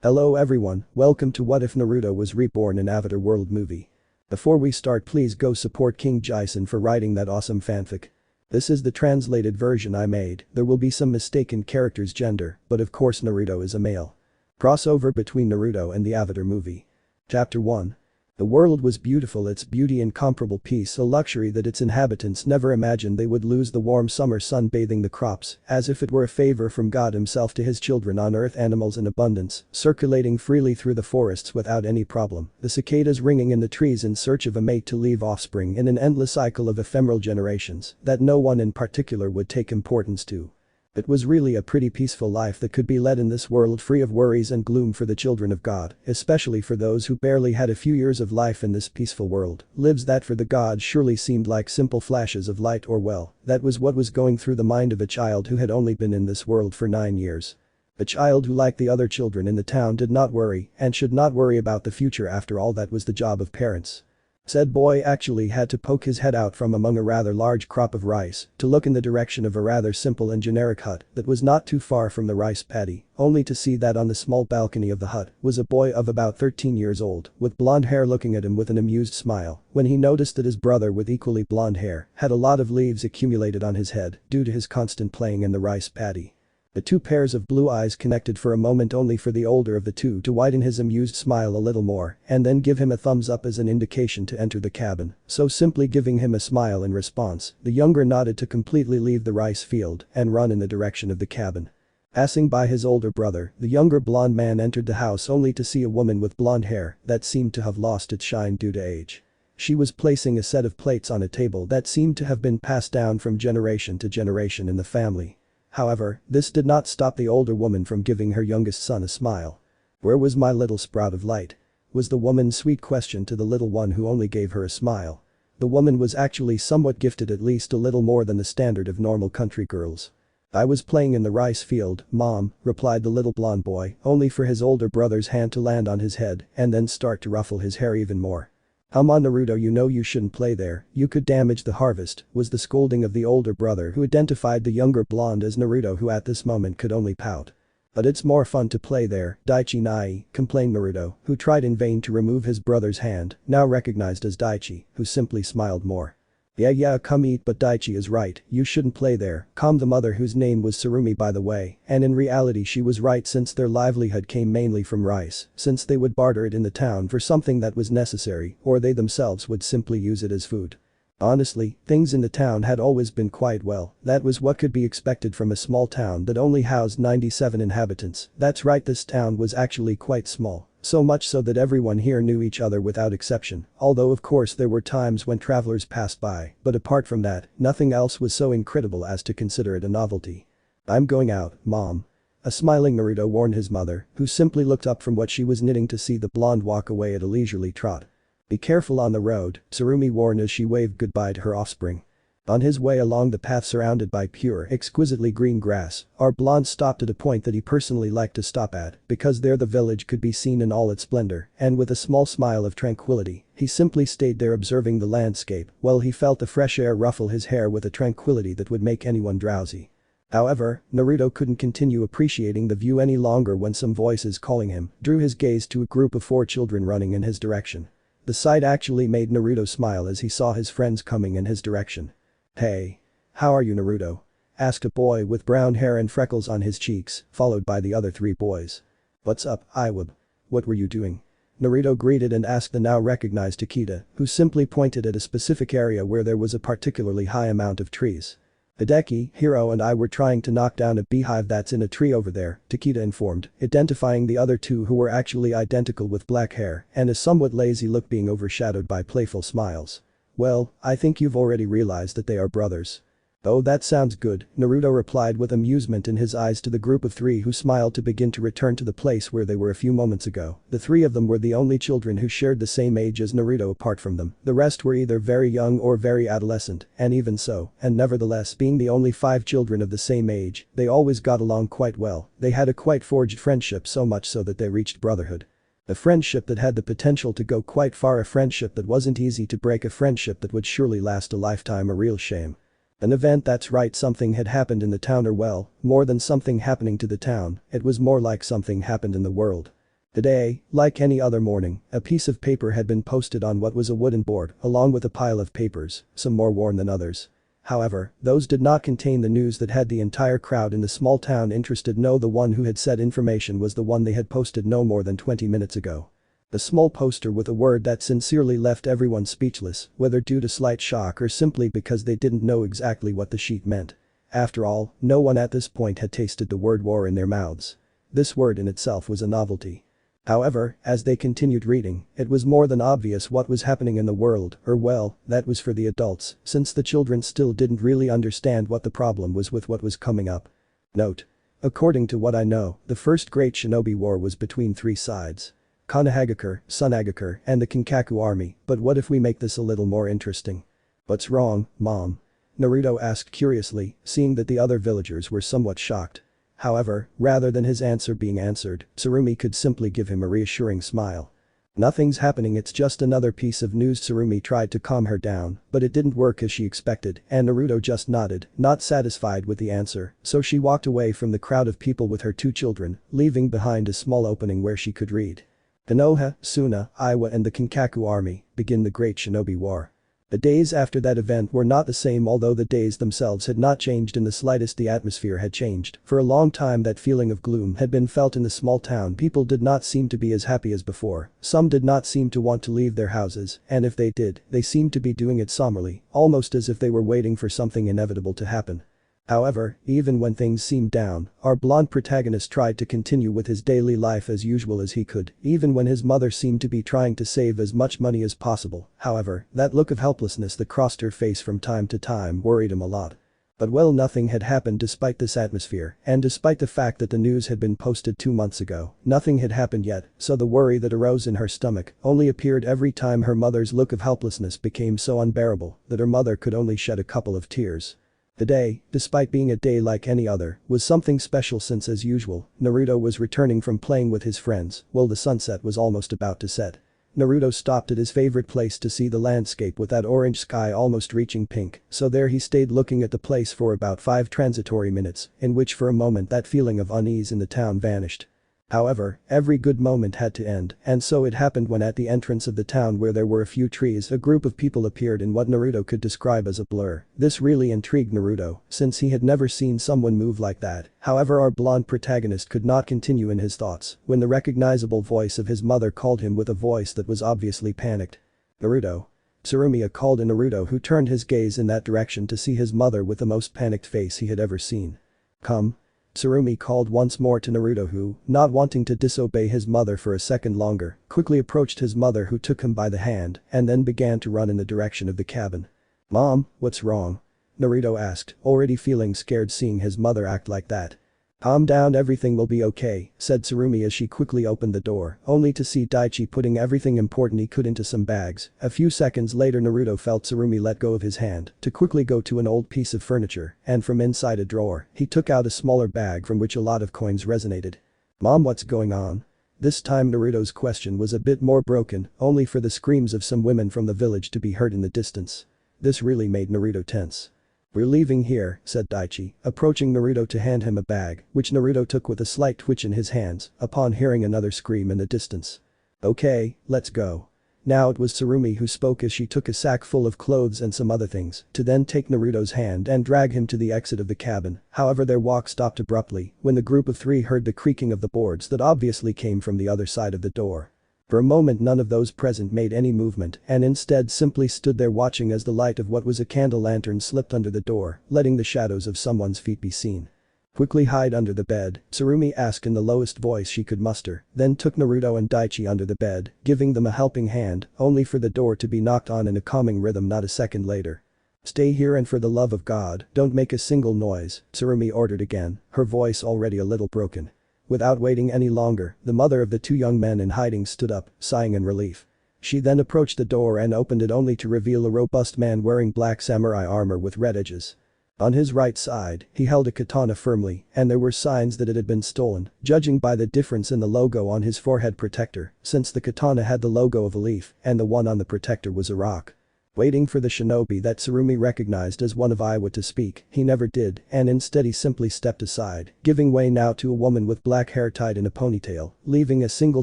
Hello everyone, welcome to What If Naruto Was Reborn in Avatar World movie. Before we start, please go support KING-JEISON for writing that awesome fanfic. This is the translated version I made, there will be some mistaken character's gender, but of course Naruto is a male. Crossover between Naruto and the Avatar movie. Chapter 1. The world was beautiful, its beauty incomparable, peace a luxury that its inhabitants never imagined they would lose, the warm summer sun bathing the crops, as if it were a favor from God himself to his children on earth, animals in abundance, circulating freely through the forests without any problem, the cicadas ringing in the trees in search of a mate to leave offspring in an endless cycle of ephemeral generations that no one in particular would take importance to. It was really a pretty peaceful life that could be led in this world, free of worries and gloom for the children of God, especially for those who barely had a few years of life in this peaceful world. Lives that for the gods surely seemed like simple flashes of light, or well, that was what was going through the mind of a child who had only been in this world for 9 years. A child who, like the other children in the town, did not worry and should not worry about the future. After all, that was the job of parents. Said boy actually had to poke his head out from among a rather large crop of rice to look in the direction of a rather simple and generic hut that was not too far from the rice paddy, only to see that on the small balcony of the hut was a boy of about 13 years old with blonde hair looking at him with an amused smile when he noticed that his brother with equally blonde hair had a lot of leaves accumulated on his head due to his constant playing in the rice paddy. The two pairs of blue eyes connected for a moment, only for the older of the two to widen his amused smile a little more and then give him a thumbs up as an indication to enter the cabin, so simply giving him a smile in response, the younger nodded to completely leave the rice field and run in the direction of the cabin. Passing by his older brother, the younger blonde man entered the house only to see a woman with blonde hair that seemed to have lost its shine due to age. She was placing a set of plates on a table that seemed to have been passed down from generation to generation in the family. However, this did not stop the older woman from giving her youngest son a smile. "Where was my little sprout of light?" was the woman's sweet question to the little one who only gave her a smile. The woman was actually somewhat gifted, at least a little more than the standard of normal country girls. "I was playing in the rice field, Mom," replied the little blonde boy, only for his older brother's hand to land on his head and then start to ruffle his hair even more. "Come on Naruto, you know you shouldn't play there, you could damage the harvest," was the scolding of the older brother, who identified the younger blonde as Naruto, who at this moment could only pout. "But it's more fun to play there, Daichi Nai," complained Naruto, who tried in vain to remove his brother's hand, now recognized as Daichi, who simply smiled more. Yeah, come eat, but Daichi is right, you shouldn't play there," calmed the mother, whose name was Tsurumi by the way, and in reality she was right, since their livelihood came mainly from rice, since they would barter it in the town for something that was necessary, or they themselves would simply use it as food. Honestly, things in the town had always been quite well, that was what could be expected from a small town that only housed 97 inhabitants. That's right, this town was actually quite small. So much so that everyone here knew each other without exception, although of course there were times when travelers passed by, but apart from that, nothing else was so incredible as to consider it a novelty. "I'm going out, Mom." A smiling Naruto warned his mother, who simply looked up from what she was knitting to see the blonde walk away at a leisurely trot. "Be careful on the road," Tsurumi warned as she waved goodbye to her offspring. On his way along the path surrounded by pure, exquisitely green grass, our blonde stopped at a point that he personally liked to stop at because there the village could be seen in all its splendor, and with a small smile of tranquility, he simply stayed there observing the landscape while he felt the fresh air ruffle his hair with a tranquility that would make anyone drowsy. However, Naruto couldn't continue appreciating the view any longer when some voices calling him drew his gaze to a group of 4 children running in his direction. The sight actually made Naruto smile as he saw his friends coming in his direction. "Hey. How are you, Naruto?" asked a boy with brown hair and freckles on his cheeks, followed by the other 3 boys. "What's up, Iwab? What were you doing?" Naruto greeted and asked the now recognized Takeda, who simply pointed at a specific area where there was a particularly high amount of trees. "Hideki, Hiro and I were trying to knock down a beehive that's in a tree over there," Takeda informed, identifying the other 2 who were actually identical with black hair and a somewhat lazy look being overshadowed by playful smiles. "Well, I think you've already realized that they are brothers." "Oh, that sounds good," Naruto replied with amusement in his eyes to the group of 3 who smiled to begin to return to the place where they were a few moments ago. The 3 of them were the only children who shared the same age as Naruto. Apart from them, the rest were either very young or very adolescent, and even so, and nevertheless being the only 5 children of the same age, they always got along quite well. They had a quite forged friendship, so much so that they reached brotherhood. A friendship that had the potential to go quite far, a friendship that wasn't easy to break, a friendship that would surely last a lifetime, a real shame. An event, that's right, something had happened in the town, or well, more than something happening to the town, it was more like something happened in the world. Today, like any other morning, a piece of paper had been posted on what was a wooden board, along with a pile of papers, some more worn than others. However, those did not contain the news that had the entire crowd in the small town interested. No, the one who had said information was the one they had posted no more than 20 minutes ago. The small poster with a word that sincerely left everyone speechless, whether due to slight shock or simply because they didn't know exactly what the sheet meant. After all, no one at this point had tasted the word war in their mouths. This word in itself was a novelty. However, as they continued reading, it was more than obvious what was happening in the world, or well, that was for the adults, since the children still didn't really understand what the problem was with what was coming up. Note. According to what I know, the first great shinobi war was between three sides. Konohagakure, Sunagakure, and the Kinkaku army, but what if we make this a little more interesting? What's wrong, Mom? Naruto asked curiously, seeing that the other villagers were somewhat shocked. However, rather than his answer being answered, Tsurumi could simply give him a reassuring smile. Nothing's happening, it's just another piece of news. Tsurumi tried to calm her down, but it didn't work as she expected, and Naruto just nodded, not satisfied with the answer, so she walked away from the crowd of people with her two children, leaving behind a small opening where she could read. Konoha, Suna, Iwa and the Kinkaku army begin the Great Shinobi War. The days after that event were not the same. Although the days themselves had not changed in the slightest, the atmosphere had changed. For a long time that feeling of gloom had been felt in the small town. People did not seem to be as happy as before, some did not seem to want to leave their houses, and if they did, they seemed to be doing it somberly, almost as if they were waiting for something inevitable to happen. However, even when things seemed down, our blonde protagonist tried to continue with his daily life as usual as he could, even when his mother seemed to be trying to save as much money as possible. However, that look of helplessness that crossed her face from time to time worried him a lot. But well, nothing had happened despite this atmosphere, and despite the fact that the news had been posted 2 months ago, nothing had happened yet, so the worry that arose in her stomach only appeared every time her mother's look of helplessness became so unbearable that her mother could only shed a couple of tears. The day, despite being a day like any other, was something special since as usual, Naruto was returning from playing with his friends while the sunset was almost about to set. Naruto stopped at his favorite place to see the landscape with that orange sky almost reaching pink, so there he stayed looking at the place for about 5 transitory minutes, in which for a moment that feeling of unease in the town vanished. However, every good moment had to end, and so it happened when at the entrance of the town where there were a few trees a group of people appeared in what Naruto could describe as a blur. This really intrigued Naruto, since he had never seen someone move like that. However, our blonde protagonist could not continue in his thoughts when the recognizable voice of his mother called him with a voice that was obviously panicked. "Naruto." Tsurumi called to Naruto, who turned his gaze in that direction to see his mother with the most panicked face he had ever seen. "Come." Tsurumi called once more to Naruto, who, not wanting to disobey his mother for a second longer, quickly approached his mother, who took him by the hand and then began to run in the direction of the cabin. "Mom, what's wrong?" Naruto asked, already feeling scared seeing his mother act like that. "Calm down, everything will be okay," said Tsurumi as she quickly opened the door, only to see Daichi putting everything important he could into some bags. A few seconds later Naruto felt Tsurumi let go of his hand to quickly go to an old piece of furniture, and from inside a drawer, he took out a smaller bag from which a lot of coins resonated. "Mom, what's going on?" This time Naruto's question was a bit more broken, only for the screams of some women from the village to be heard in the distance. This really made Naruto tense. "We're leaving here," said Daichi, approaching Naruto to hand him a bag, which Naruto took with a slight twitch in his hands upon hearing another scream in the distance. "Okay, let's go." Now it was Tsurumi who spoke as she took a sack full of clothes and some other things to then take Naruto's hand and drag him to the exit of the cabin. However, their walk stopped abruptly when the group of 3 heard the creaking of the boards that obviously came from the other side of the door. For a moment none of those present made any movement and instead simply stood there watching as the light of what was a candle lantern slipped under the door, letting the shadows of someone's feet be seen. "Quickly hide under the bed," Tsurumi asked in the lowest voice she could muster, then took Naruto and Daichi under the bed, giving them a helping hand, only for the door to be knocked on in a calming rhythm not a second later. "Stay here and for the love of God, don't make a single noise," Tsurumi ordered again, her voice already a little broken. Without waiting any longer, the mother of the 2 young men in hiding stood up, sighing in relief. She then approached the door and opened it only to reveal a robust man wearing black samurai armor with red edges. On his right side, he held a katana firmly, and there were signs that it had been stolen, judging by the difference in the logo on his forehead protector, since the katana had the logo of a leaf and the one on the protector was a rock. Waiting for the shinobi that Tsurumi recognized as one of Iwa to speak, he never did, and instead he simply stepped aside, giving way now to a woman with black hair tied in a ponytail, leaving a single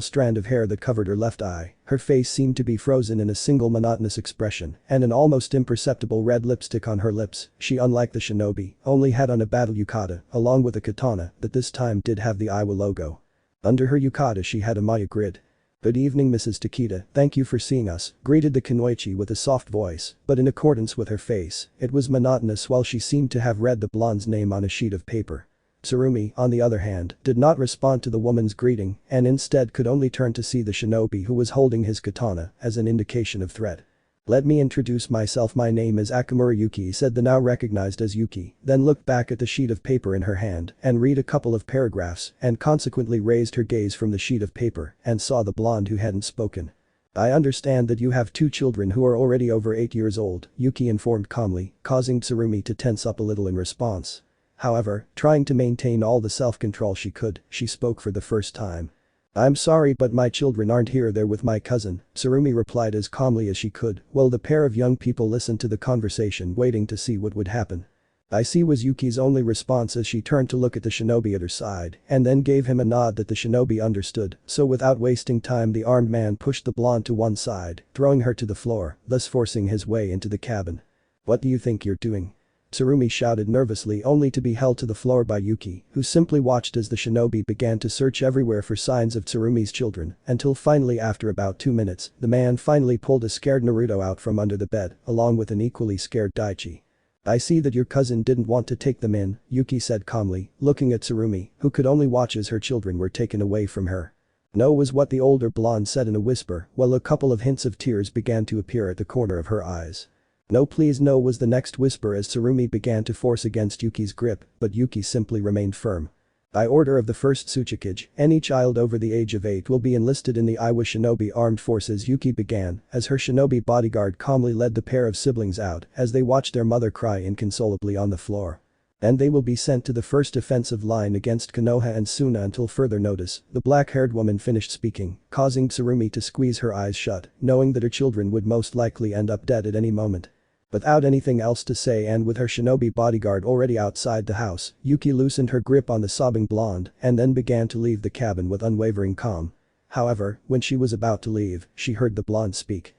strand of hair that covered her left eye. Her face seemed to be frozen in a single monotonous expression, and an almost imperceptible red lipstick on her lips. She, unlike the shinobi, only had on a battle yukata, along with a katana, that this time did have the Iwa logo. Under her yukata she had a Maya grid. "Good evening, Mrs. Takeda, thank you for seeing us," greeted the kunoichi with a soft voice, but in accordance with her face, it was monotonous while she seemed to have read the blonde's name on a sheet of paper. Tsurumi, on the other hand, did not respond to the woman's greeting and instead could only turn to see the shinobi who was holding his katana as an indication of threat. "Let me introduce myself, my name is Akamura Yuki," said the now recognized as Yuki, then looked back at the sheet of paper in her hand and read a couple of paragraphs and consequently raised her gaze from the sheet of paper and saw the blonde who hadn't spoken. "I understand that you have 2 children who are already over 8 years old," Yuki informed calmly, causing Tsurumi to tense up a little in response. However, trying to maintain all the self-control she could, she spoke for the first time. "I'm sorry but my children aren't here, they're with my cousin," Tsurumi replied as calmly as she could, while the pair of young people listened to the conversation waiting to see what would happen. "I see," was Yuki's only response as she turned to look at the shinobi at her side and then gave him a nod that the shinobi understood, so without wasting time the armed man pushed the blonde to one side, throwing her to the floor, thus forcing his way into the cabin. "What do you think you're doing?" Tsurumi shouted nervously only to be held to the floor by Yuki, who simply watched as the shinobi began to search everywhere for signs of Tsurumi's children, until finally after about 2 minutes, the man finally pulled a scared Naruto out from under the bed, along with an equally scared Daichi. "I see that your cousin didn't want to take them in," Yuki said calmly, looking at Tsurumi, who could only watch as her children were taken away from her. "No," was what the older blonde said in a whisper, while a couple of hints of tears began to appear at the corner of her eyes. "No, please, no," was the next whisper as Tsurumi began to force against Yuki's grip, but Yuki simply remained firm. "By order of the first Tsuchikage, any child over the age of 8 will be enlisted in the Iwa Shinobi Armed Forces," Yuki began, as her shinobi bodyguard calmly led the pair of siblings out as they watched their mother cry inconsolably on the floor. "And they will be sent to the first offensive line against Konoha and Suna until further notice," the black-haired woman finished speaking, causing Tsurumi to squeeze her eyes shut, knowing that her children would most likely end up dead at any moment. Without anything else to say and with her shinobi bodyguard already outside the house, Yuki loosened her grip on the sobbing blonde and then began to leave the cabin with unwavering calm. However, when she was about to leave, she heard the blonde speak.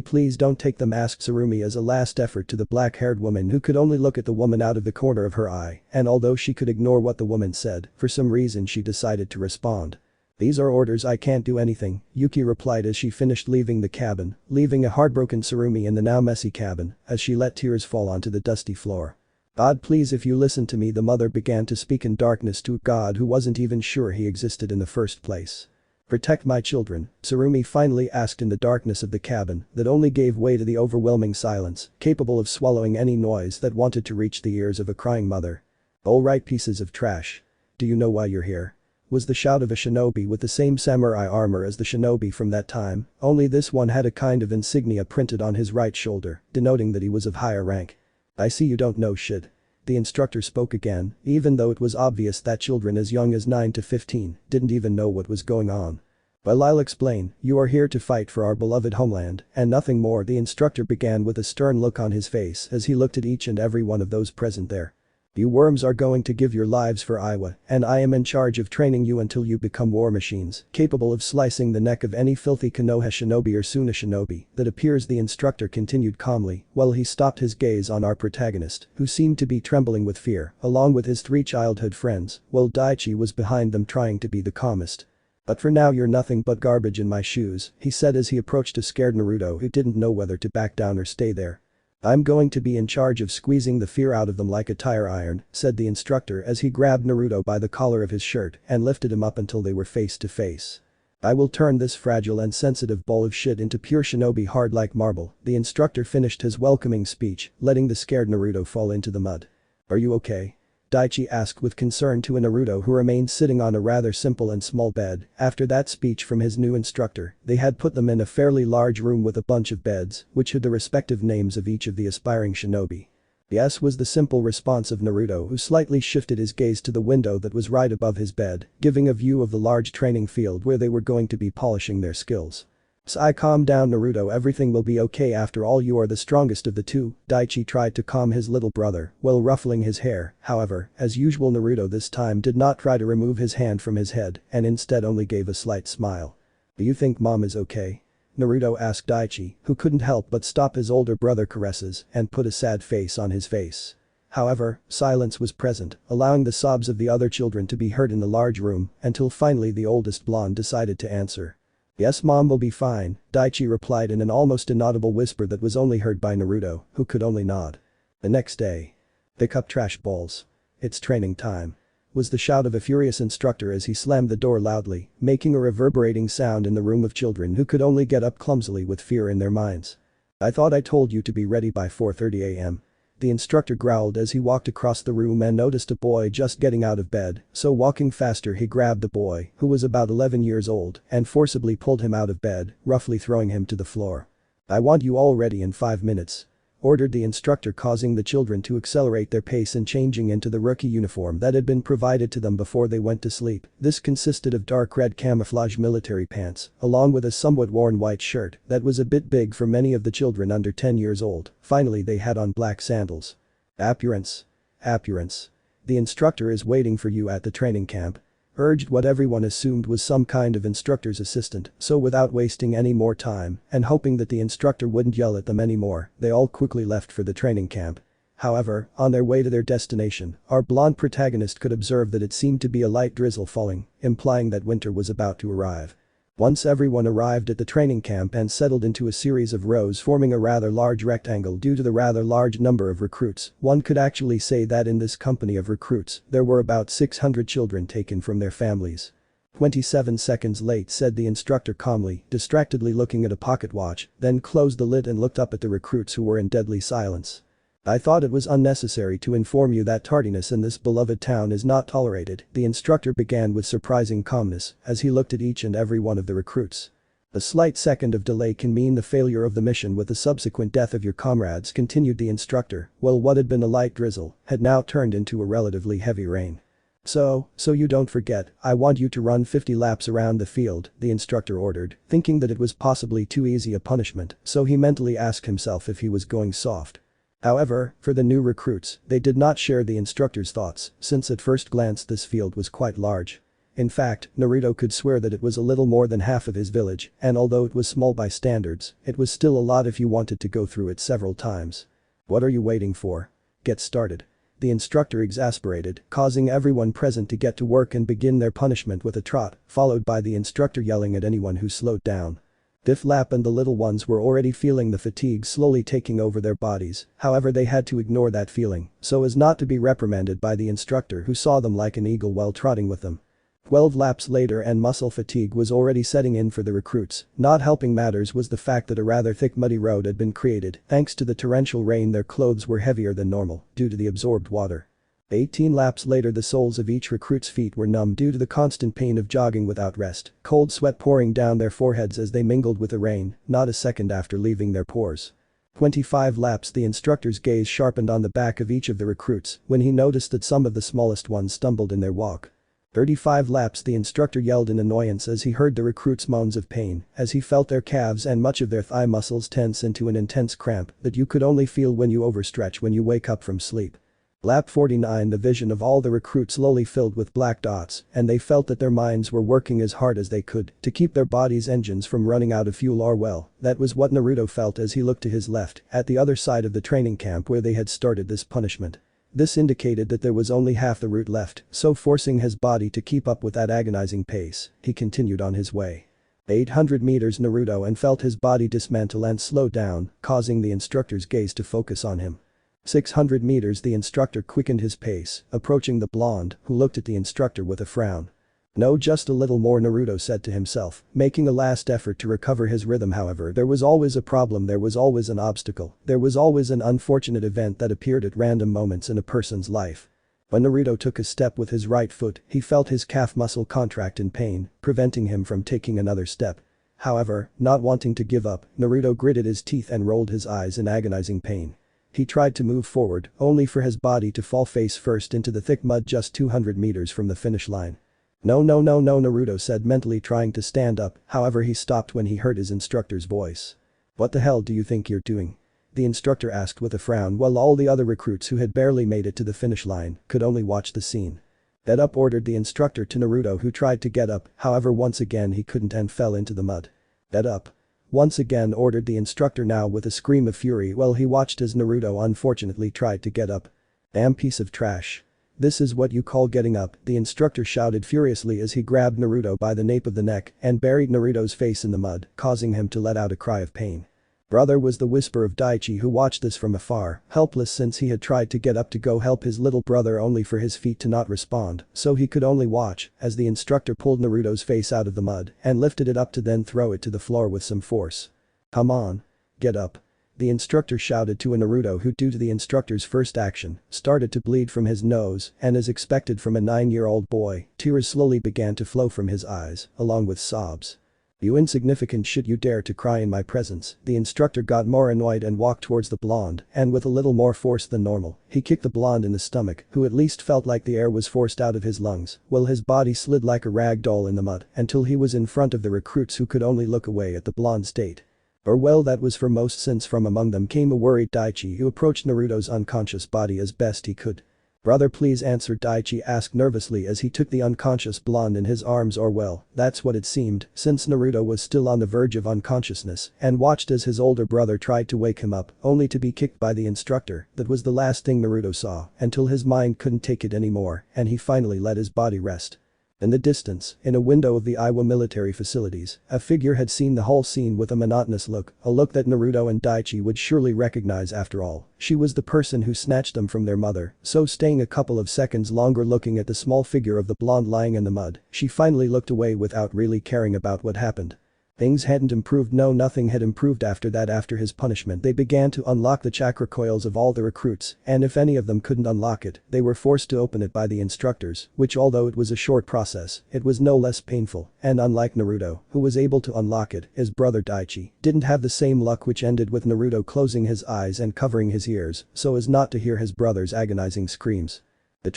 Please don't take them," asked Tsurumi as a last effort to the black-haired woman who could only look at the woman out of the corner of her eye, and although she could ignore what the woman said, for some reason she decided to respond. "These are orders, I can't do anything," Yuki replied as she finished leaving the cabin, leaving a heartbroken Tsurumi in the now messy cabin as she let tears fall onto the dusty floor. "God, please, if you listen to me," the mother began to speak in darkness to a god who wasn't even sure he existed in the first place. "Protect my children," Tsurumi finally asked in the darkness of the cabin that only gave way to the overwhelming silence, capable of swallowing any noise that wanted to reach the ears of a crying mother. "All right, pieces of trash. Do you know why you're here?" was the shout of a shinobi with the same samurai armor as the shinobi from that time, only this one had a kind of insignia printed on his right shoulder, denoting that he was of higher rank. "I see you don't know shit." The instructor spoke again, even though it was obvious that children as young as 9 to 15 didn't even know what was going on. "Well, I'll explain, you are here to fight for our beloved homeland, and nothing more," the instructor began with a stern look on his face as he looked at each and every one of those present there. "You worms are going to give your lives for Iwa, and I am in charge of training you until you become war machines, capable of slicing the neck of any filthy Konoha shinobi or Suna shinobi that appears," the instructor continued calmly, while he stopped his gaze on our protagonist, who seemed to be trembling with fear, along with his 3 childhood friends, while Daichi was behind them trying to be the calmest. "But for now you're nothing but garbage in my shoes," he said as he approached a scared Naruto who didn't know whether to back down or stay there. "I'm going to be in charge of squeezing the fear out of them like a tire iron," said the instructor as he grabbed Naruto by the collar of his shirt and lifted him up until they were face to face. "I will turn this fragile and sensitive bowl of shit into pure shinobi hard like marble," the instructor finished his welcoming speech, letting the scared Naruto fall into the mud. "Are you okay?" Daichi asked with concern to a Naruto who remained sitting on a rather simple and small bed. After that speech from his new instructor, they had put them in a fairly large room with a bunch of beds, which had the respective names of each of the aspiring shinobi. "Yes," was the simple response of Naruto, who slightly shifted his gaze to the window that was right above his bed, giving a view of the large training field where they were going to be polishing their skills. "Sai, calm down Naruto, everything will be okay, after all you are the strongest of the two." Daichi tried to calm his little brother while ruffling his hair, however, as usual Naruto this time did not try to remove his hand from his head and instead only gave a slight smile. "Do you think mom is okay?" Naruto asked Daichi, who couldn't help but stop his older brother caresses and put a sad face on his face. However, silence was present, allowing the sobs of the other children to be heard in the large room until finally the oldest blonde decided to answer. "Yes, mom will be fine," Daichi replied in an almost inaudible whisper that was only heard by Naruto, who could only nod. The next day. "Pick up trash balls. It's training time," was the shout of a furious instructor as he slammed the door loudly, making a reverberating sound in the room of children who could only get up clumsily with fear in their minds. "I thought I told you to be ready by 4:30 a.m. The instructor growled as he walked across the room and noticed a boy just getting out of bed, so walking faster he grabbed the boy, who was about 11 years old, and forcibly pulled him out of bed, roughly throwing him to the floor. "I want you all ready in 5 minutes," ordered the instructor, causing the children to accelerate their pace and changing into the rookie uniform that had been provided to them before they went to sleep. This consisted of dark red camouflage military pants, along with a somewhat worn white shirt that was a bit big for many of the children under 10 years old. Finally they had on black sandals. Appearance. Appearance. "The instructor is waiting for you at the training camp," urged what everyone assumed was some kind of instructor's assistant, so without wasting any more time and hoping that the instructor wouldn't yell at them anymore, they all quickly left for the training camp. However, on their way to their destination, our blonde protagonist could observe that it seemed to be a light drizzle falling, implying that winter was about to arrive. Once everyone arrived at the training camp and settled into a series of rows forming a rather large rectangle due to the rather large number of recruits, one could actually say that in this company of recruits, there were about 600 children taken from their families. 27 seconds late, said the instructor calmly, distractedly looking at a pocket watch, then closed the lid and looked up at the recruits who were in deadly silence. "I thought it was unnecessary to inform you that tardiness in this beloved town is not tolerated," the instructor began with surprising calmness as he looked at each and every one of the recruits. "A slight second of delay can mean the failure of the mission with the subsequent death of your comrades," continued the instructor, while what had been a light drizzle had now turned into a relatively heavy rain. So you don't forget, I want you to run 50 laps around the field," the instructor ordered, thinking that it was possibly too easy a punishment, so he mentally asked himself if he was going soft. However, for the new recruits, they did not share the instructor's thoughts, since at first glance this field was quite large. In fact, Naruto could swear that it was a little more than half of his village, and although it was small by standards, it was still a lot if you wanted to go through it several times. "What are you waiting for? Get started," the instructor exasperated, causing everyone present to get to work and begin their punishment with a trot, followed by the instructor yelling at anyone who slowed down. Diff Lap and the little ones were already feeling the fatigue slowly taking over their bodies, however they had to ignore that feeling so as not to be reprimanded by the instructor who saw them like an eagle while trotting with them. 12 laps later and muscle fatigue was already setting in for the recruits. Not helping matters was the fact that a rather thick muddy road had been created. Thanks to the torrential rain, their clothes were heavier than normal due to the absorbed water. 18 laps later, the soles of each recruit's feet were numb due to the constant pain of jogging without rest, cold sweat pouring down their foreheads as they mingled with the rain, not a second after leaving their pores. 25 laps, the instructor's gaze sharpened on the back of each of the recruits when he noticed that some of the smallest ones stumbled in their walk. 35 laps, the instructor yelled in annoyance as he heard the recruits' moans of pain as he felt their calves and much of their thigh muscles tense into an intense cramp that you could only feel when you overstretch when you wake up from sleep. Lap 49, the vision of all the recruits slowly filled with black dots and they felt that their minds were working as hard as they could to keep their bodies' engines from running out of fuel, or well, that was what Naruto felt as he looked to his left at the other side of the training camp where they had started this punishment. This indicated that there was only half the route left, so forcing his body to keep up with that agonizing pace, he continued on his way. 800 meters Naruto and felt his body dismantle and slow down, causing the instructor's gaze to focus on him. 600 meters, the instructor quickened his pace, approaching the blonde, who looked at the instructor with a frown. "No, just a little more," Naruto said to himself, making a last effort to recover his rhythm. However, there was always a problem, there was always an obstacle, there was always an unfortunate event that appeared at random moments in a person's life. When Naruto took a step with his right foot, he felt his calf muscle contract in pain, preventing him from taking another step. However, not wanting to give up, Naruto gritted his teeth and rolled his eyes in agonizing pain. He tried to move forward, only for his body to fall face first into the thick mud just 200 meters from the finish line. No, no, no, no, Naruto said, mentally trying to stand up, however he stopped when he heard his instructor's voice. What the hell do you think you're doing? The instructor asked with a frown while all the other recruits who had barely made it to the finish line could only watch the scene. Get up, ordered the instructor to Naruto, who tried to get up, however once again he couldn't and fell into the mud. Get up. Once again, ordered the instructor, now with a scream of fury while he watched as Naruto unfortunately tried to get up. Damn piece of trash. This is what you call getting up, the instructor shouted furiously as he grabbed Naruto by the nape of the neck and buried Naruto's face in the mud, causing him to let out a cry of pain. Brother, was the whisper of Daichi, who watched this from afar, helpless since he had tried to get up to go help his little brother only for his feet to not respond, so he could only watch as the instructor pulled Naruto's face out of the mud and lifted it up to then throw it to the floor with some force. Come on. Get up. The instructor shouted to a Naruto who, due to the instructor's first action, started to bleed from his nose, and as expected from a 9-year-old boy, tears slowly began to flow from his eyes, along with sobs. You insignificant shit, you dare to cry in my presence. The instructor got more annoyed and walked towards the blonde, and with a little more force than normal, he kicked the blonde in the stomach, who at least felt like the air was forced out of his lungs, while his body slid like a rag doll in the mud until he was in front of the recruits, who could only look away at the blonde's state. Or well, that was for most, since from among them came a worried Daichi, who approached Naruto's unconscious body as best he could. Brother, please answer, Daichi asked nervously as he took the unconscious blonde in his arms, or well, that's what it seemed, since Naruto was still on the verge of unconsciousness and watched as his older brother tried to wake him up, only to be kicked by the instructor. That was the last thing Naruto saw until his mind couldn't take it anymore and he finally let his body rest. In the distance, in a window of the Iwa military facilities, a figure had seen the whole scene with a monotonous look, a look that Naruto and Daichi would surely recognize after all. She was the person who snatched them from their mother, so staying a couple of seconds longer looking at the small figure of the blonde lying in the mud, she finally looked away without really caring about what happened. Things hadn't improved. No, nothing had improved after that. After his punishment, they began to unlock the chakra coils of all the recruits, and if any of them couldn't unlock it, they were forced to open it by the instructors, which, although it was a short process, it was no less painful, and unlike Naruto, who was able to unlock it, his brother Daichi didn't have the same luck, which ended with Naruto closing his eyes and covering his ears so as not to hear his brother's agonizing screams. The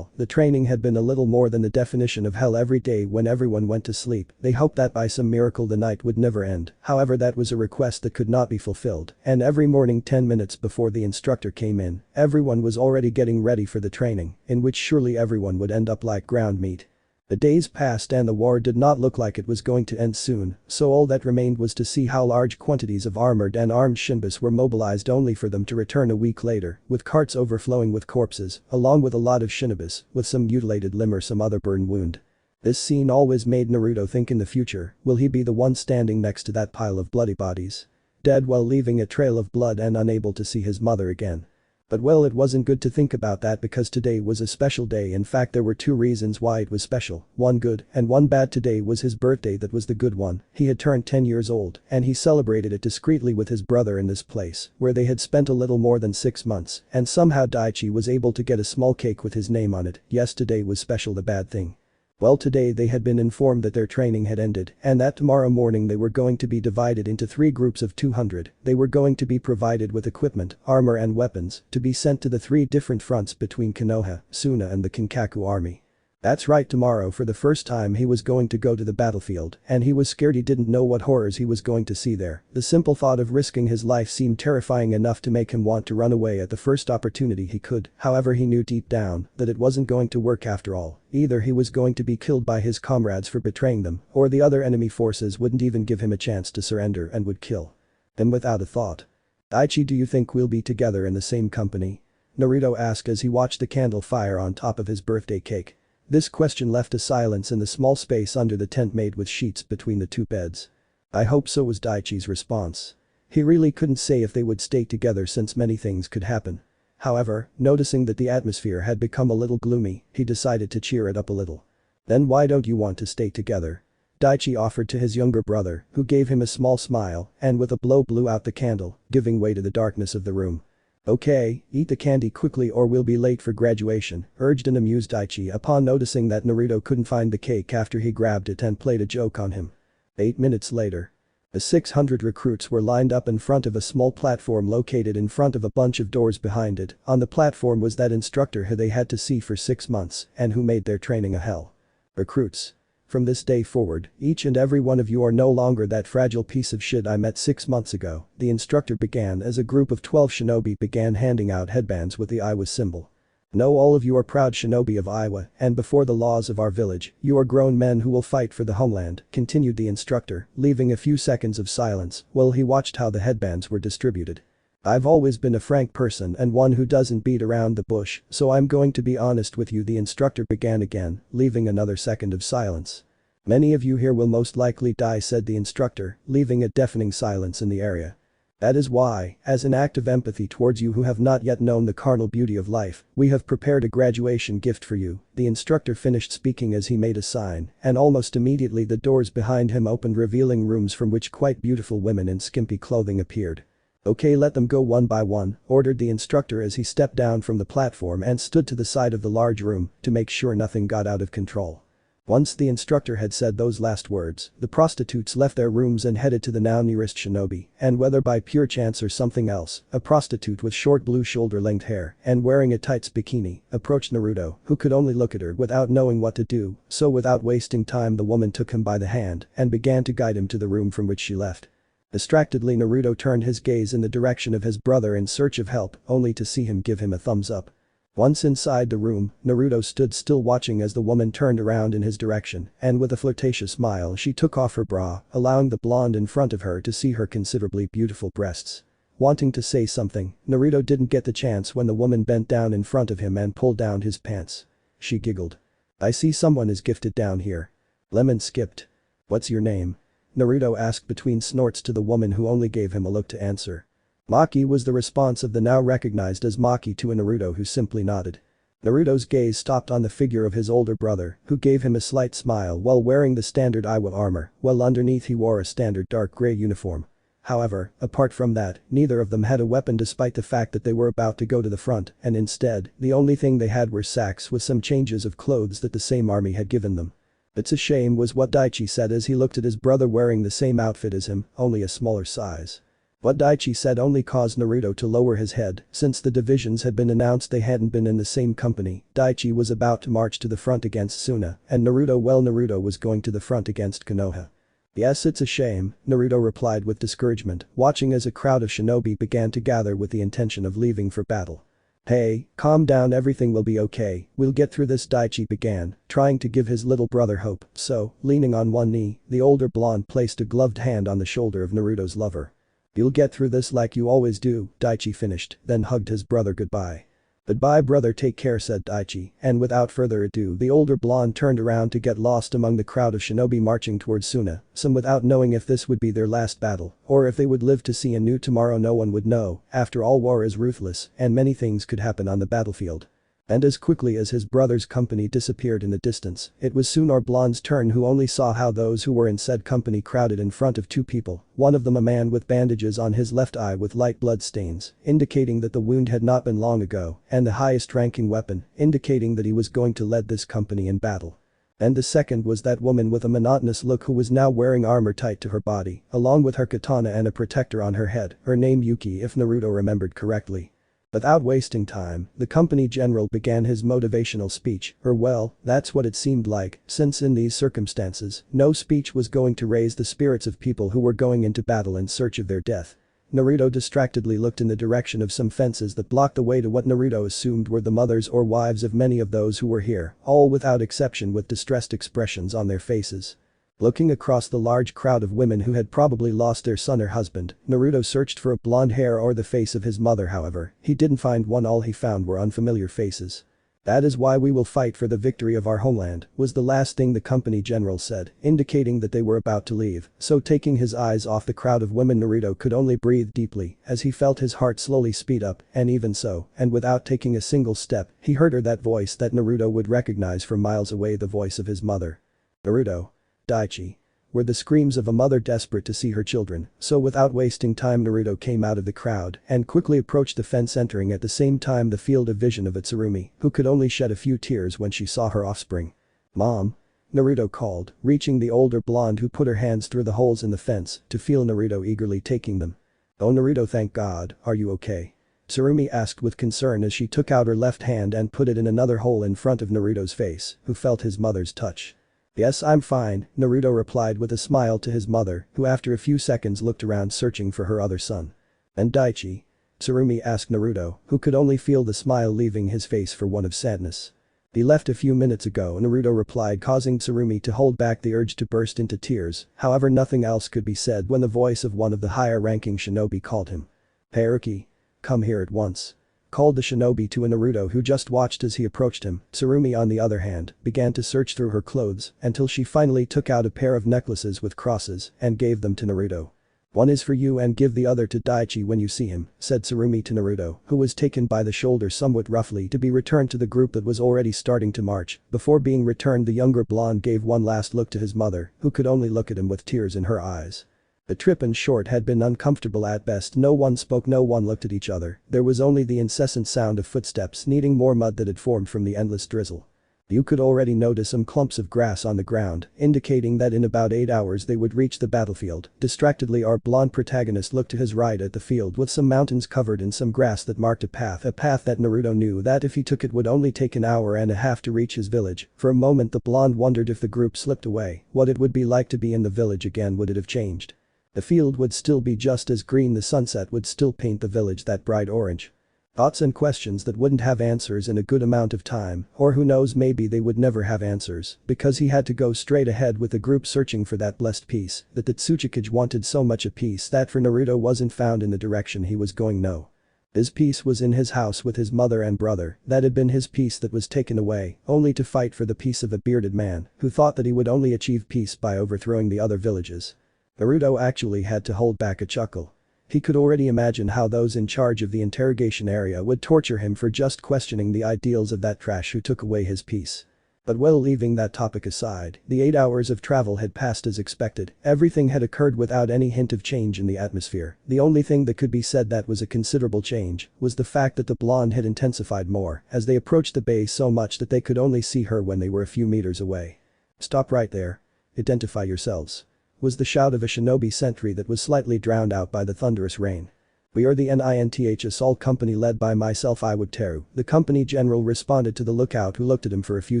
training had been a little more than the definition of hell. Every day when everyone went to sleep, they hoped that by some miracle the night would never end, however that was a request that could not be fulfilled, and every morning 10 minutes before the instructor came in, everyone was already getting ready for the training, in which surely everyone would end up like ground meat. The days passed and the war did not look like it was going to end soon, so all that remained was to see how large quantities of armored and armed shinbis were mobilized, only for them to return a week later, with carts overflowing with corpses, along with a lot of shinobis, with some mutilated limb or some other burn wound. This scene always made Naruto think, in the future, will he be the one standing next to that pile of bloody bodies? Dead while leaving a trail of blood and unable to see his mother again. But well, it wasn't good to think about that, because today was a special day. In fact, there were two reasons why it was special, one good and one bad. Today was his birthday. That was the good one. He had turned 10 years old and he celebrated it discreetly with his brother in this place where they had spent a little more than 6 months, and somehow Daichi was able to get a small cake with his name on it. Yes, today was special. The bad thing. Well, today they had been informed that their training had ended and that tomorrow morning they were going to be divided into 3 groups of 200. They were going to be provided with equipment, armor and weapons to be sent to the 3 different fronts between Konoha, Suna and the Kinkaku army. That's right, tomorrow for the first time he was going to go to the battlefield, and he was scared. He didn't know what horrors he was going to see there. The simple thought of risking his life seemed terrifying enough to make him want to run away at the first opportunity he could. However, he knew deep down that it wasn't going to work after all. Either he was going to be killed by his comrades for betraying them, or the other enemy forces wouldn't even give him a chance to surrender and would kill them without a thought. Daichi, do you think we'll be together in the same company? Naruto asked as he watched the candle fire on top of his birthday cake. This question left a silence in the small space under the tent made with sheets between the 2 beds. I hope so, was Daichi's response. He really couldn't say if they would stay together since many things could happen. However, noticing that the atmosphere had become a little gloomy, he decided to cheer it up a little. Then why don't you want to stay together? Daichi offered to his younger brother, who gave him a small smile and with a blow blew out the candle, giving way to the darkness of the room. Okay, eat the candy quickly or we'll be late for graduation, urged an amused Daichi upon noticing that Naruto couldn't find the cake after he grabbed it and played a joke on him. 8 minutes later. The 600 recruits were lined up in front of a small platform located in front of a bunch of doors behind it. On the platform was that instructor who they had to see for 6 months and who made their training a hell. Recruits. From this day forward, each and every one of you are no longer that fragile piece of shit I met 6 months ago, the instructor began as a group of 12 shinobi began handing out headbands with the Iwa symbol. Know all of you are proud shinobi of Iwa, and before the laws of our village, you are grown men who will fight for the homeland, continued the instructor, leaving a few seconds of silence while he watched how the headbands were distributed. I've always been a frank person and one who doesn't beat around the bush, so I'm going to be honest with you, the instructor began again, leaving another second of silence. Many of you here will most likely die, said the instructor, leaving a deafening silence in the area. That is why, as an act of empathy towards you who have not yet known the carnal beauty of life, we have prepared a graduation gift for you, the instructor finished speaking as he made a sign, and almost immediately the doors behind him opened, revealing rooms from which quite beautiful women in skimpy clothing appeared. Okay, let them go one by one, ordered the instructor as he stepped down from the platform and stood to the side of the large room to make sure nothing got out of control. Once the instructor had said those last words, the prostitutes left their rooms and headed to the now nearest shinobi, and whether by pure chance or something else, a prostitute with short blue shoulder-length hair and wearing a tights bikini approached Naruto, who could only look at her without knowing what to do, so without wasting time the woman took him by the hand and began to guide him to the room from which she left. Distractedly Naruto turned his gaze in the direction of his brother in search of help, only to see him give him a thumbs up. Once inside the room, Naruto stood still watching as the woman turned around in his direction, and with a flirtatious smile she took off her bra, allowing the blonde in front of her to see her considerably beautiful breasts. Wanting to say something, Naruto didn't get the chance when the woman bent down in front of him and pulled down his pants. She giggled. I see someone is gifted down here. Lemon skipped. What's your name? Naruto asked between snorts to the woman who only gave him a look to answer. Maki was the response of the now recognized as Maki to a Naruto who simply nodded. Naruto's gaze stopped on the figure of his older brother, who gave him a slight smile while wearing the standard Iwa armor, while underneath he wore a standard dark gray uniform. However, apart from that, neither of them had a weapon despite the fact that they were about to go to the front, and instead, the only thing they had were sacks with some changes of clothes that the same army had given them. It's a shame, was what Daichi said as he looked at his brother wearing the same outfit as him, only a smaller size. What Daichi said only caused Naruto to lower his head, since the divisions had been announced they hadn't been in the same company. Daichi was about to march to the front against Suna, and Naruto was going to the front against Konoha. Yes, it's a shame, Naruto replied with discouragement, watching as a crowd of shinobi began to gather with the intention of leaving for battle. Hey, calm down, everything will be okay, we'll get through this, Daichi began, trying to give his little brother hope, so, leaning on one knee, the older blonde placed a gloved hand on the shoulder of Naruto's lover. You'll get through this like you always do, Daichi finished, then hugged his brother goodbye. Goodbye brother, take care, said Daichi, and without further ado the older blonde turned around to get lost among the crowd of shinobi marching towards Suna, some without knowing if this would be their last battle, or if they would live to see a new tomorrow. No one would know, after all war is ruthless, and many things could happen on the battlefield. And as quickly as his brother's company disappeared in the distance, it was soon our blonde's turn, who only saw how those who were in said company crowded in front of two people, one of them a man with bandages on his left eye with light blood stains, indicating that the wound had not been long ago, and the highest ranking weapon, indicating that he was going to lead this company in battle. And the second was that woman with a monotonous look who was now wearing armor tight to her body, along with her katana and a protector on her head, her name Yuki if Naruto remembered correctly. Without wasting time, the company general began his motivational speech, or well, that's what it seemed like, since in these circumstances, no speech was going to raise the spirits of people who were going into battle in search of their death. Naruto distractedly looked in the direction of some fences that blocked the way to what Naruto assumed were the mothers or wives of many of those who were here, all without exception with distressed expressions on their faces. Looking across the large crowd of women who had probably lost their son or husband, Naruto searched for a blonde hair or the face of his mother. However, he didn't find one. All he found were unfamiliar faces. That is why we will fight for the victory of our homeland, was the last thing the company general said, indicating that they were about to leave, so taking his eyes off the crowd of women Naruto could only breathe deeply as he felt his heart slowly speed up, and even so, and without taking a single step, he heard that voice that Naruto would recognize from miles away, the voice of his mother. Naruto. Daichi. Were the screams of a mother desperate to see her children, so without wasting time Naruto came out of the crowd and quickly approached the fence, entering at the same time the field of vision of Tsurumi, who could only shed a few tears when she saw her offspring. Mom? Naruto called, reaching the older blonde who put her hands through the holes in the fence to feel Naruto eagerly taking them. Oh Naruto, thank God, are you okay? Tsurumi asked with concern as she took out her left hand and put it in another hole in front of Naruto's face, who felt his mother's touch. "Yes, I'm fine," Naruto replied with a smile to his mother, who after a few seconds looked around searching for her other son. "And Daichi?" Tsurumi asked Naruto, who could only feel the smile leaving his face for one of sadness. "He left a few minutes ago," Naruto replied, causing Tsurumi to hold back the urge to burst into tears. However, nothing else could be said when the voice of one of the higher-ranking shinobi called him. "Haruki. Come here at once," called the shinobi to a Naruto who just watched as he approached him. Tsurumi, on the other hand, began to search through her clothes until she finally took out a pair of necklaces with crosses and gave them to Naruto. "One is for you and give the other to Daichi when you see him," said Tsurumi to Naruto, who was taken by the shoulder somewhat roughly to be returned to the group that was already starting to march. Before being returned, the younger blonde gave one last look to his mother, who could only look at him with tears in her eyes. The trip in short had been uncomfortable at best. No one spoke, no one looked at each other. There was only the incessant sound of footsteps kneading more mud that had formed from the endless drizzle. You could already notice some clumps of grass on the ground, indicating that in about 8 hours they would reach the battlefield. Distractedly, our blonde protagonist looked to his right at the field with some mountains covered in some grass that marked a path that Naruto knew that if he took it would only take an hour and a half to reach his village. For a moment the blonde wondered if the group slipped away, what it would be like to be in the village again. Would it have changed? The field would still be just as green, the sunset would still paint the village that bright orange. Thoughts and questions that wouldn't have answers in a good amount of time, or who knows, maybe they would never have answers, because he had to go straight ahead with the group searching for that blessed peace that the Tsuchikage wanted, so much a peace that for Naruto wasn't found in the direction he was going. No. His peace was in his house with his mother and brother. That had been his peace that was taken away, only to fight for the peace of a bearded man who thought that he would only achieve peace by overthrowing the other villages. Naruto actually had to hold back a chuckle. He could already imagine how those in charge of the interrogation area would torture him for just questioning the ideals of that trash who took away his peace. But well, leaving that topic aside, the 8 hours of travel had passed as expected. Everything had occurred without any hint of change in the atmosphere. The only thing that could be said that was a considerable change was the fact that the blonde had intensified more as they approached the base, so much that they could only see her when they were a few meters away. "Stop right there. Identify yourselves," was the shout of a shinobi sentry that was slightly drowned out by the thunderous rain. "We are the NINTH Assault Company led by myself, Iwood Teru," the company general responded to the lookout, who looked at him for a few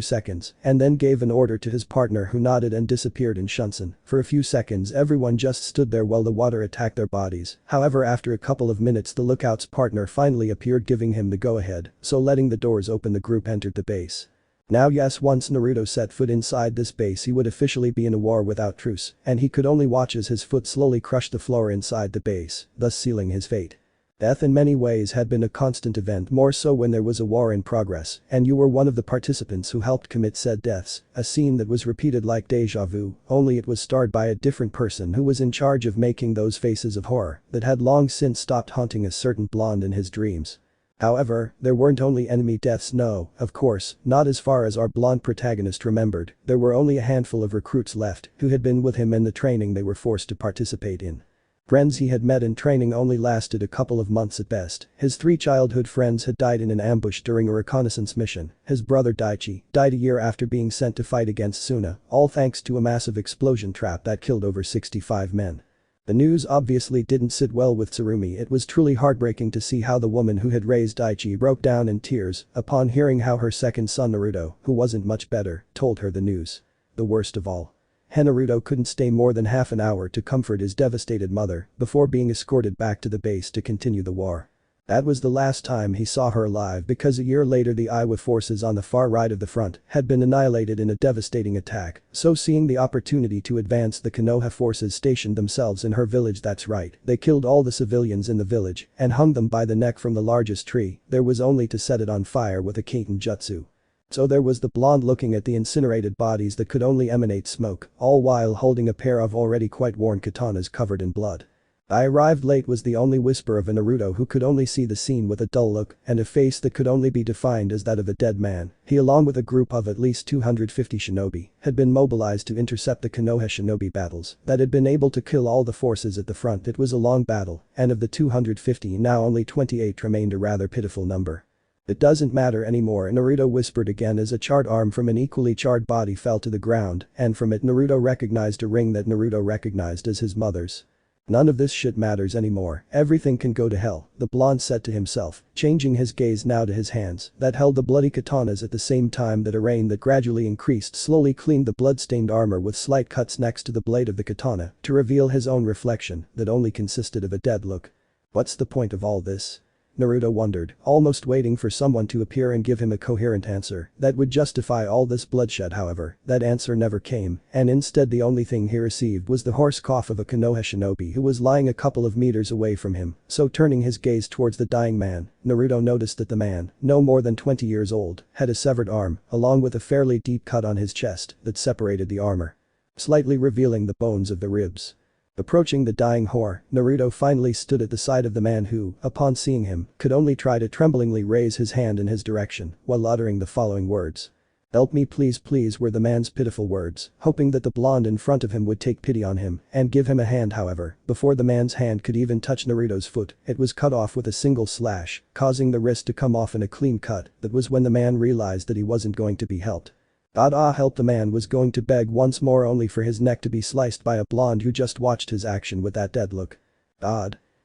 seconds and then gave an order to his partner, who nodded and disappeared in Shunsan. For a few seconds everyone just stood there while the water attacked their bodies. However, after a couple of minutes the lookout's partner finally appeared, giving him the go-ahead, so letting the doors open the group entered the base. Now yes, once Naruto set foot inside this base he would officially be in a war without truce, and he could only watch as his foot slowly crushed the floor inside the base, thus sealing his fate. Death in many ways had been a constant event, more so when there was a war in progress, and you were one of the participants who helped commit said deaths, a scene that was repeated like deja vu, only it was starred by a different person who was in charge of making those faces of horror that had long since stopped haunting a certain blonde in his dreams. However, there weren't only enemy deaths, no, of course, not as far as our blonde protagonist remembered. There were only a handful of recruits left who had been with him in the training they were forced to participate in. Friends he had met in training only lasted a couple of months at best. His 3 childhood friends had died in an ambush during a reconnaissance mission. His brother Daichi died a year after being sent to fight against Sukuna, all thanks to a massive explosion trap that killed over 65 men. The news obviously didn't sit well with Tsurumi. It was truly heartbreaking to see how the woman who had raised Daichi broke down in tears upon hearing how her second son Naruto, who wasn't much better, told her the news. The worst of all, Naruto couldn't stay more than half an hour to comfort his devastated mother before being escorted back to the base to continue the war. That was the last time he saw her alive, because a year later the Iowa forces on the far right of the front had been annihilated in a devastating attack, so seeing the opportunity to advance, the Konoha forces stationed themselves in her village. That's right, they killed all the civilians in the village and hung them by the neck from the largest tree. There was only to set it on fire with a Kaiten-jutsu. So there was the blonde looking at the incinerated bodies that could only emanate smoke, all while holding a pair of already quite worn katanas covered in blood. "I arrived late," was the only whisper of a Naruto who could only see the scene with a dull look and a face that could only be defined as that of a dead man. He, along with a group of at least 250 shinobi, had been mobilized to intercept the Konoha shinobi battles that had been able to kill all the forces at the front. It was a long battle, and of the 250 now only 28 remained, a rather pitiful number. "It doesn't matter anymore," Naruto whispered again as a charred arm from an equally charred body fell to the ground, and from it Naruto recognized a ring that Naruto recognized as his mother's. None of this shit matters anymore, everything can go to hell, the blonde said to himself, changing his gaze now to his hands that held the bloody katanas at the same time that a rain that gradually increased slowly cleaned the blood-stained armor with slight cuts next to the blade of the katana to reveal his own reflection that only consisted of a dead look. What's the point of all this? Naruto wondered, almost waiting for someone to appear and give him a coherent answer that would justify all this bloodshed. However, that answer never came, and instead the only thing he received was the hoarse cough of a Konoha shinobi who was lying a couple of meters away from him. So turning his gaze towards the dying man, Naruto noticed that the man, no more than 20 years old, had a severed arm, along with a fairly deep cut on his chest that separated the armor, slightly revealing the bones of the ribs. Approaching the dying whore, Naruto finally stood at the side of the man who, upon seeing him, could only try to tremblingly raise his hand in his direction while uttering the following words. "Help me please please," were the man's pitiful words, hoping that the blonde in front of him would take pity on him and give him a hand. However, before the man's hand could even touch Naruto's foot, it was cut off with a single slash, causing the wrist to come off in a clean cut. That was when the man realized that he wasn't going to be helped. Help, the man was going to beg once more only for his neck to be sliced by a blonde who just watched his action with that dead look.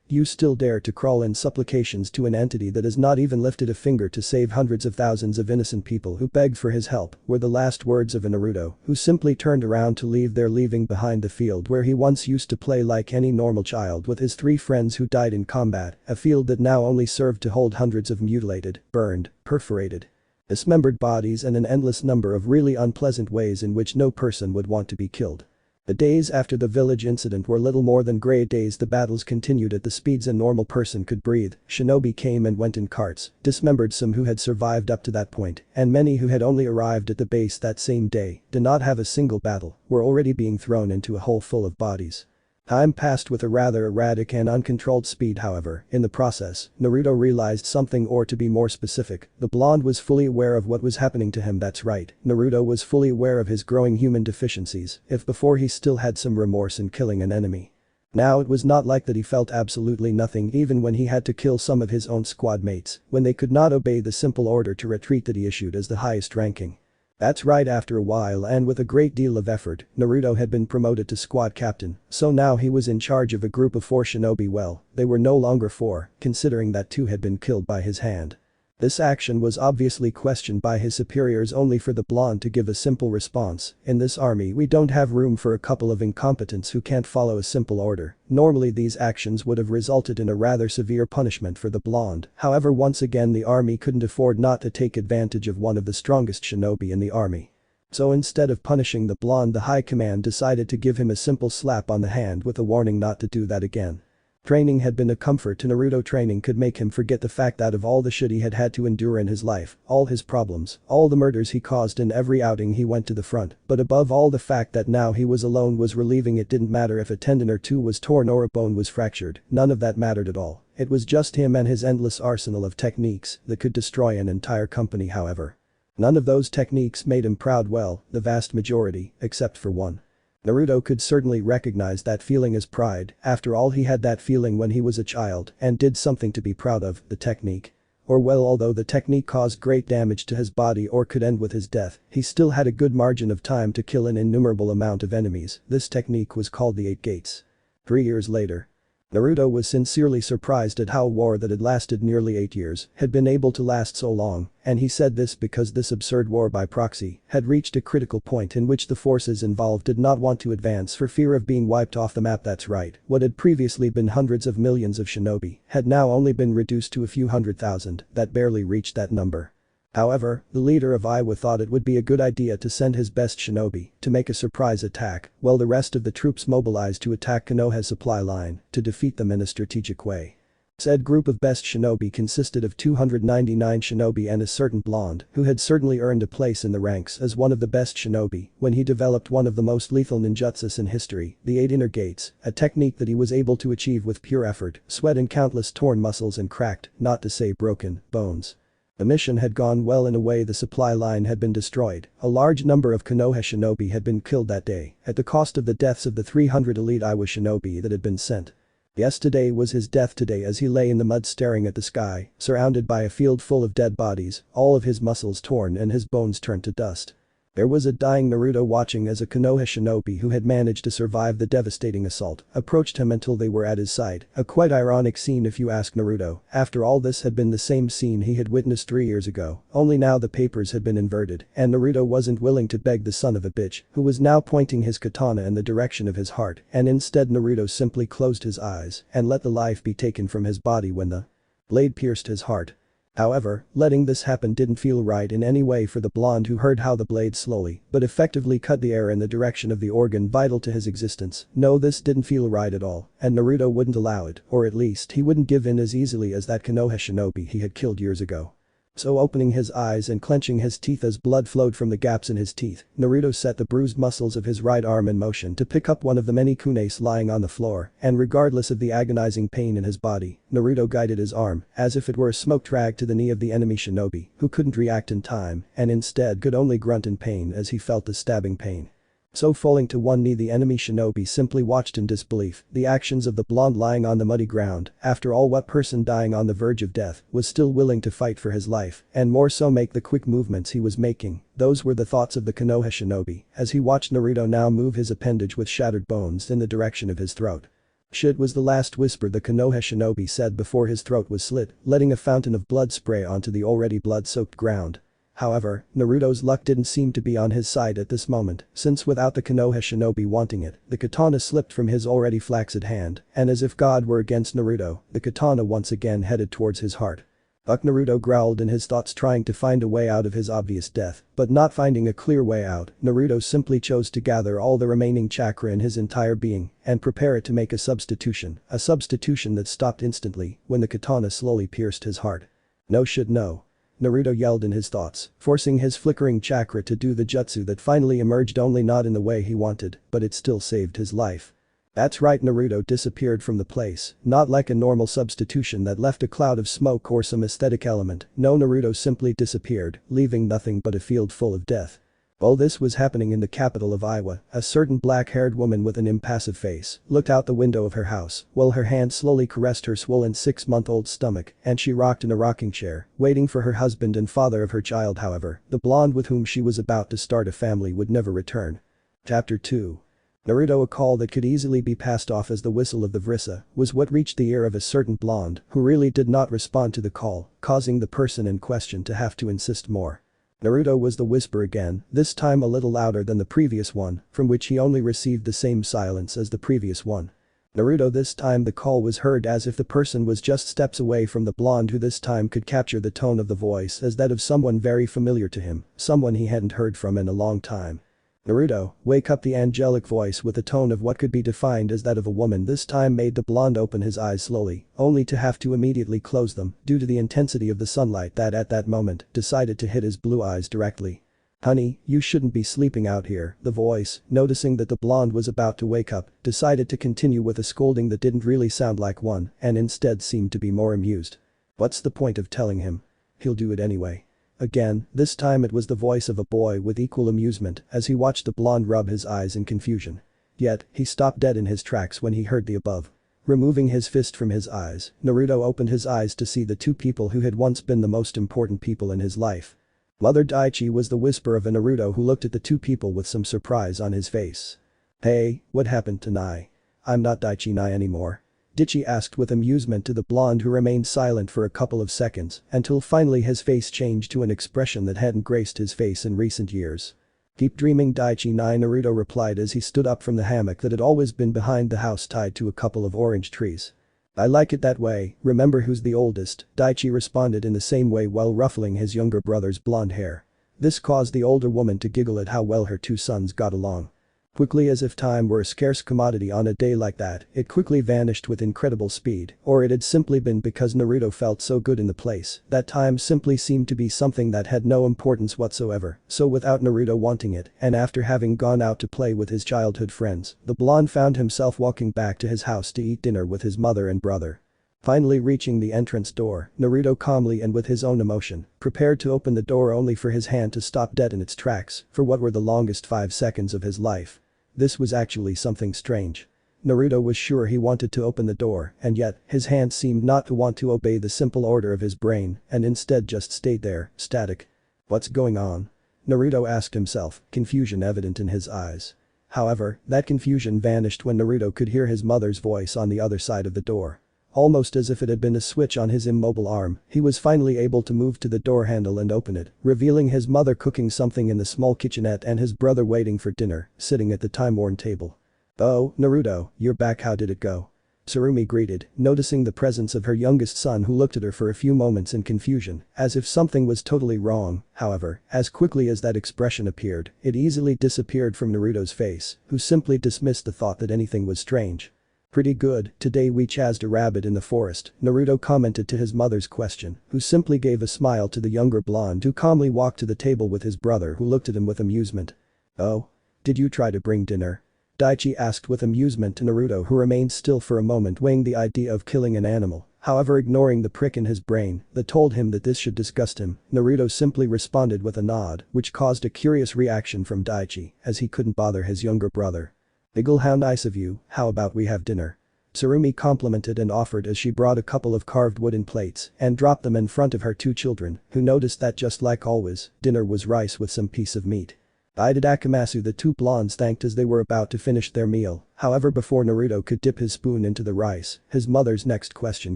You still dare to crawl in supplications to an entity that has not even lifted a finger to save hundreds of thousands of innocent people who begged for his help, were the last words of a Naruto who simply turned around to leave there, leaving behind the field where he once used to play like any normal child with his 3 friends who died in combat, a field that now only served to hold hundreds of mutilated, burned, perforated, dismembered bodies and an endless number of really unpleasant ways in which no person would want to be killed. The days after the village incident were little more than gray days. The battles continued at the speeds a normal person could breathe. Shinobi came and went in carts, dismembered some who had survived up to that point, and many who had only arrived at the base that same day, did not have a single battle, were already being thrown into a hole full of bodies. Time passed with a rather erratic and uncontrolled speed. However, in the process, Naruto realized something, or to be more specific, the blonde was fully aware of what was happening to him. That's right, Naruto was fully aware of his growing human deficiencies, if before he still had some remorse in killing an enemy. Now it was not like that he felt absolutely nothing even when he had to kill some of his own squad mates, when they could not obey the simple order to retreat that he issued as the highest ranking. That's right, after a while and with a great deal of effort, Naruto had been promoted to squad captain, so now he was in charge of a group of 4 shinobi. Well, they were no longer 4, considering that 2 had been killed by his hand. This action was obviously questioned by his superiors, only for the blonde to give a simple response. "In this army we don't have room for a couple of incompetents who can't follow a simple order." Normally these actions would have resulted in a rather severe punishment for the blonde. However, once again the army couldn't afford not to take advantage of one of the strongest shinobi in the army. So instead of punishing the blonde, the high command decided to give him a simple slap on the hand with a warning not to do that again. Training had been a comfort to Naruto. Training could make him forget the fact that of all the shit he had had to endure in his life, all his problems, all the murders he caused in every outing he went to the front, but above all the fact that now he was alone was relieving. It didn't matter if a tendon or 2 was torn or a bone was fractured, none of that mattered at all. It was just him and his endless arsenal of techniques that could destroy an entire company. However, none of those techniques made him proud. Well, the vast majority, except for one. Naruto could certainly recognize that feeling as pride. After all, he had that feeling when he was a child and did something to be proud of, the technique. Or well, although the technique caused great damage to his body or could end with his death, he still had a good margin of time to kill an innumerable amount of enemies. This technique was called the 8 Gates. 3 years later, Naruto was sincerely surprised at how a war that had lasted nearly 8 years had been able to last so long, and he said this because this absurd war by proxy had reached a critical point in which the forces involved did not want to advance for fear of being wiped off the map. That's right, what had previously been hundreds of millions of shinobi had now only been reduced to a few 100,000 that barely reached that number. However, the leader of Iowa thought it would be a good idea to send his best shinobi to make a surprise attack, while the rest of the troops mobilized to attack Konoha's supply line to defeat them in a strategic way. Said group of best shinobi consisted of 299 shinobi and a certain blonde who had certainly earned a place in the ranks as one of the best shinobi when he developed one of the most lethal ninjutsus in history, the 8 Inner Gates, a technique that he was able to achieve with pure effort, sweat and countless torn muscles and cracked, not to say broken, bones. The mission had gone well in a way. The supply line had been destroyed, a large number of Konoha shinobi had been killed that day, at the cost of the deaths of the 300 elite Iowa shinobi that had been sent. Yes, today was his death today as he lay in the mud staring at the sky, surrounded by a field full of dead bodies, all of his muscles torn and his bones turned to dust. There was a dying Naruto watching as a Konoha shinobi who had managed to survive the devastating assault approached him until they were at his side, a quite ironic scene if you ask Naruto. After all, this had been the same scene he had witnessed 3 years ago, only now the papers had been inverted and Naruto wasn't willing to beg the son of a bitch who was now pointing his katana in the direction of his heart, and instead Naruto simply closed his eyes and let the life be taken from his body when the blade pierced his heart. However, letting this happen didn't feel right in any way for the blonde who heard how the blade slowly but effectively cut the air in the direction of the organ vital to his existence. No, this didn't feel right at all, and Naruto wouldn't allow it, or at least he wouldn't give in as easily as that Konoha shinobi he had killed years ago. So opening his eyes and clenching his teeth as blood flowed from the gaps in his teeth, Naruto set the bruised muscles of his right arm in motion to pick up one of the many kunes lying on the floor, and regardless of the agonizing pain in his body, Naruto guided his arm, as if it were a smoked rag, to the knee of the enemy shinobi, who couldn't react in time and instead could only grunt in pain as he felt the stabbing pain. So falling to one knee, the enemy shinobi simply watched in disbelief the actions of the blonde lying on the muddy ground. After all, what person dying on the verge of death was still willing to fight for his life and more so make the quick movements he was making? Those were the thoughts of the Konoha shinobi as he watched Naruto now move his appendage with shattered bones in the direction of his throat. "Shit," was the last whisper the Konoha shinobi said before his throat was slit, letting a fountain of blood spray onto the already blood-soaked ground. However, Naruto's luck didn't seem to be on his side at this moment, since without the Konoha shinobi wanting it, the katana slipped from his already flaccid hand, and as if God were against Naruto, the katana once again headed towards his heart. Naruto growled in his thoughts, trying to find a way out of his obvious death, but not finding a clear way out, Naruto simply chose to gather all the remaining chakra in his entire being and prepare it to make a substitution that stopped instantly when the katana slowly pierced his heart. "No shit, no." Naruto yelled in his thoughts, forcing his flickering chakra to do the jutsu that finally emerged, only not in the way he wanted, but it still saved his life. That's right, Naruto disappeared from the place, not like a normal substitution that left a cloud of smoke or some aesthetic element. No, Naruto simply disappeared, leaving nothing but a field full of death. While this was happening in the capital of Iowa, a certain black-haired woman with an impassive face looked out the window of her house while her hand slowly caressed her swollen 6-month-old stomach and she rocked in a rocking chair, waiting for her husband and father of her child. However, the blonde with whom she was about to start a family would never return. Chapter 2. Naruto. A call that could easily be passed off as the whistle of the Vrissa was what reached the ear of a certain blonde who really did not respond to the call, causing the person in question to have to insist more. Naruto, was the whisper again, this time a little louder than the previous one, from which he only received the same silence as the previous one. Naruto, this time the call was heard as if the person was just steps away from the blonde, who this time could capture the tone of the voice as that of someone very familiar to him, someone he hadn't heard from in a long time. "Naruto, wake up!" The angelic voice with a tone of what could be defined as that of a woman this time made the blonde open his eyes slowly, only to have to immediately close them due to the intensity of the sunlight that at that moment decided to hit his blue eyes directly. "Honey, you shouldn't be sleeping out here." The voice, noticing that the blonde was about to wake up, decided to continue with a scolding that didn't really sound like one and instead seemed to be more amused. "What's the point of telling him? He'll do it anyway." Again, this time it was the voice of a boy with equal amusement as he watched the blonde rub his eyes in confusion. Yet, he stopped dead in his tracks when he heard the above. Removing his fist from his eyes, Naruto opened his eyes to see the two people who had once been the most important people in his life. "Mother Daichi," was the whisper of a Naruto who looked at the two people with some surprise on his face. "Hey, what happened to Nai? I'm not Daichi Nai anymore." Daichi asked with amusement to the blonde, who remained silent for a couple of seconds until finally his face changed to an expression that hadn't graced his face in recent years. "Keep dreaming, Daichi Nai," Naruto replied as he stood up from the hammock that had always been behind the house tied to a couple of orange trees. "I like it that way. Remember who's the oldest," Daichi responded in the same way while ruffling his younger brother's blonde hair. This caused the older woman to giggle at how well her two sons got along. Quickly, as if time were a scarce commodity on a day like that, it quickly vanished with incredible speed, or it had simply been because Naruto felt so good in the place that time simply seemed to be something that had no importance whatsoever. So without Naruto wanting it, and after having gone out to play with his childhood friends, the blonde found himself walking back to his house to eat dinner with his mother and brother. Finally reaching the entrance door, Naruto calmly and with his own emotion prepared to open the door, only for his hand to stop dead in its tracks for what were the longest 5 seconds of his life. This was actually something strange. Naruto was sure he wanted to open the door, and yet, his hand seemed not to want to obey the simple order of his brain and instead just stayed there, static. "What's going on?" Naruto asked himself, confusion evident in his eyes. However, that confusion vanished when Naruto could hear his mother's voice on the other side of the door. Almost as if it had been a switch on his immobile arm, he was finally able to move to the door handle and open it, revealing his mother cooking something in the small kitchenette and his brother waiting for dinner, sitting at the time-worn table. "Oh, Naruto, you're back, how did it go?" Tsurumi greeted, noticing the presence of her youngest son who looked at her for a few moments in confusion, as if something was totally wrong. However, as quickly as that expression appeared, it easily disappeared from Naruto's face, who simply dismissed the thought that anything was strange. "Pretty good, today we chased a rabbit in the forest," Naruto commented to his mother's question, who simply gave a smile to the younger blonde who calmly walked to the table with his brother who looked at him with amusement. "Oh? Did you try to bring dinner?" Daichi asked with amusement to Naruto, who remained still for a moment weighing the idea of killing an animal, however ignoring the prick in his brain that told him that this should disgust him. Naruto simply responded with a nod, which caused a curious reaction from Daichi, as he couldn't bother his younger brother. "Iggle, how nice of you, how about we have dinner?" Tsurumi complimented and offered as she brought a couple of carved wooden plates and dropped them in front of her two children, who noticed that just like always, dinner was rice with some piece of meat. "I did Akamasu," the two blondes thanked as they were about to finish their meal. However, before Naruto could dip his spoon into the rice, his mother's next question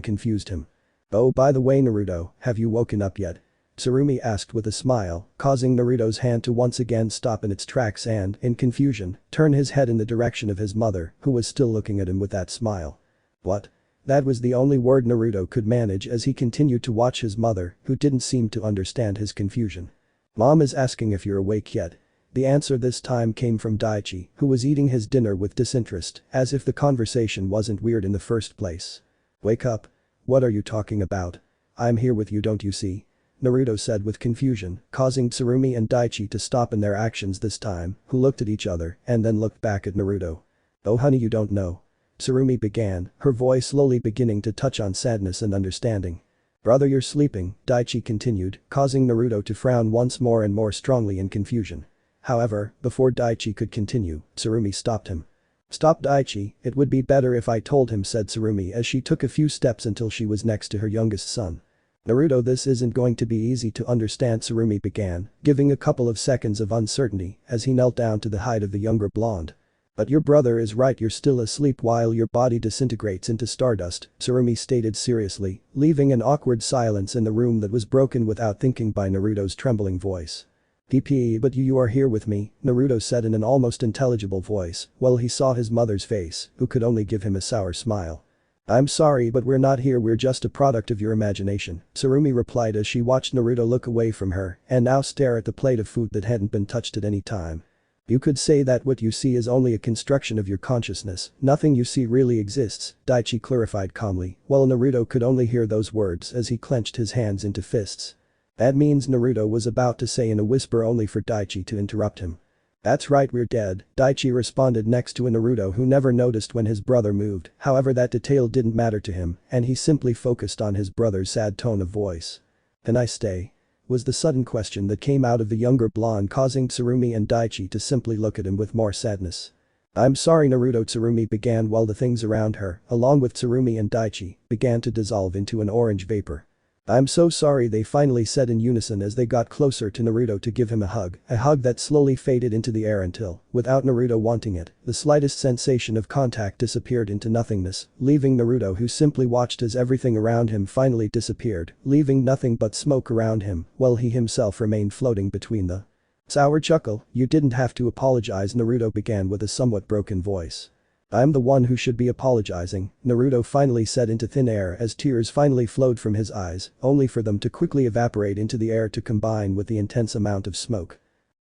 confused him. "Oh, by the way, Naruto, have you woken up yet?" Tsurumi asked with a smile, causing Naruto's hand to once again stop in its tracks and, in confusion, turn his head in the direction of his mother, who was still looking at him with that smile. "What?" That was the only word Naruto could manage as he continued to watch his mother, who didn't seem to understand his confusion. "Mom is asking if you're awake yet." The answer this time came from Daichi, who was eating his dinner with disinterest, as if the conversation wasn't weird in the first place. "Wake up. What are you talking about? I'm here with you, don't you see?" Naruto said with confusion, causing Tsurumi and Daichi to stop in their actions this time, who looked at each other and then looked back at Naruto. "Oh honey, you don't know." Tsurumi began, her voice slowly beginning to touch on sadness and understanding. "Brother, you're sleeping," Daichi continued, causing Naruto to frown once more and more strongly in confusion. However, before Daichi could continue, Tsurumi stopped him. "Stop, Daichi, it would be better if I told him," said Tsurumi as she took a few steps until she was next to her youngest son. "Naruto, this isn't going to be easy to understand," Tsurumi began, giving a couple of seconds of uncertainty as he knelt down to the height of the younger blonde. "But your brother is right, you're still asleep while your body disintegrates into stardust," Tsurumi stated seriously, leaving an awkward silence in the room that was broken without thinking by Naruto's trembling voice. But you are here with me," Naruto said in an almost intelligible voice, while he saw his mother's face, who could only give him a sour smile. "I'm sorry, but we're not here, we're just a product of your imagination," Tsurumi replied as she watched Naruto look away from her and now stare at the plate of food that hadn't been touched at any time. "You could say that what you see is only a construction of your consciousness, nothing you see really exists," Daichi clarified calmly, while Naruto could only hear those words as he clenched his hands into fists. "That means," Naruto was about to say in a whisper only for Daichi to interrupt him. "That's right, we're dead," Daichi responded next to a Naruto who never noticed when his brother moved, however that detail didn't matter to him and he simply focused on his brother's sad tone of voice. "Can I stay?" was the sudden question that came out of the younger blonde, causing Tsurumi and Daichi to simply look at him with more sadness. "I'm sorry, Naruto," Tsurumi began while the things around her, along with Tsurumi and Daichi, began to dissolve into an orange vapor. "I'm so sorry," they finally said in unison as they got closer to Naruto to give him a hug that slowly faded into the air until, without Naruto wanting it, the slightest sensation of contact disappeared into nothingness, leaving Naruto who simply watched as everything around him finally disappeared, leaving nothing but smoke around him, while he himself remained floating between the. Sour chuckle, "You didn't have to apologize," Naruto began with a somewhat broken voice. "I'm the one who should be apologizing," Naruto finally said into thin air as tears finally flowed from his eyes, only for them to quickly evaporate into the air to combine with the intense amount of smoke.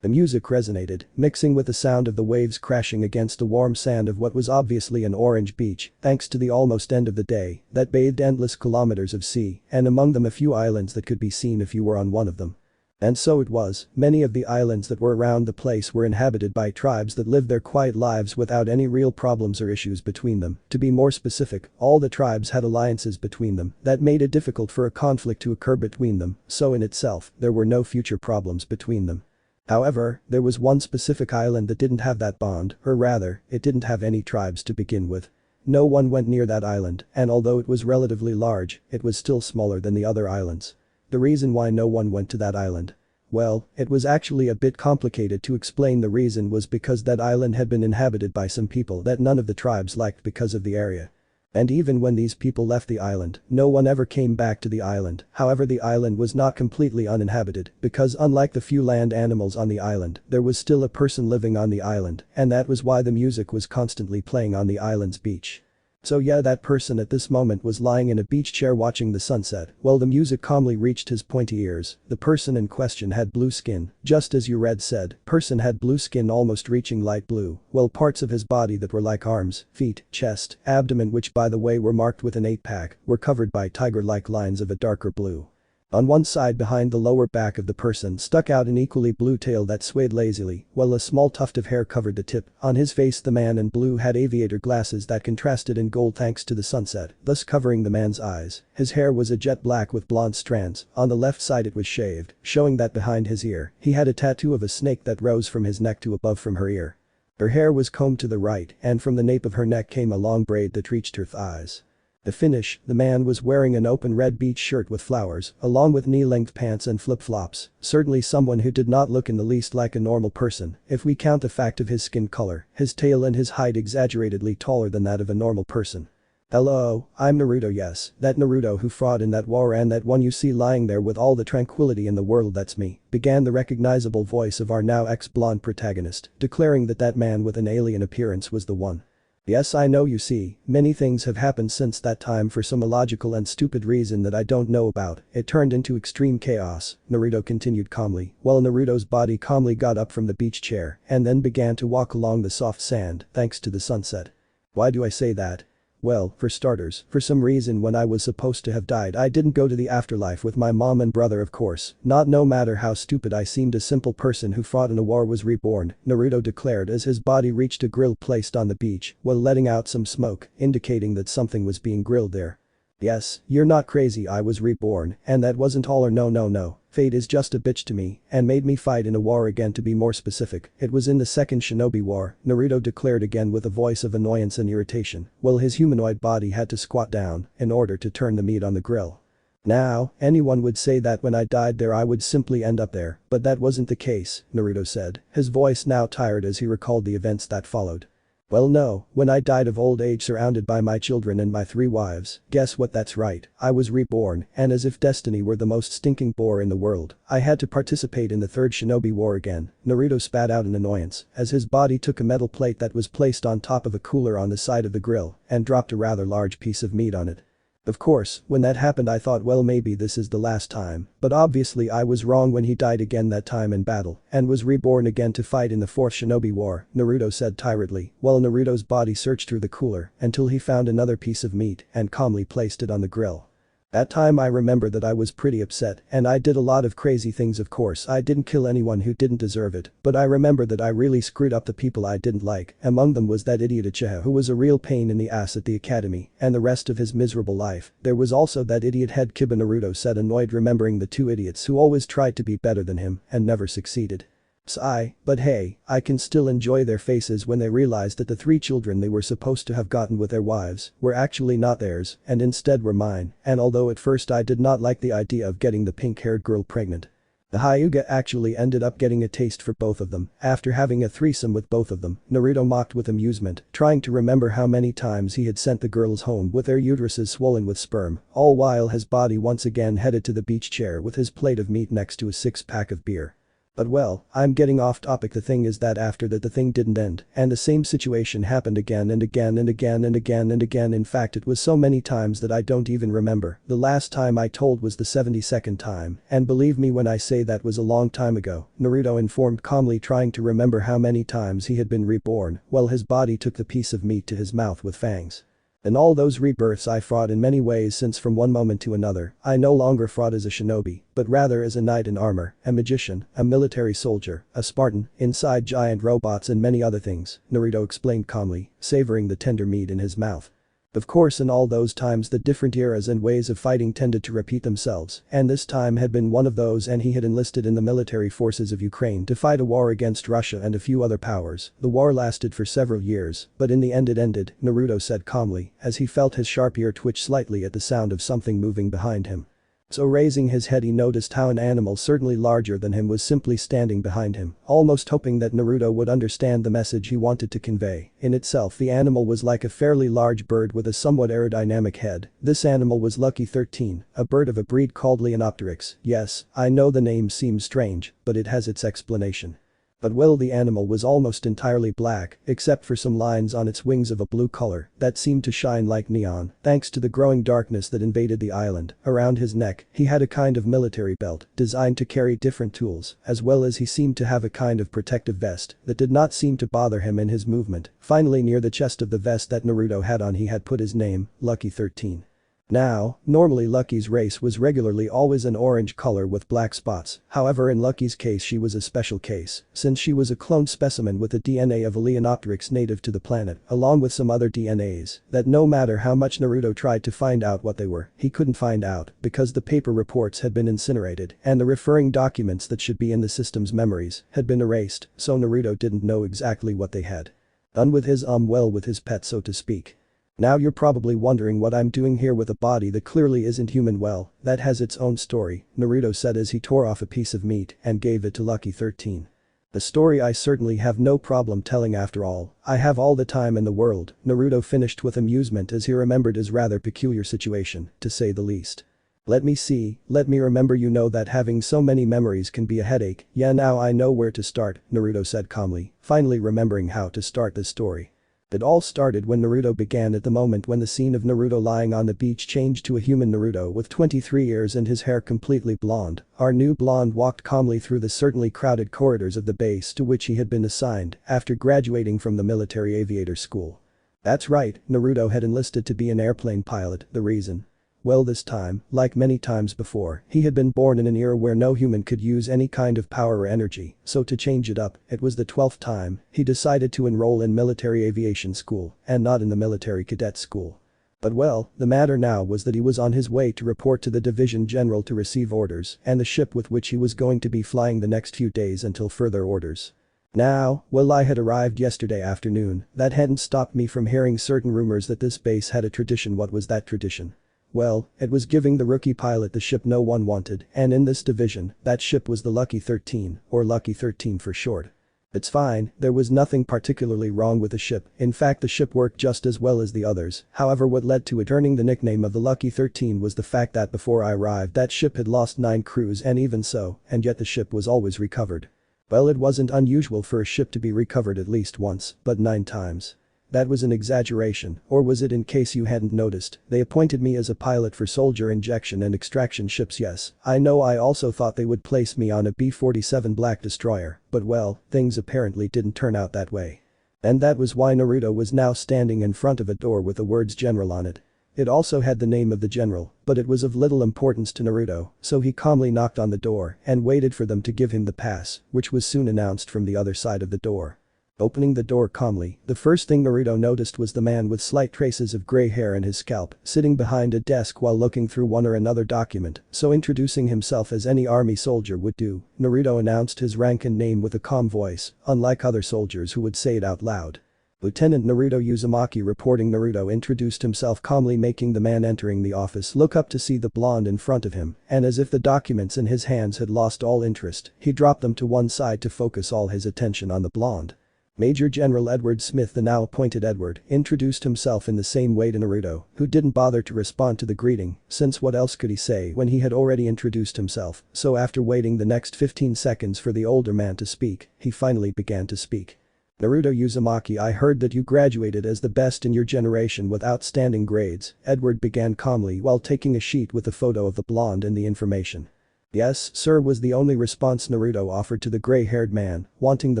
The music resonated, mixing with the sound of the waves crashing against the warm sand of what was obviously an orange beach, thanks to the almost end of the day that bathed endless kilometers of sea, and among them a few islands that could be seen if you were on one of them. And so it was, many of the islands that were around the place were inhabited by tribes that lived their quiet lives without any real problems or issues between them. To be more specific, all the tribes had alliances between them that made it difficult for a conflict to occur between them, so in itself, there were no future problems between them. However, there was one specific island that didn't have that bond, or rather, it didn't have any tribes to begin with. No one went near that island, and although it was relatively large, it was still smaller than the other islands. The reason why no one went to that island Well, it was actually a bit complicated to explain. The reason was because that island had been inhabited by some people that none of the tribes liked because of the area. And even when these people left the island, no one ever came back to the island. However, the island was not completely uninhabited because unlike the few land animals on the island, there was still a person living on the island, and that was why the music was constantly playing on the island's beach. So yeah, that person at this moment was lying in a beach chair watching the sunset while the music calmly reached his pointy ears. The person in question had blue skin, just as you read said, person had blue skin almost reaching light blue, while parts of his body that were like arms, feet, chest, abdomen which by the way were marked with an 8-pack, were covered by tiger-like lines of a darker blue. On one side behind the lower back of the person stuck out an equally blue tail that swayed lazily, while a small tuft of hair covered the tip. On his face the man in blue had aviator glasses that contrasted in gold thanks to the sunset, thus covering the man's eyes. His hair was a jet black with blonde strands, on the left side it was shaved, showing that behind his ear, he had a tattoo of a snake that rose from his neck to above from her ear. Her hair was combed to the right, and from the nape of her neck came a long braid that reached her thighs. The finish, the man was wearing an open red beach shirt with flowers, along with knee-length pants and flip-flops, certainly someone who did not look in the least like a normal person, if we count the fact of his skin color, his tail and his height exaggeratedly taller than that of a normal person. Hello, I'm Naruto, yes, that Naruto who fought in that war and that one you see lying there with all the tranquility in the world, that's me, began the recognizable voice of our now ex-blonde protagonist, declaring that that man with an alien appearance was the one. Yes, I know, you see, many things have happened since that time for some illogical and stupid reason that I don't know about. It turned into extreme chaos, Naruto continued calmly, while Naruto's body calmly got up from the beach chair and then began to walk along the soft sand thanks to the sunset. Why do I say that? Well, for starters, for some reason when I was supposed to have died I didn't go to the afterlife with my mom and brother, of course, not no matter how stupid I seemed. A simple person who fought in a war was reborn, Naruto declared as his body reached a grill placed on the beach while letting out some smoke, indicating that something was being grilled there. Yes, you're not crazy, I was reborn, and that wasn't all, or no. Fate is just a bitch to me and made me fight in a war again. To be more specific, it was in the second Shinobi War, Naruto declared again with a voice of annoyance and irritation, while his humanoid body had to squat down in order to turn the meat on the grill. Now, anyone would say that when I died there I would simply end up there, but that wasn't the case, Naruto said, his voice now tired as he recalled the events that followed. Well no, when I died of old age surrounded by my children and my 3 wives, guess what, that's right, I was reborn, and as if destiny were the most stinking bore in the world, I had to participate in the third Shinobi War again, Naruto spat out in annoyance as his body took a metal plate that was placed on top of a cooler on the side of the grill and dropped a rather large piece of meat on it. Of course, when that happened I thought, well, maybe this is the last time, but obviously I was wrong when he died again that time in battle and was reborn again to fight in the fourth Shinobi War, Naruto said tiredly, while Naruto's body searched through the cooler until he found another piece of meat and calmly placed it on the grill. That time I remember that I was pretty upset and I did a lot of crazy things. Of course I didn't kill anyone who didn't deserve it, but I remember that I really screwed up the people I didn't like. Among them was that idiot Uchiha who was a real pain in the ass at the academy and the rest of his miserable life. There was also that idiot head Kiba, Naruto said, annoyed remembering the 2 idiots who always tried to be better than him and never succeeded. Sigh, but hey, I can still enjoy their faces when they realized that the 3 children they were supposed to have gotten with their wives were actually not theirs and instead were mine, and although at first I did not like the idea of getting the pink-haired girl pregnant, the Hyuga actually ended up getting a taste for both of them after having a threesome with both of them, Naruto mocked with amusement, trying to remember how many times he had sent the girls home with their uteruses swollen with sperm, all while his body once again headed to the beach chair with his plate of meat next to a 6-pack of beer. But well, I'm getting off topic. The thing is that after that the thing didn't end and the same situation happened again and again and again and again and again. In fact, it was so many times that I don't even remember. The last time I told was the 72nd time, and believe me when I say that was a long time ago, Naruto informed calmly, trying to remember how many times he had been reborn while his body took the piece of meat to his mouth with fangs. In all those rebirths I fought in many ways, since from one moment to another, I no longer fought as a shinobi, but rather as a knight in armor, a magician, a military soldier, a Spartan, inside giant robots and many other things, Naruto explained calmly, savoring the tender meat in his mouth. Of course, in all those times the different eras and ways of fighting tended to repeat themselves, and this time had been one of those, and he had enlisted in the military forces of Ukraine to fight a war against Russia and a few other powers. The war lasted for several years, but in the end it ended, Naruto said calmly, as he felt his sharp ear twitch slightly at the sound of something moving behind him. So raising his head he noticed how an animal certainly larger than him was simply standing behind him, almost hoping that Naruto would understand the message he wanted to convey. In itself the animal was like a fairly large bird with a somewhat aerodynamic head. This animal was Lucky 13, a bird of a breed called Leonopteryx. Yes, I know the name seems strange, but it has its explanation. But well, the animal was almost entirely black, except for some lines on its wings of a blue color that seemed to shine like neon, thanks to the growing darkness that invaded the island. Around his neck, he had a kind of military belt designed to carry different tools, as well as he seemed to have a kind of protective vest that did not seem to bother him in his movement. Finally, near the chest of the vest that Naruto had on, he had put his name, Lucky 13. Now, normally Lucky's race was regularly always an orange color with black spots, however in Lucky's case she was a special case, since she was a cloned specimen with the DNA of a Leonopteryx native to the planet, along with some other DNAs, that no matter how much Naruto tried to find out what they were, he couldn't find out, because the paper reports had been incinerated, and the referring documents that should be in the system's memories had been erased, so Naruto didn't know exactly what they had done with his well, with his pet, so to speak. Now you're probably wondering what I'm doing here with a body that clearly isn't human. Well, that has its own story, Naruto said as he tore off a piece of meat and gave it to Lucky 13. The story I certainly have no problem telling, after all, I have all the time in the world, Naruto finished with amusement as he remembered his rather peculiar situation, to say the least. Let me see, let me remember, you know that having so many memories can be a headache. Yeah, now I know where to start, Naruto said calmly, finally remembering how to start this story. It all started when Naruto began, at the moment when the scene of Naruto lying on the beach changed to a human Naruto with 23 years and his hair completely blonde. Our new blonde walked calmly through the certainly crowded corridors of the base to which he had been assigned after graduating from the military aviator school. That's right, Naruto had enlisted to be an airplane pilot. The reason? Well, this time, like many times before, he had been born in an era where no human could use any kind of power or energy, so to change it up, it was the 12th time, he decided to enroll in military aviation school, and not in the military cadet school. But well, the matter now was that he was on his way to report to the division general to receive orders, and the ship with which he was going to be flying the next few days until further orders. Now, well, I had arrived yesterday afternoon. That hadn't stopped me from hearing certain rumors that this base had a tradition. What was that tradition? Well, it was giving the rookie pilot the ship no one wanted, and in this division, that ship was the Lucky 13, or Lucky 13 for short. It's fine, there was nothing particularly wrong with the ship, in fact the ship worked just as well as the others, however what led to it earning the nickname of the Lucky 13 was the fact that before I arrived that ship had lost 9 crews, and even so, and yet the ship was always recovered. Well, it wasn't unusual for a ship to be recovered at least once, but 9 times. That was an exaggeration, or was it? In case you hadn't noticed, they appointed me as a pilot for soldier injection and extraction ships. Yes, I know, I also thought they would place me on a B-47 Black Destroyer, but well, things apparently didn't turn out that way. And that was why Naruto was now standing in front of a door with the words General on it. It also had the name of the general, but it was of little importance to Naruto, so he calmly knocked on the door and waited for them to give him the pass, which was soon announced from the other side of the door. Opening the door calmly, the first thing Naruto noticed was the man with slight traces of gray hair in his scalp, sitting behind a desk while looking through one or another document, so introducing himself as any army soldier would do, Naruto announced his rank and name with a calm voice, unlike other soldiers who would say it out loud. Lieutenant Naruto Uzumaki. Reporting. Naruto introduced himself calmly, making the man entering the office look up to see the blonde in front of him, and as if the documents in his hands had lost all interest, he dropped them to one side to focus all his attention on the blonde. Major General Edward Smith, the now appointed Edward, introduced himself in the same way to Naruto, who didn't bother to respond to the greeting, since what else could he say when he had already introduced himself, so after waiting the next 15 seconds for the older man to speak, he finally began to speak. Naruto Uzumaki, I heard that you graduated as the best in your generation with outstanding grades, Edward began calmly while taking a sheet with a photo of the blonde and the information. Yes, sir, was the only response Naruto offered to the gray-haired man, wanting the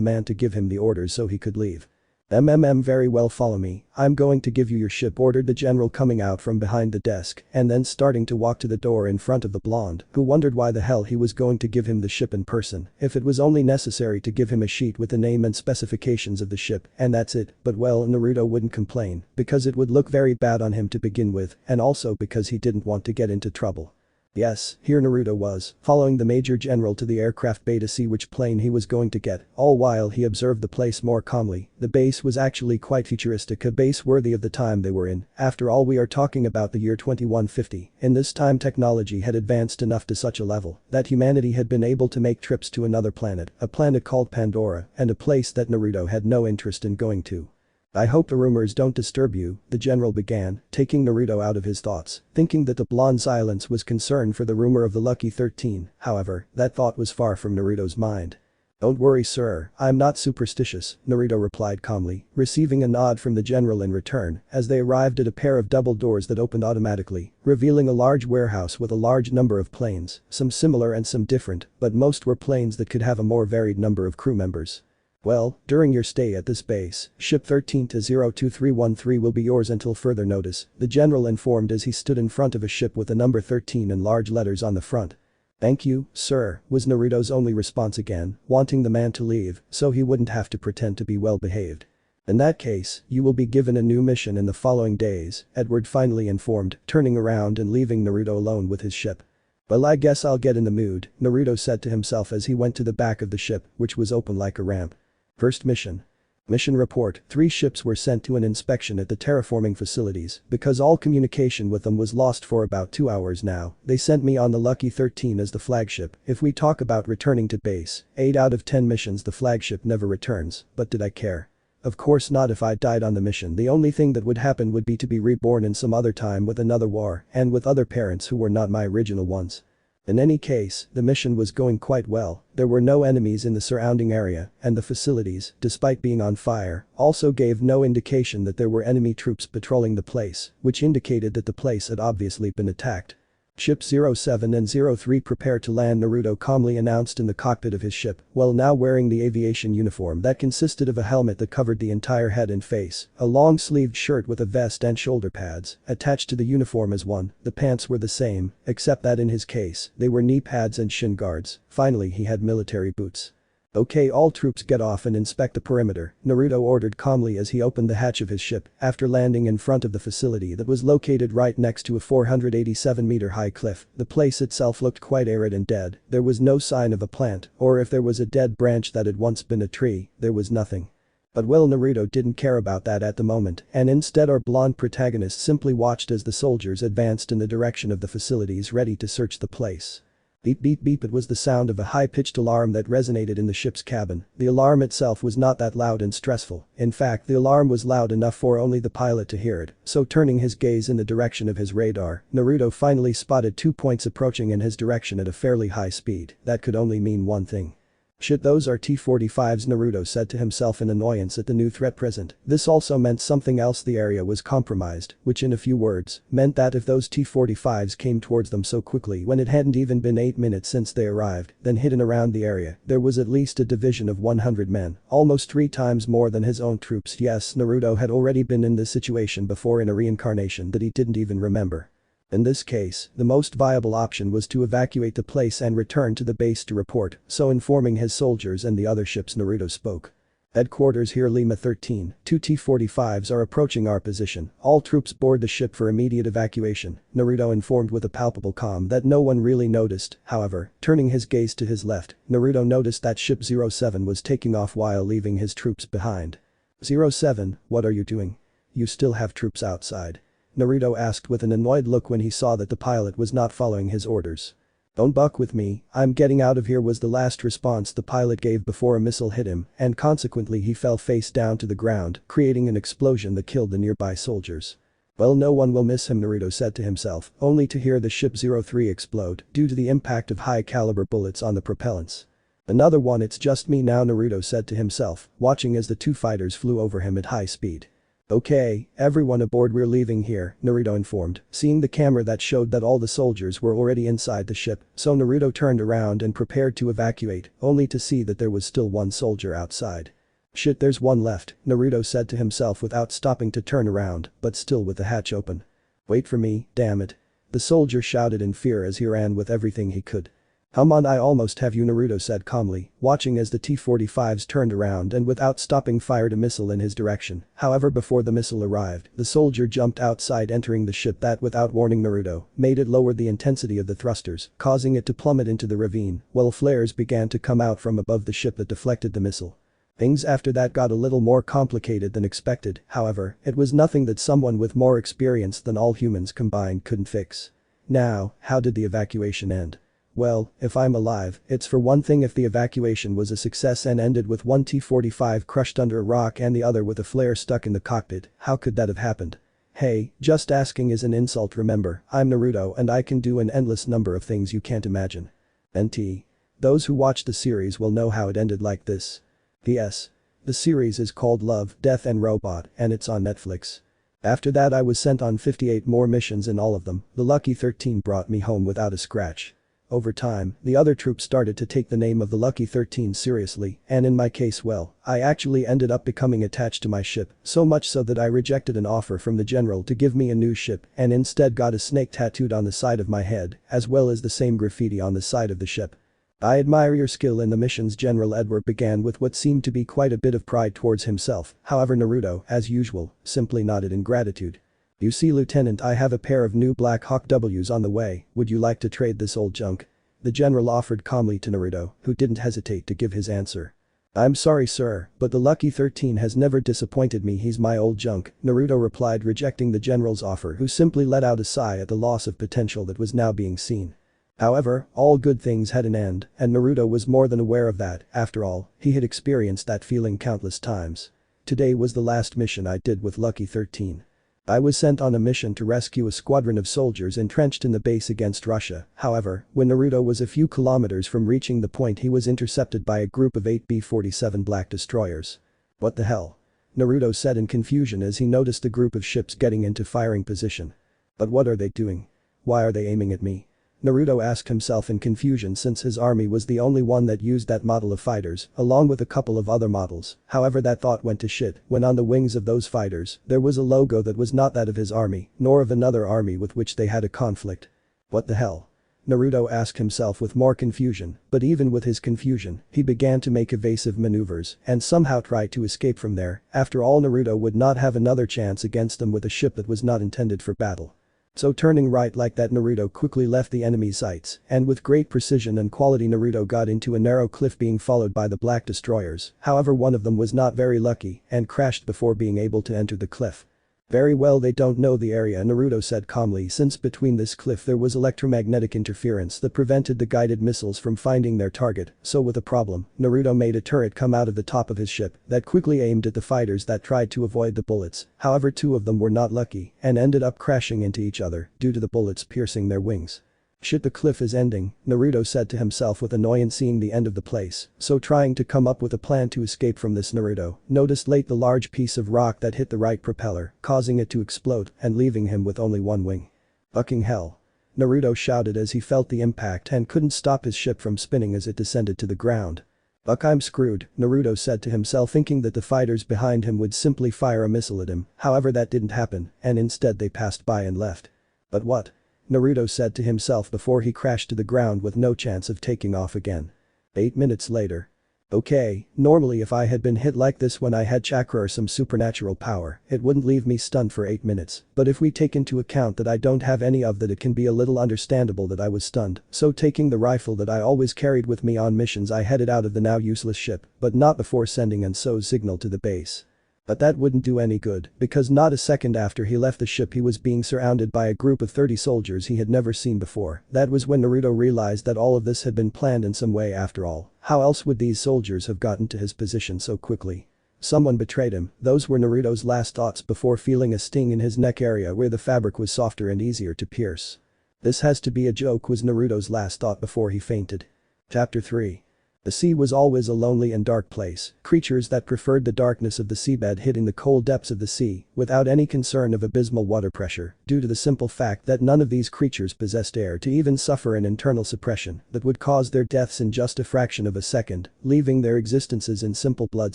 man to give him the orders so he could leave. Very well, follow me, I'm going to give you your ship, ordered the general, coming out from behind the desk and then starting to walk to the door in front of the blonde, who wondered why the hell he was going to give him the ship in person if it was only necessary to give him a sheet with the name and specifications of the ship and that's it. But well, Naruto wouldn't complain because it would look very bad on him to begin with, and also because he didn't want to get into trouble. Yes, here Naruto was, following the Major General to the aircraft bay to see which plane he was going to get, all while he observed the place more calmly. The base was actually quite futuristic, a base worthy of the time they were in. After all, we are talking about the year 2150. In this time, technology had advanced enough to such a level that humanity had been able to make trips to another planet, a planet called Pandora, and a place that Naruto had no interest in going to. I hope the rumors don't disturb you, the general began, taking Naruto out of his thoughts, thinking that the blonde's silence was concern for the rumor of the Lucky 13. However, that thought was far from Naruto's mind. Don't worry, sir, I'm not superstitious, Naruto replied calmly, receiving a nod from the general in return as they arrived at a pair of double doors that opened automatically, revealing a large warehouse with a large number of planes, some similar and some different, but most were planes that could have a more varied number of crew members. Well, during your stay at this base, ship 13-02313 will be yours until further notice, the general informed as he stood in front of a ship with the number 13 in large letters on the front. Thank you, sir, was Naruto's only response again, wanting the man to leave so he wouldn't have to pretend to be well behaved. In that case, you will be given a new mission in the following days, Edward finally informed, turning around and leaving Naruto alone with his ship. Well, I guess I'll get in the mood, Naruto said to himself as he went to the back of the ship, which was open like a ramp. First mission. Mission report, 3 ships were sent to an inspection at the terraforming facilities because all communication with them was lost for about 2 hours now. They sent me on the Lucky 13 as the flagship. If we talk about returning to base, 8 out of 10 missions the flagship never returns, but did I care? Of course not. If I died on the mission, the only thing that would happen would be to be reborn in some other time with another war and with other parents who were not my original ones. In any case, the mission was going quite well, there were no enemies in the surrounding area, and the facilities, despite being on fire, also gave no indication that there were enemy troops patrolling the place, which indicated that the place had obviously been attacked. Ships 07 and 03 prepare to land, Naruto calmly announced in the cockpit of his ship, while now wearing the aviation uniform that consisted of a helmet that covered the entire head and face, a long-sleeved shirt with a vest and shoulder pads, attached to the uniform as one. The pants were the same, except that in his case, they were knee pads and shin guards. Finally, he had military boots. Okay, all troops get off and inspect the perimeter, Naruto ordered calmly as he opened the hatch of his ship after landing in front of the facility that was located right next to a 487-meter high cliff. The place itself looked quite arid and dead, there was no sign of a plant, or if there was a dead branch that had once been a tree, there was nothing. But well, Naruto didn't care about that at the moment, and instead our blonde protagonist simply watched as the soldiers advanced in the direction of the facilities ready to search the place. Beep beep beep, it was the sound of a high-pitched alarm that resonated in the ship's cabin. The alarm itself was not that loud and stressful, in fact the alarm was loud enough for only the pilot to hear it, so turning his gaze in the direction of his radar, Naruto finally spotted 2 points approaching in his direction at a fairly high speed. That could only mean one thing. Shit, those are T-45s, Naruto said to himself in annoyance at the new threat present. This also meant something else: the area was compromised, which in a few words, meant that if those T-45s came towards them so quickly when it hadn't even been 8 minutes since they arrived, then hidden around the area, there was at least a division of 100 men, almost 3 times more than his own troops. Yes, Naruto had already been in this situation before in a reincarnation that he didn't even remember. In this case, the most viable option was to evacuate the place and return to the base to report, so informing his soldiers and the other ships, Naruto spoke. Headquarters here, Lima 13, 2 T-45s are approaching our position, all troops board the ship for immediate evacuation, Naruto informed with a palpable calm that no one really noticed. However, turning his gaze to his left, Naruto noticed that ship 07 was taking off while leaving his troops behind. 07, what are you doing? You still have troops outside? Naruto asked with an annoyed look when he saw that the pilot was not following his orders. Don't buck with me, I'm getting out of here, was the last response the pilot gave before a missile hit him, and consequently he fell face down to the ground, creating an explosion that killed the nearby soldiers. Well, no one will miss him, Naruto said to himself, only to hear the ship 03 explode due to the impact of high-caliber bullets on the propellants. Another one, it's just me now, Naruto said to himself, watching as the 2 fighters flew over him at high speed. Okay, everyone aboard, we're leaving here, Naruto informed, seeing the camera that showed that all the soldiers were already inside the ship, so Naruto turned around and prepared to evacuate, only to see that there was still 1 soldier outside. Shit, there's 1 left, Naruto said to himself without stopping to turn around, but still with the hatch open. Wait for me, damn it. The soldier shouted in fear as he ran with everything he could. "Come on, I almost have you," Naruto said calmly, watching as the T-45s turned around and without stopping fired a missile in his direction. However, before the missile arrived, the soldier jumped outside, entering the ship that, without warning Naruto, made it lower the intensity of the thrusters, causing it to plummet into the ravine, while flares began to come out from above the ship that deflected the missile. Things after that got a little more complicated than expected. However, it was nothing that someone with more experience than all humans combined couldn't fix. Now, how did the evacuation end? Well, if I'm alive, it's for one thing if the evacuation was a success and ended with one T-45 crushed under a rock and the other with a flare stuck in the cockpit. How could that have happened? Hey, just asking is an insult. Remember, I'm Naruto and I can do an endless number of things you can't imagine. NT. Those who watch the series will know how it ended like this. P.S. The series is called Love, Death and Robot and it's on Netflix. After that I was sent on 58 more missions. In all of them, the lucky 13 brought me home without a scratch. Over time, the other troops started to take the name of the Lucky 13 seriously, and in my case, well, I actually ended up becoming attached to my ship, so much so that I rejected an offer from the general to give me a new ship and instead got a snake tattooed on the side of my head, as well as the same graffiti on the side of the ship. "I admire your skill in the missions." General Edward began with what seemed to be quite a bit of pride towards himself. However, Naruto, as usual, simply nodded in gratitude. "You see, Lieutenant, I have a pair of new Black Hawk Ws on the way. Would you like to trade this old junk?" The general offered calmly to Naruto, who didn't hesitate to give his answer. "I'm sorry, sir, but the Lucky 13 has never disappointed me. He's my old junk," Naruto replied, rejecting the general's offer, who simply let out a sigh at the loss of potential that was now being seen. However, all good things had an end, and Naruto was more than aware of that. After all, he had experienced that feeling countless times. "Today was the last mission I did with Lucky 13. I was sent on a mission to rescue a squadron of soldiers entrenched in the base against Russia. However, when Naruto was a few kilometers from reaching the point, he was intercepted by a group of 8 B-47 black destroyers." "What the hell?" Naruto said in confusion as he noticed the group of ships getting into firing position. "But what are they doing? Why are they aiming at me?" Naruto asked himself in confusion, since his army was the only one that used that model of fighters, along with a couple of other models. However, that thought went to shit when on the wings of those fighters, there was a logo that was not that of his army, nor of another army with which they had a conflict. "What the hell?" Naruto asked himself with more confusion, but even with his confusion, he began to make evasive maneuvers and somehow try to escape from there. After all, Naruto would not have another chance against them with a ship that was not intended for battle. So turning right like that, Naruto quickly left the enemy's sights, and with great precision and quality Naruto got into a narrow cliff, being followed by the black destroyers. However, one of them was not very lucky and crashed before being able to enter the cliff. "Very well, they don't know the area," Naruto said calmly, since between this cliff there was electromagnetic interference that prevented the guided missiles from finding their target. So with a problem, Naruto made a turret come out of the top of his ship that quickly aimed at the fighters that tried to avoid the bullets. However, 2 of them were not lucky and ended up crashing into each other due to the bullets piercing their wings. "Shit, the cliff is ending," Naruto said to himself with annoyance, seeing the end of the place. So trying to come up with a plan to escape from this, Naruto noticed late the large piece of rock that hit the right propeller, causing it to explode and leaving him with only one wing. "Fucking hell." Naruto shouted as he felt the impact and couldn't stop his ship from spinning as it descended to the ground. "Fuck, I'm screwed," Naruto said to himself, thinking that the fighters behind him would simply fire a missile at him. However, that didn't happen, and instead they passed by and left. "But what?" Naruto said to himself before he crashed to the ground with no chance of taking off again. 8 minutes later. Okay, normally if I had been hit like this when I had chakra or some supernatural power, it wouldn't leave me stunned for 8 minutes, but if we take into account that I don't have any of that, it can be a little understandable that I was stunned. So taking the rifle that I always carried with me on missions, I headed out of the now useless ship, but not before sending Anso's signal to the base. But that wouldn't do any good, because not a second after he left the ship he was being surrounded by a group of 30 soldiers he had never seen before. That was when Naruto realized that all of this had been planned in some way. After all, how else would these soldiers have gotten to his position so quickly? Someone betrayed him. Those were Naruto's last thoughts before feeling a sting in his neck area where the fabric was softer and easier to pierce. "This has to be a joke," was Naruto's last thought before he fainted. Chapter 3. The sea was always a lonely and dark place. Creatures that preferred the darkness of the seabed hid in the cold depths of the sea, without any concern of abysmal water pressure, due to the simple fact that none of these creatures possessed air to even suffer an internal suppression that would cause their deaths in just a fraction of a second, leaving their existences in simple blood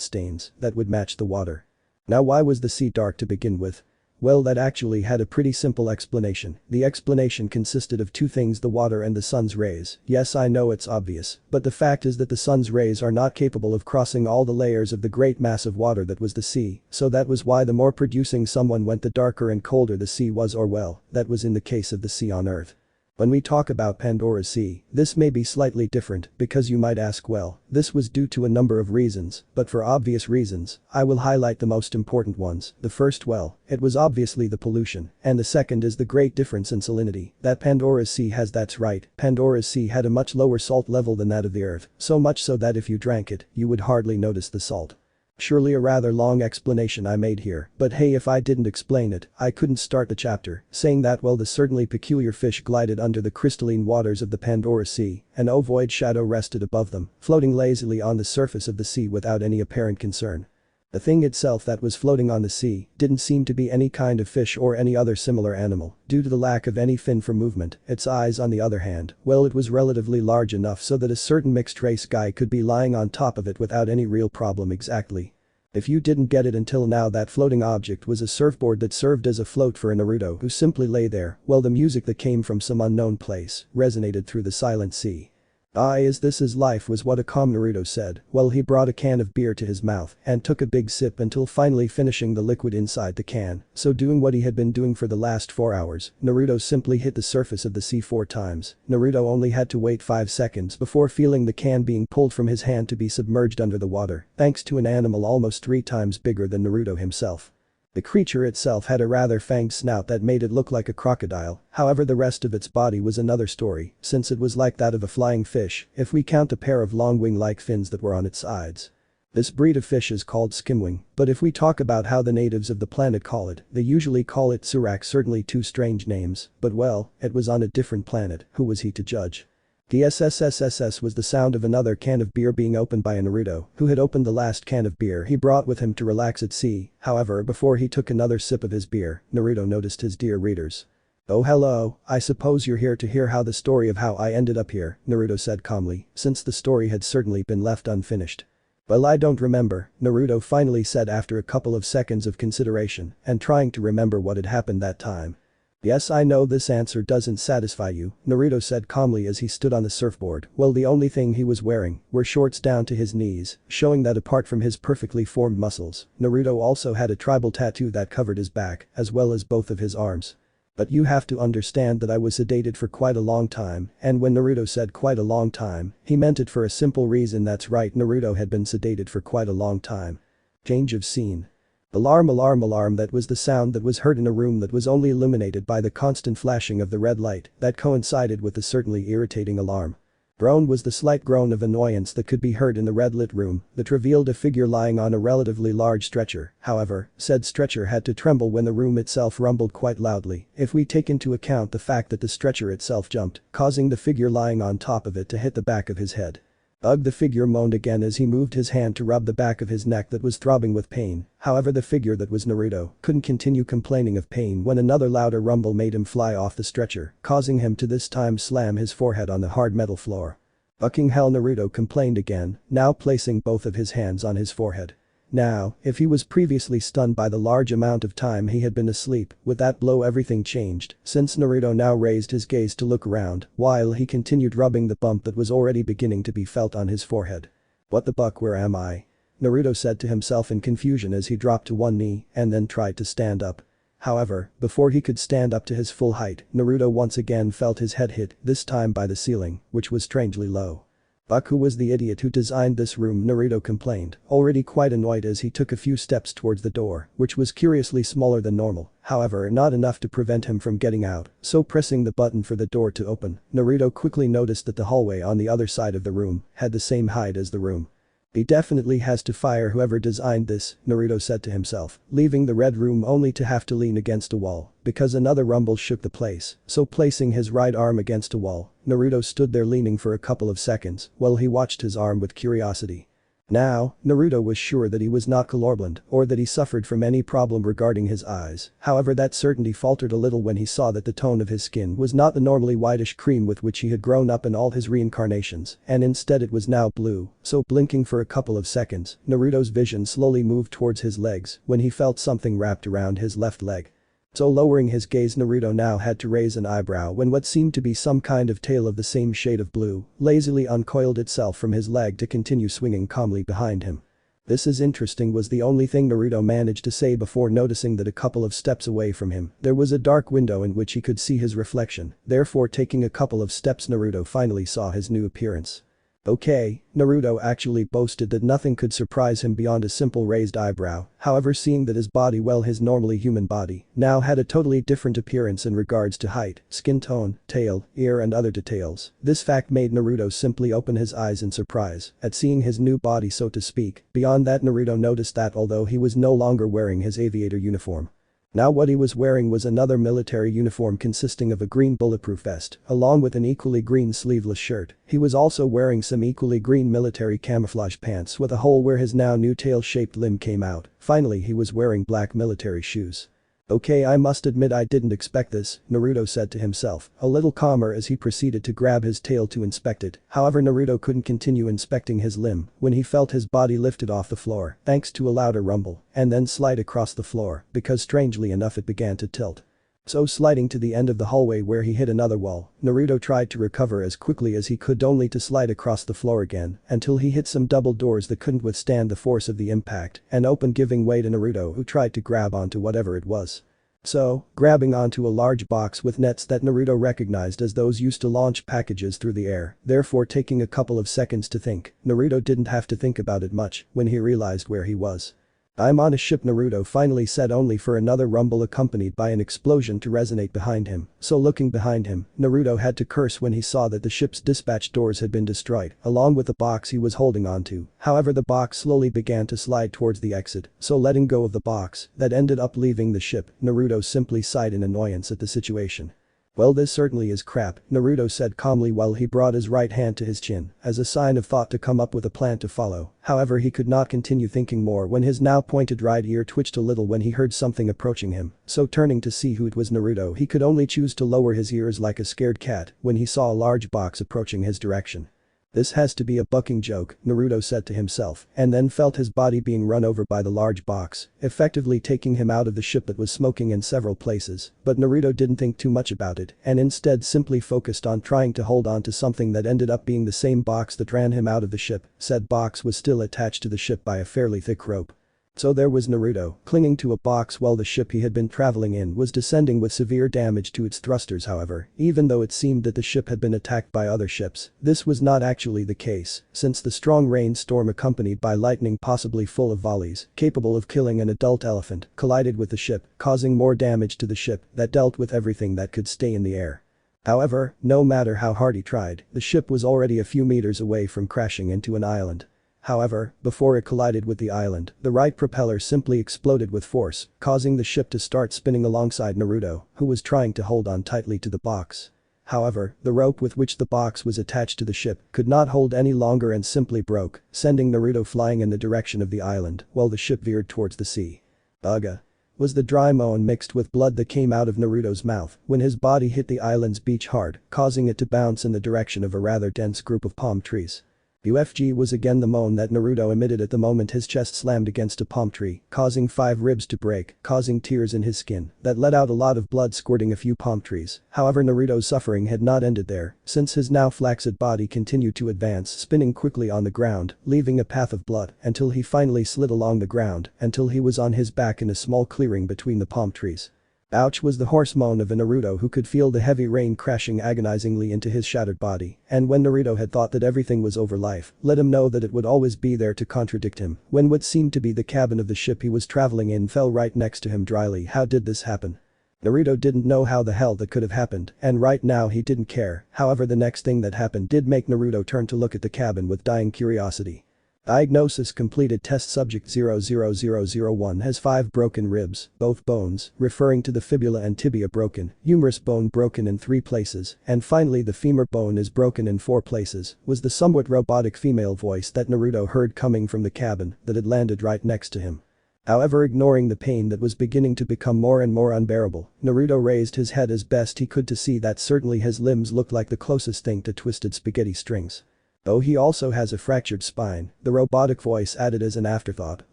stains that would match the water. Now, why was the sea dark to begin with? Well, that actually had a pretty simple explanation. The explanation consisted of two things: the water and the sun's rays. Yes, I know it's obvious, but the fact is that the sun's rays are not capable of crossing all the layers of the great mass of water that was the sea, so that was why the more producing someone went, the darker and colder the sea was, or well, that was in the case of the sea on Earth. When we talk about Pandora's Sea, this may be slightly different because you might ask, well, this was due to a number of reasons, but for obvious reasons, I will highlight the most important ones. The first, well, it was obviously the pollution, and the second is the great difference in salinity that Pandora's Sea has. That's right, Pandora's Sea had a much lower salt level than that of the Earth, so much so that if you drank it, you would hardly notice the salt. Surely a rather long explanation I made here, but hey, if I didn't explain it, I couldn't start the chapter saying that, well, the certainly peculiar fish glided under the crystalline waters of the Pandora Sea, an ovoid shadow rested above them, floating lazily on the surface of the sea without any apparent concern. The thing itself that was floating on the sea didn't seem to be any kind of fish or any other similar animal, due to the lack of any fin for movement. Its eyes, on the other hand, well, it was relatively large enough so that a certain mixed race guy could be lying on top of it without any real problem. Exactly. If you didn't get it until now, that floating object was a surfboard that served as a float for a Naruto who simply lay there, while the music that came from some unknown place resonated through the silent sea. Is this his life, was what a calm Naruto said while he brought a can of beer to his mouth and took a big sip until finally finishing the liquid inside the can. So doing what he had been doing for the last 4 hours, Naruto simply hit the surface of the sea 4 times. Naruto only had to wait 5 seconds before feeling the can being pulled from his hand to be submerged under the water, thanks to an animal almost 3 times bigger than Naruto himself. The creature itself had a rather fanged snout that made it look like a crocodile, however the rest of its body was another story, since it was like that of a flying fish if we count a pair of long wing-like fins that were on its sides. This breed of fish is called skimwing, but if we talk about how the natives of the planet call it, they usually call it surak. Certainly 2 strange names, but well, it was on a different planet. Who was he to judge? The SSSSS was the sound of another can of beer being opened by a Naruto, who had opened the last can of beer he brought with him to relax at sea. However, before he took another sip of his beer, Naruto noticed his dear readers. "Oh, hello, I suppose you're here to hear how the story of how I ended up here," Naruto said calmly, since the story had certainly been left unfinished. "Well, I don't remember," Naruto finally said after a couple of seconds of consideration and trying to remember what had happened that time. "Yes, I know this answer doesn't satisfy you," Naruto said calmly as he stood on the surfboard. Well, the only thing he was wearing were shorts down to his knees, showing that apart from his perfectly formed muscles, Naruto also had a tribal tattoo that covered his back as well as both of his arms. "But you have to understand that I was sedated for quite a long time," and when Naruto said quite a long time, he meant it for a simple reason. That's right, Naruto had been sedated for quite a long time. Change of scene. Alarm, alarm, alarm. That was the sound that was heard in a room that was only illuminated by the constant flashing of the red light that coincided with the certainly irritating alarm. Groan was the slight groan of annoyance that could be heard in the red-lit room that revealed a figure lying on a relatively large stretcher. However, said stretcher had to tremble when the room itself rumbled quite loudly if we take into account the fact that the stretcher itself jumped, causing the figure lying on top of it to hit the back of his head. Ugh, the figure moaned again as he moved his hand to rub the back of his neck that was throbbing with pain. However, the figure that was Naruto couldn't continue complaining of pain when another louder rumble made him fly off the stretcher, causing him to this time slam his forehead on the hard metal floor. "Fucking hell," Naruto complained again, now placing both of his hands on his forehead. Now, if he was previously stunned by the large amount of time he had been asleep, with that blow everything changed, since Naruto now raised his gaze to look around while he continued rubbing the bump that was already beginning to be felt on his forehead. "What the buck, where am I?" Naruto said to himself in confusion as he dropped to one knee and then tried to stand up. However, before he could stand up to his full height, Naruto once again felt his head hit, this time by the ceiling, which was strangely low. "Buck, who was the idiot who designed this room?" Naruto complained, already quite annoyed as he took a few steps towards the door, which was curiously smaller than normal, however not enough to prevent him from getting out, so pressing the button for the door to open, Naruto quickly noticed that the hallway on the other side of the room had the same height as the room. "He definitely has to fire whoever designed this," Naruto said to himself, leaving the red room only to have to lean against a wall because another rumble shook the place, so placing his right arm against a wall, Naruto stood there leaning for a couple of seconds while he watched his arm with curiosity. Now, Naruto was sure that he was not colorblind or that he suffered from any problem regarding his eyes, however that certainty faltered a little when he saw that the tone of his skin was not the normally whitish cream with which he had grown up in all his reincarnations, and instead it was now blue, so blinking for a couple of seconds, Naruto's vision slowly moved towards his legs when he felt something wrapped around his left leg. So lowering his gaze, Naruto now had to raise an eyebrow when what seemed to be some kind of tail of the same shade of blue lazily uncoiled itself from his leg to continue swinging calmly behind him. "This is interesting," was the only thing Naruto managed to say before noticing that a couple of steps away from him, there was a dark window in which he could see his reflection, therefore taking a couple of steps Naruto finally saw his new appearance. Okay, Naruto actually boasted that nothing could surprise him beyond a simple raised eyebrow, however seeing that his body, well his normally human body, now had a totally different appearance in regards to height, skin tone, tail, ear and other details, this fact made Naruto simply open his eyes in surprise at seeing his new body, so to speak. Beyond that, Naruto noticed that although he was no longer wearing his aviator uniform, now what he was wearing was another military uniform consisting of a green bulletproof vest, along with an equally green sleeveless shirt. He was also wearing some equally green military camouflage pants with a hole where his now new tail-shaped limb came out. Finally, he was wearing black military shoes. "Okay, I must admit I didn't expect this," Naruto said to himself, a little calmer as he proceeded to grab his tail to inspect it. However, Naruto couldn't continue inspecting his limb when he felt his body lifted off the floor thanks to a louder rumble and then slide across the floor because strangely enough it began to tilt. So sliding to the end of the hallway where he hit another wall, Naruto tried to recover as quickly as he could only to slide across the floor again until he hit some double doors that couldn't withstand the force of the impact and opened, giving way to Naruto, who tried to grab onto whatever it was. So, grabbing onto a large box with nets that Naruto recognized as those used to launch packages through the air, therefore taking a couple of seconds to think, Naruto didn't have to think about it much when he realized where he was. "I'm on a ship," Naruto finally said, only for another rumble accompanied by an explosion to resonate behind him. So looking behind him, Naruto had to curse when he saw that the ship's dispatch doors had been destroyed, along with the box he was holding onto. However, the box slowly began to slide towards the exit, so letting go of the box, that ended up leaving the ship, Naruto simply sighed in annoyance at the situation. "Well, this certainly is crap," Naruto said calmly while he brought his right hand to his chin as a sign of thought to come up with a plan to follow. However, he could not continue thinking more when his now pointed right ear twitched a little when he heard something approaching him, so turning to see who it was Naruto, he could only choose to lower his ears like a scared cat when he saw a large box approaching his direction. "This has to be a bucking joke," Naruto said to himself, and then felt his body being run over by the large box, effectively taking him out of the ship that was smoking in several places. But Naruto didn't think too much about it and instead simply focused on trying to hold on to something that ended up being the same box that ran him out of the ship. Said box was still attached to the ship by a fairly thick rope. So there was Naruto, clinging to a box while the ship he had been traveling in was descending with severe damage to its thrusters. However, even though it seemed that the ship had been attacked by other ships, this was not actually the case, since the strong rainstorm accompanied by lightning possibly full of volleys, capable of killing an adult elephant, collided with the ship, causing more damage to the ship that dealt with everything that could stay in the air. However, no matter how hard he tried, the ship was already a few meters away from crashing into an island. However, before it collided with the island, the right propeller simply exploded with force, causing the ship to start spinning alongside Naruto, who was trying to hold on tightly to the box. However, the rope with which the box was attached to the ship could not hold any longer and simply broke, sending Naruto flying in the direction of the island while the ship veered towards the sea. "Ugh," was the dry moan mixed with blood that came out of Naruto's mouth when his body hit the island's beach hard, causing it to bounce in the direction of a rather dense group of palm trees. "UFG" was again the moan that Naruto emitted at the moment his chest slammed against a palm tree, causing 5 ribs to break, causing tears in his skin that let out a lot of blood squirting a few palm trees. However, Naruto's suffering had not ended there, since his now flaccid body continued to advance, spinning quickly on the ground, leaving a path of blood until he finally slid along the ground until he was on his back in a small clearing between the palm trees. "Ouch," was the hoarse moan of a Naruto who could feel the heavy rain crashing agonizingly into his shattered body, and when Naruto had thought that everything was over, life let him know that it would always be there to contradict him when what seemed to be the cabin of the ship he was traveling in fell right next to him dryly. How did this happen? Naruto didn't know how the hell that could have happened, and right now he didn't care. However, the next thing that happened did make Naruto turn to look at the cabin with dying curiosity. Diagnosis completed. Test subject 00001 has 5 broken ribs, both bones, referring to the fibula and tibia broken, humerus bone broken in 3 places, and finally the femur bone is broken in 4 places, was the somewhat robotic female voice that Naruto heard coming from the cabin that had landed right next to him. However, ignoring the pain that was beginning to become more and more unbearable, Naruto raised his head as best he could to see that certainly his limbs looked like the closest thing to twisted spaghetti strings. Though he also has a fractured spine, the robotic voice added as an afterthought,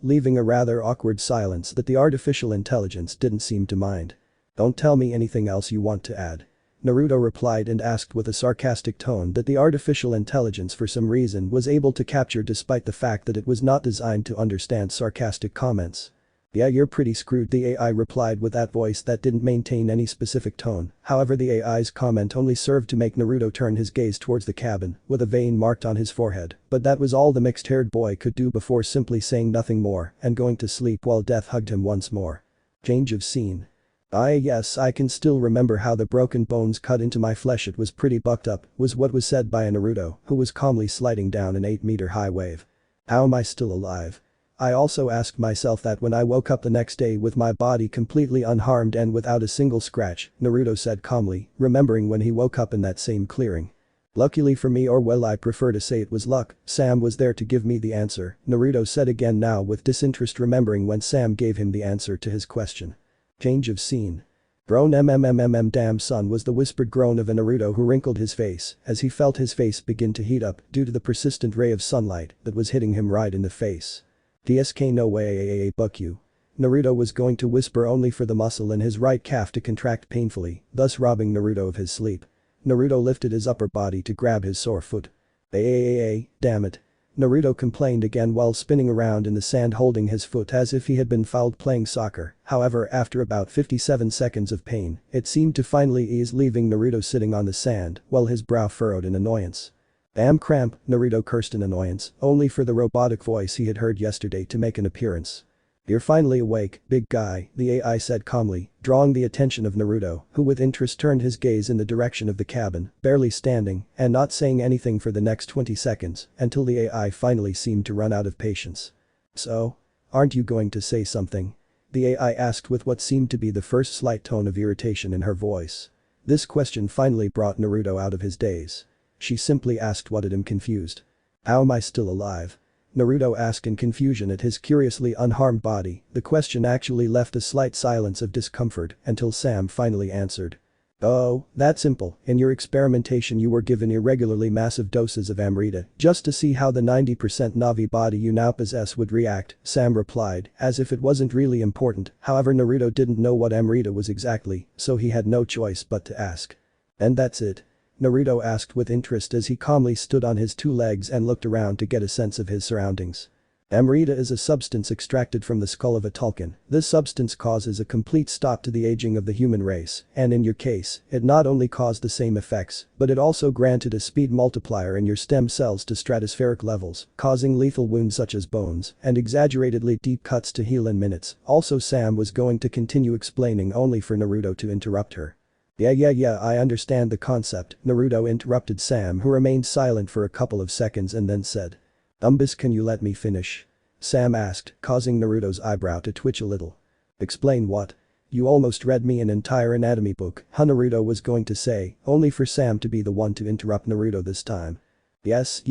leaving a rather awkward silence that the artificial intelligence didn't seem to mind. Don't tell me anything else you want to add. Naruto replied and asked with a sarcastic tone that the artificial intelligence for some reason was able to capture despite the fact that it was not designed to understand sarcastic comments. Yeah, you're pretty screwed, the AI replied with that voice that didn't maintain any specific tone. However, the AI's comment only served to make Naruto turn his gaze towards the cabin with a vein marked on his forehead, but that was all the mixed-haired boy could do before simply saying nothing more and going to sleep while death hugged him once more. Change of scene. Yes, I can still remember how the broken bones cut into my flesh. It was pretty bucked up, was what was said by a Naruto who was calmly sliding down an 8-meter high wave. How am I still alive? I also asked myself that when I woke up the next day with my body completely unharmed and without a single scratch, Naruto said calmly, remembering when he woke up in that same clearing. Luckily for me, or well, I prefer to say it was luck, Sam was there to give me the answer, Naruto said again, now with disinterest, remembering when Sam gave him the answer to his question. Change of scene. Groan damn son, was the whispered groan of a Naruto who wrinkled his face as he felt his face begin to heat up due to the persistent ray of sunlight that was hitting him right in the face. TSK no way buck you. Naruto was going to whisper only for the muscle in his right calf to contract painfully, thus robbing Naruto of his sleep. Naruto lifted his upper body to grab his sore foot. Damn it. Naruto complained again while spinning around in the sand holding his foot as if he had been fouled playing soccer. However, after about 57 seconds of pain, it seemed to finally ease, leaving Naruto sitting on the sand while his brow furrowed in annoyance. Damn cramp, Naruto cursed in annoyance, only for the robotic voice he had heard yesterday to make an appearance. You're finally awake, big guy, the AI said calmly, drawing the attention of Naruto, who with interest turned his gaze in the direction of the cabin, barely standing and not saying anything for the next 20 seconds until the AI finally seemed to run out of patience. So? Aren't you going to say something? The AI asked with what seemed to be the first slight tone of irritation in her voice. This question finally brought Naruto out of his daze. She simply asked what had him confused. How am I still alive? Naruto asked in confusion at his curiously unharmed body. The question actually left a slight silence of discomfort until Sam finally answered. Oh, that's simple, in your experimentation you were given irregularly massive doses of Amrita just to see how the 90% Navi body you now possess would react, Sam replied, as if it wasn't really important. However, Naruto didn't know what Amrita was exactly, so he had no choice but to ask. And that's it? Naruto asked with interest as he calmly stood on his 2 legs and looked around to get a sense of his surroundings. Amrita is a substance extracted from the skull of a Tulkun. This substance causes a complete stop to the aging of the human race, and in your case, it not only caused the same effects, but it also granted a speed multiplier in your stem cells to stratospheric levels, causing lethal wounds such as bones and exaggeratedly deep cuts to heal in minutes. Also, Sam was going to continue explaining only for Naruto to interrupt her. Yeah, I understand the concept, Naruto interrupted Sam, who remained silent for a couple of seconds and then said. Umbus, can you let me finish? Sam asked, causing Naruto's eyebrow to twitch a little. Explain what? You almost read me an entire anatomy book, Naruto was going to say, only for Sam to be the one to interrupt Naruto this time. Yes,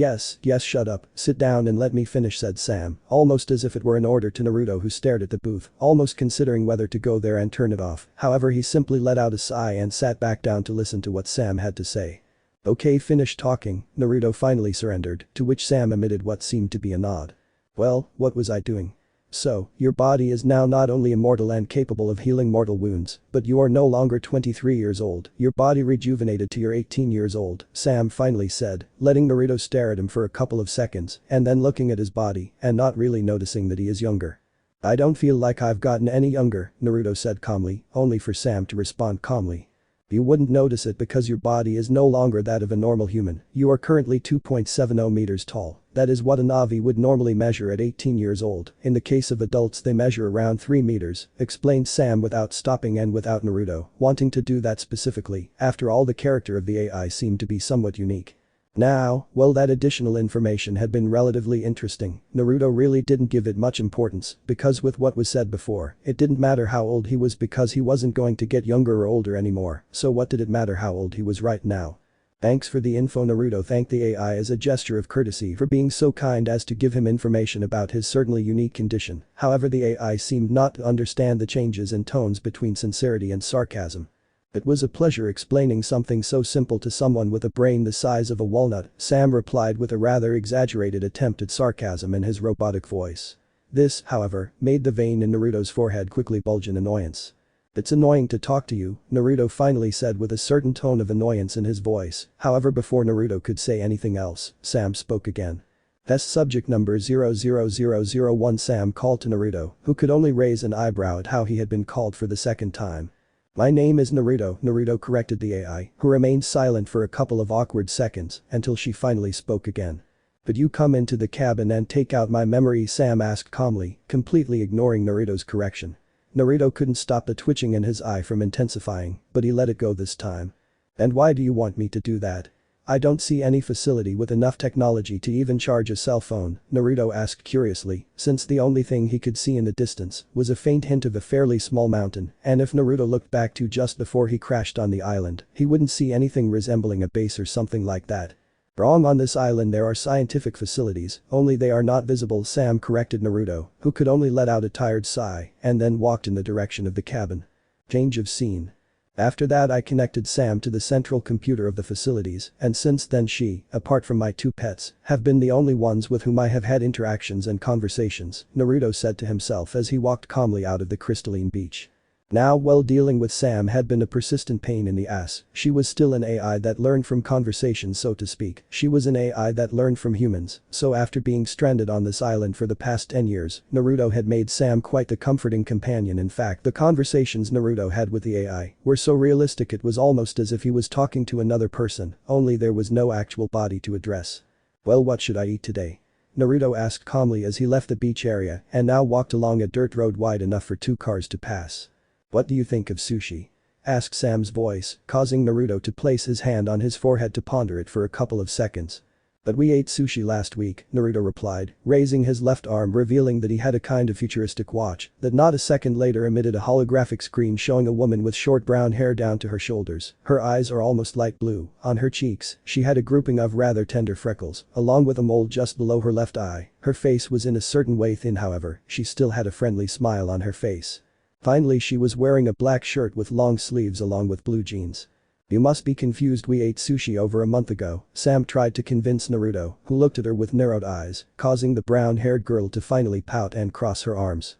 shut up, sit down and let me finish, said Sam, almost as if it were an order to Naruto, who stared at the booth, almost considering whether to go there and turn it off. However, he simply let out a sigh and sat back down to listen to what Sam had to say. Okay, finish talking, Naruto finally surrendered, to which Sam emitted what seemed to be a nod. Well, what was I doing? So, your body is now not only immortal and capable of healing mortal wounds, but you are no longer 23 years old, your body rejuvenated to your 18 years old, Sam finally said, letting Naruto stare at him for a couple of seconds and then looking at his body and not really noticing that he is younger. I don't feel like I've gotten any younger, Naruto said calmly, only for Sam to respond calmly. You wouldn't notice it because your body is no longer that of a normal human. You are currently 2.70 meters tall. That is what a Navi would normally measure at 18 years old. In the case of adults they measure around 3 meters, explained Sam without stopping and without Naruto wanting to do that specifically. After all, the character of the AI seemed to be somewhat unique. Now, well, that additional information had been relatively interesting. Naruto really didn't give it much importance because with what was said before, it didn't matter how old he was because he wasn't going to get younger or older anymore, so what did it matter how old he was right now? Thanks for the info, Naruto thanked the AI as a gesture of courtesy for being so kind as to give him information about his certainly unique condition. However, the AI seemed not to understand the changes in tones between sincerity and sarcasm. It was a pleasure explaining something so simple to someone with a brain the size of a walnut, Sam replied with a rather exaggerated attempt at sarcasm in his robotic voice. This, however, made the vein in Naruto's forehead quickly bulge in annoyance. "It's annoying to talk to you," Naruto finally said with a certain tone of annoyance in his voice. However, before Naruto could say anything else, Sam spoke again. "That's subject number 00001." Sam called to Naruto, who could only raise an eyebrow at how he had been called for the second time. "My name is Naruto," Naruto corrected the AI, who remained silent for a couple of awkward seconds until she finally spoke again. "Could you come into the cabin and take out my memory?" Sam asked calmly, completely ignoring Naruto's correction. Naruto couldn't stop the twitching in his eye from intensifying, but he let it go this time. "And why do you want me to do that? I don't see any facility with enough technology to even charge a cell phone," Naruto asked curiously, since the only thing he could see in the distance was a faint hint of a fairly small mountain, and if Naruto looked back to just before he crashed on the island, he wouldn't see anything resembling a base or something like that. "Wrong, on this island there are scientific facilities, only they are not visible," Sam corrected Naruto, who could only let out a tired sigh and then walked in the direction of the cabin. Change of scene. After that I connected Sam to the central computer of the facilities, and since then she, apart from my two pets, have been the only ones with whom I have had interactions and conversations, Naruto said to himself as he walked calmly out of the crystalline beach. Now, while dealing with Sam had been a persistent pain in the ass, she was still an AI that learned from conversations, so to speak. She was an AI that learned from humans, so after being stranded on this island for the past 10 years, Naruto had made Sam quite the comforting companion. In fact, the conversations Naruto had with the AI were so realistic it was almost as if he was talking to another person, only there was no actual body to address. "Well, what should I eat today?" Naruto asked calmly as he left the beach area and now walked along a dirt road wide enough for 2 cars to pass. "What do you think of sushi?" asked Sam's voice, causing Naruto to place his hand on his forehead to ponder it for a couple of seconds. "But we ate sushi last week," Naruto replied, raising his left arm, revealing that he had a kind of futuristic watch that not a second later emitted a holographic screen showing a woman with short brown hair down to her shoulders. Her eyes are almost light blue. On her cheeks, she had a grouping of rather tender freckles, along with a mole just below her left eye. Her face was in a certain way thin, however, she still had a friendly smile on her face. Finally, she was wearing a black shirt with long sleeves along with blue jeans. "You must be confused, we ate sushi over a month ago," Sam tried to convince Naruto, who looked at her with narrowed eyes, causing the brown-haired girl to finally pout and cross her arms.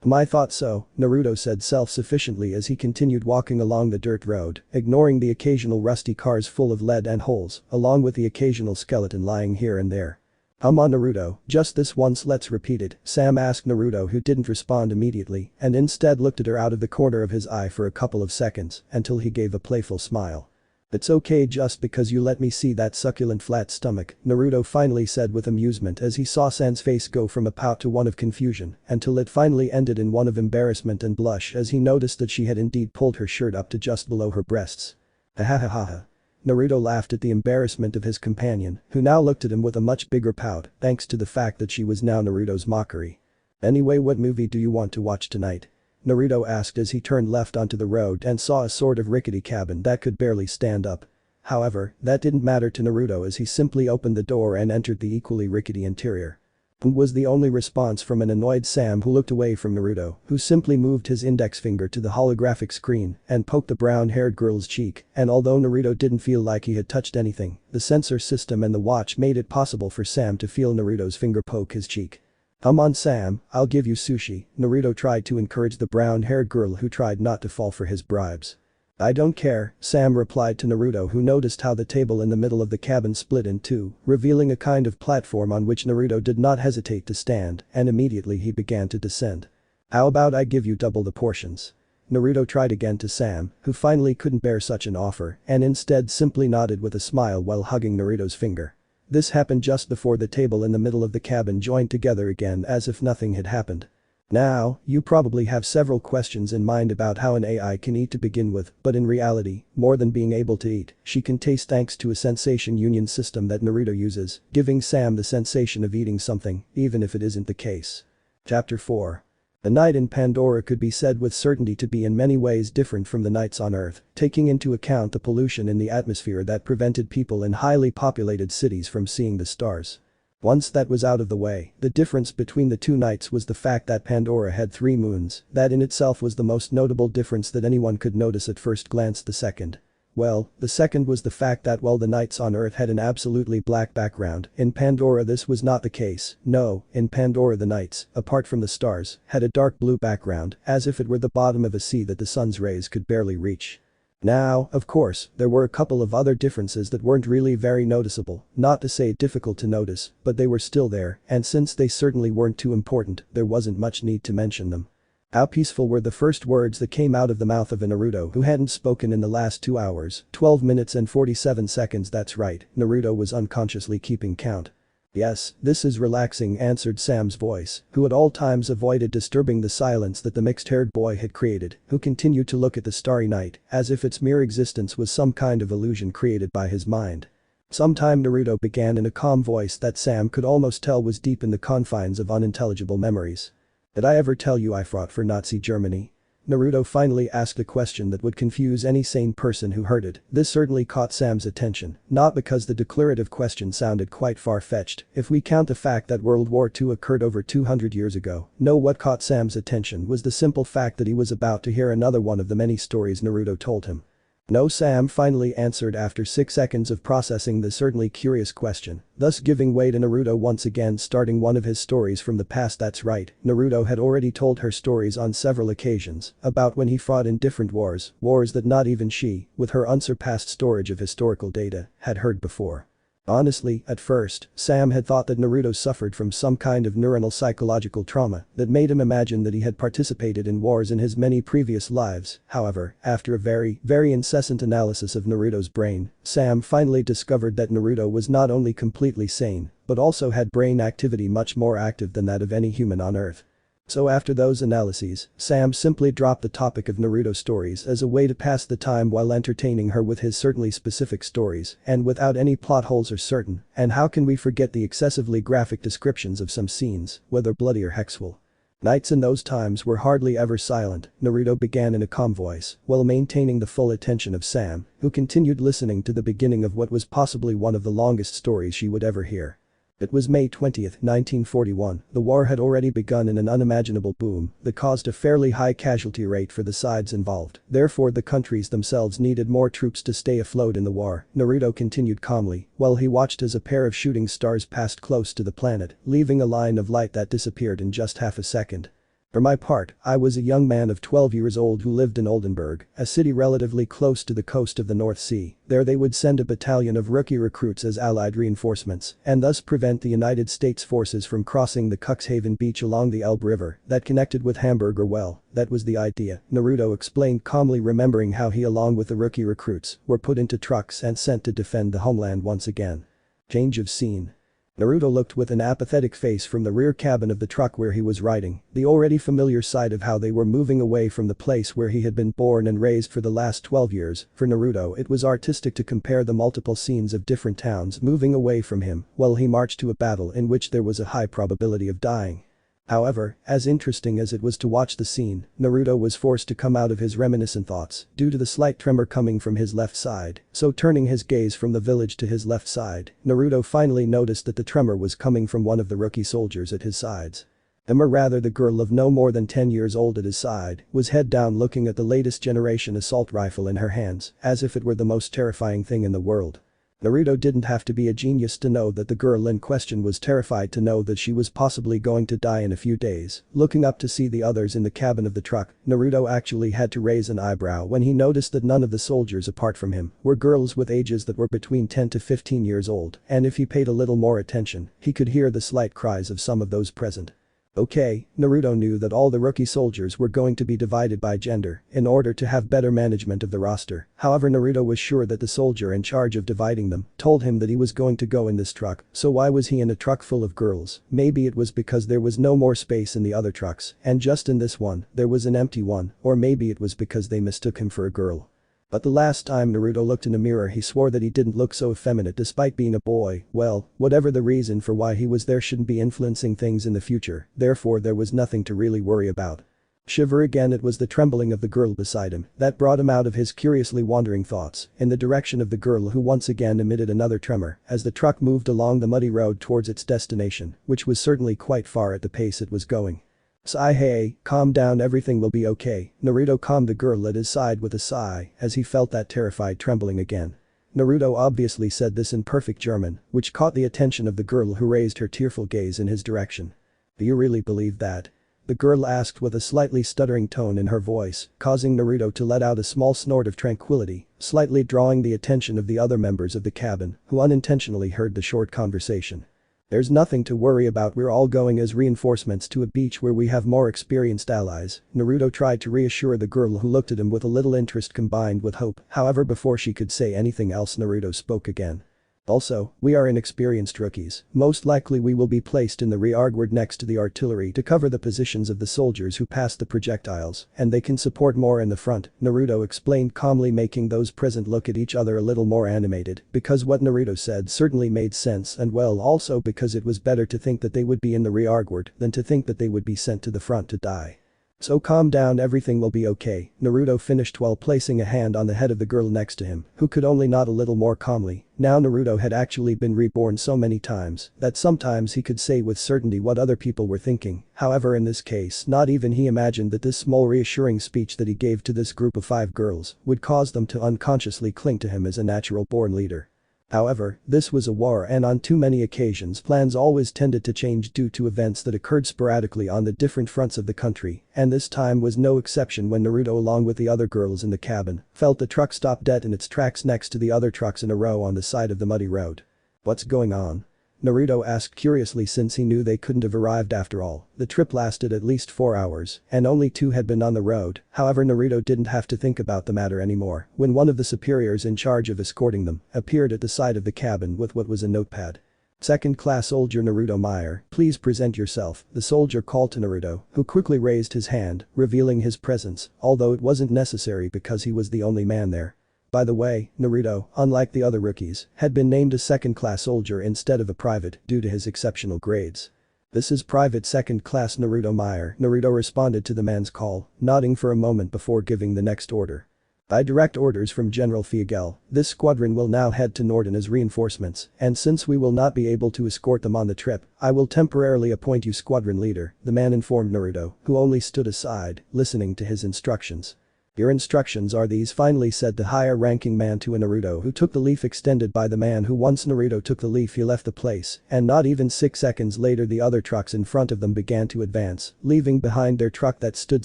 "I thought so," Naruto said self-sufficiently as he continued walking along the dirt road, ignoring the occasional rusty cars full of lead and holes, along with the occasional skeleton lying here and there. "Come on, Naruto, just this once, let's repeat it," Sam asked Naruto, who didn't respond immediately and instead looked at her out of the corner of his eye for a couple of seconds until he gave a playful smile. "It's okay just because you let me see that succulent flat stomach," Naruto finally said with amusement as he saw Sam's face go from a pout to one of confusion until it finally ended in one of embarrassment and blush as he noticed that she had indeed pulled her shirt up to just below her breasts. "Ha ha ha ha." Naruto laughed at the embarrassment of his companion, who now looked at him with a much bigger pout thanks to the fact that she was now Naruto's mockery. "Anyway, what movie do you want to watch tonight?" Naruto asked as he turned left onto the road and saw a sort of rickety cabin that could barely stand up. However, that didn't matter to Naruto as he simply opened the door and entered the equally rickety interior. Was the only response from an annoyed Sam, who looked away from Naruto, who simply moved his index finger to the holographic screen and poked the brown-haired girl's cheek, and although Naruto didn't feel like he had touched anything, the sensor system and the watch made it possible for Sam to feel Naruto's finger poke his cheek. "Come on, Sam, I'll give you sushi," Naruto tried to encourage the brown-haired girl, who tried not to fall for his bribes. "I don't care," Sam replied to Naruto, who noticed how the table in the middle of the cabin split in two, revealing a kind of platform on which Naruto did not hesitate to stand, and immediately he began to descend. "How about I give you double the portions?" Naruto tried again to Sam, who finally couldn't bear such an offer and instead simply nodded with a smile while hugging Naruto's finger. This happened just before the table in the middle of the cabin joined together again as if nothing had happened. Now, you probably have several questions in mind about how an AI can eat to begin with, but in reality, more than being able to eat, she can taste thanks to a sensation union system that Naruto uses, giving Sam the sensation of eating something, even if it isn't the case. Chapter 4. The night in Pandora could be said with certainty to be in many ways different from the nights on Earth, taking into account the pollution in the atmosphere that prevented people in highly populated cities from seeing the stars. Once that was out of the way, the difference between the two nights was the fact that Pandora had 3 moons. That in itself was the most notable difference that anyone could notice at first glance. The second Well, the second was the fact that while the nights on Earth had an absolutely black background, in Pandora this was not the case. No, in Pandora the nights, apart from the stars, had a dark blue background, as if it were the bottom of a sea that the sun's rays could barely reach. Now, of course, there were a couple of other differences that weren't really very noticeable, not to say difficult to notice, but they were still there, and since they certainly weren't too important, there wasn't much need to mention them. How peaceful were the first words that came out of the mouth of a Naruto who hadn't spoken in the last 2 hours, 12 minutes and 47 seconds. That's right, Naruto was unconsciously keeping count. Yes, this is relaxing, answered Sam's voice, who at all times avoided disturbing the silence that the mixed-haired boy had created, who continued to look at the starry night, as if its mere existence was some kind of illusion created by his mind. Sometime Naruto began in a calm voice that Sam could almost tell was deep in the confines of unintelligible memories. Did I ever tell you I fought for Nazi Germany? Naruto finally asked a question that would confuse any sane person who heard it. This certainly caught Sam's attention, not because the declarative question sounded quite far-fetched, if we count the fact that World War II occurred over 200 years ago. No, what caught Sam's attention was the simple fact that he was about to hear another one of the many stories Naruto told him. No, Sam finally answered after 6 seconds of processing the certainly curious question, thus giving way to Naruto once again starting one of his stories from the past. That's right, Naruto had already told her stories on several occasions, about when he fought in different wars that not even she, with her unsurpassed storage of historical data, had heard before. Honestly, at first, Sam had thought that Naruto suffered from some kind of neuronal psychological trauma that made him imagine that he had participated in wars in his many previous lives. However, after a very incessant analysis of Naruto's brain, Sam finally discovered that Naruto was not only completely sane, but also had brain activity much more active than that of any human on Earth. So after those analyses, Sam simply dropped the topic of Naruto stories as a way to pass the time while entertaining her with his certainly specific stories and without any plot holes or certain, and how can we forget the excessively graphic descriptions of some scenes, whether bloody or sexual. Nights in those times were hardly ever silent, Naruto began in a calm voice, while maintaining the full attention of Sam, who continued listening to the beginning of what was possibly one of the longest stories she would ever hear. It was May 20, 1941, the war had already begun in an unimaginable boom that caused a fairly high casualty rate for the sides involved, therefore the countries themselves needed more troops to stay afloat in the war. Naruto continued calmly, while he watched as a pair of shooting stars passed close to the planet, leaving a line of light that disappeared in just half a second. For my part, I was a young man of 12 years old who lived in Oldenburg, a city relatively close to the coast of the North Sea. There they would send a battalion of rookie recruits as Allied reinforcements and thus prevent the United States forces from crossing the Cuxhaven beach along the Elbe River that connected with Hamburg. Well, that was the idea, Naruto explained calmly, remembering how he along with the rookie recruits were put into trucks and sent to defend the homeland once again. Change of scene. Naruto looked with an apathetic face from the rear cabin of the truck where he was riding, the already familiar sight of how they were moving away from the place where he had been born and raised for the last 12 years. For Naruto, it was artistic to compare the multiple scenes of different towns moving away from him while he marched to a battle in which there was a high probability of dying. However, as interesting as it was to watch the scene, Naruto was forced to come out of his reminiscent thoughts due to the slight tremor coming from his left side, so turning his gaze from the village to his left side, Naruto finally noticed that the tremor was coming from one of the rookie soldiers at his sides. Or rather, the girl of no more than 10 years old at his side was head down looking at the latest generation assault rifle in her hands, as if it were the most terrifying thing in the world. Naruto didn't have to be a genius to know that the girl in question was terrified to know that she was possibly going to die in a few days. Looking up to see the others in the cabin of the truck, Naruto actually had to raise an eyebrow when he noticed that none of the soldiers apart from him were girls with ages that were between 10 to 15 years old, and if he paid a little more attention, he could hear the slight cries of some of those present. Okay, Naruto knew that all the rookie soldiers were going to be divided by gender in order to have better management of the roster. However, Naruto was sure that the soldier in charge of dividing them told him that he was going to go in this truck, so why was he in a truck full of girls? Maybe it was because there was no more space in the other trucks and just in this one there was an empty one, or maybe it was because they mistook him for a girl. But the last time Naruto looked in a mirror he swore that he didn't look so effeminate despite being a boy. Well, whatever the reason for why he was there shouldn't be influencing things in the future, therefore there was nothing to really worry about. Shiver again, it was the trembling of the girl beside him that brought him out of his curiously wandering thoughts in the direction of the girl, who once again emitted another tremor as the truck moved along the muddy road towards its destination, which was certainly quite far at the pace it was going. Sigh, hey, calm down, everything will be okay. Naruto calmed the girl at his side with a sigh as he felt that terrified trembling again. Naruto obviously said this in perfect German, which caught the attention of the girl who raised her tearful gaze in his direction. Do you really believe that? The girl asked with a slightly stuttering tone in her voice, causing Naruto to let out a small snort of tranquility, slightly drawing the attention of the other members of the cabin, who unintentionally heard the short conversation. There's nothing to worry about, we're all going as reinforcements to a beach where we have more experienced allies. Naruto tried to reassure the girl who looked at him with a little interest combined with hope, however before she could say anything else Naruto spoke again. Also, we are inexperienced rookies, most likely we will be placed in the rearguard next to the artillery to cover the positions of the soldiers who pass the projectiles, and they can support more in the front, Naruto explained calmly, making those present look at each other a little more animated, because what Naruto said certainly made sense, and well, also because it was better to think that they would be in the rearguard than to think that they would be sent to the front to die. So calm down, everything will be okay, Naruto finished while placing a hand on the head of the girl next to him, who could only nod a little more calmly. Now Naruto had actually been reborn so many times that sometimes he could say with certainty what other people were thinking, however in this case not even he imagined that this small reassuring speech that he gave to this group of 5 girls would cause them to unconsciously cling to him as a natural-born leader. However, this was a war, and on too many occasions plans always tended to change due to events that occurred sporadically on the different fronts of the country, and this time was no exception when Naruto along with the other girls in the cabin felt the truck stop dead in its tracks next to the other trucks in a row on the side of the muddy road. What's going on? Naruto asked curiously since he knew they couldn't have arrived after all. The trip lasted at least 4 hours, and only 2 had been on the road, however Naruto didn't have to think about the matter anymore when one of the superiors in charge of escorting them appeared at the side of the cabin with what was a notepad. Second class soldier Naruto Meyer, please present yourself, the soldier called to Naruto, who quickly raised his hand, revealing his presence, although it wasn't necessary because he was the only man there. By the way, Naruto, unlike the other rookies, had been named a second-class soldier instead of a private due to his exceptional grades. This is Private Second Class Naruto Meyer, Naruto responded to the man's call, nodding for a moment before giving the next order. By direct orders from General Fiegel, this squadron will now head to Norden as reinforcements, and since we will not be able to escort them on the trip, I will temporarily appoint you squadron leader, the man informed Naruto, who only stood aside, listening to his instructions. Your instructions are these, finally said the higher-ranking man to a Naruto who took the leaf extended by the man who once Naruto took the leaf he left the place, and not even 6 seconds later the other trucks in front of them began to advance, leaving behind their truck that stood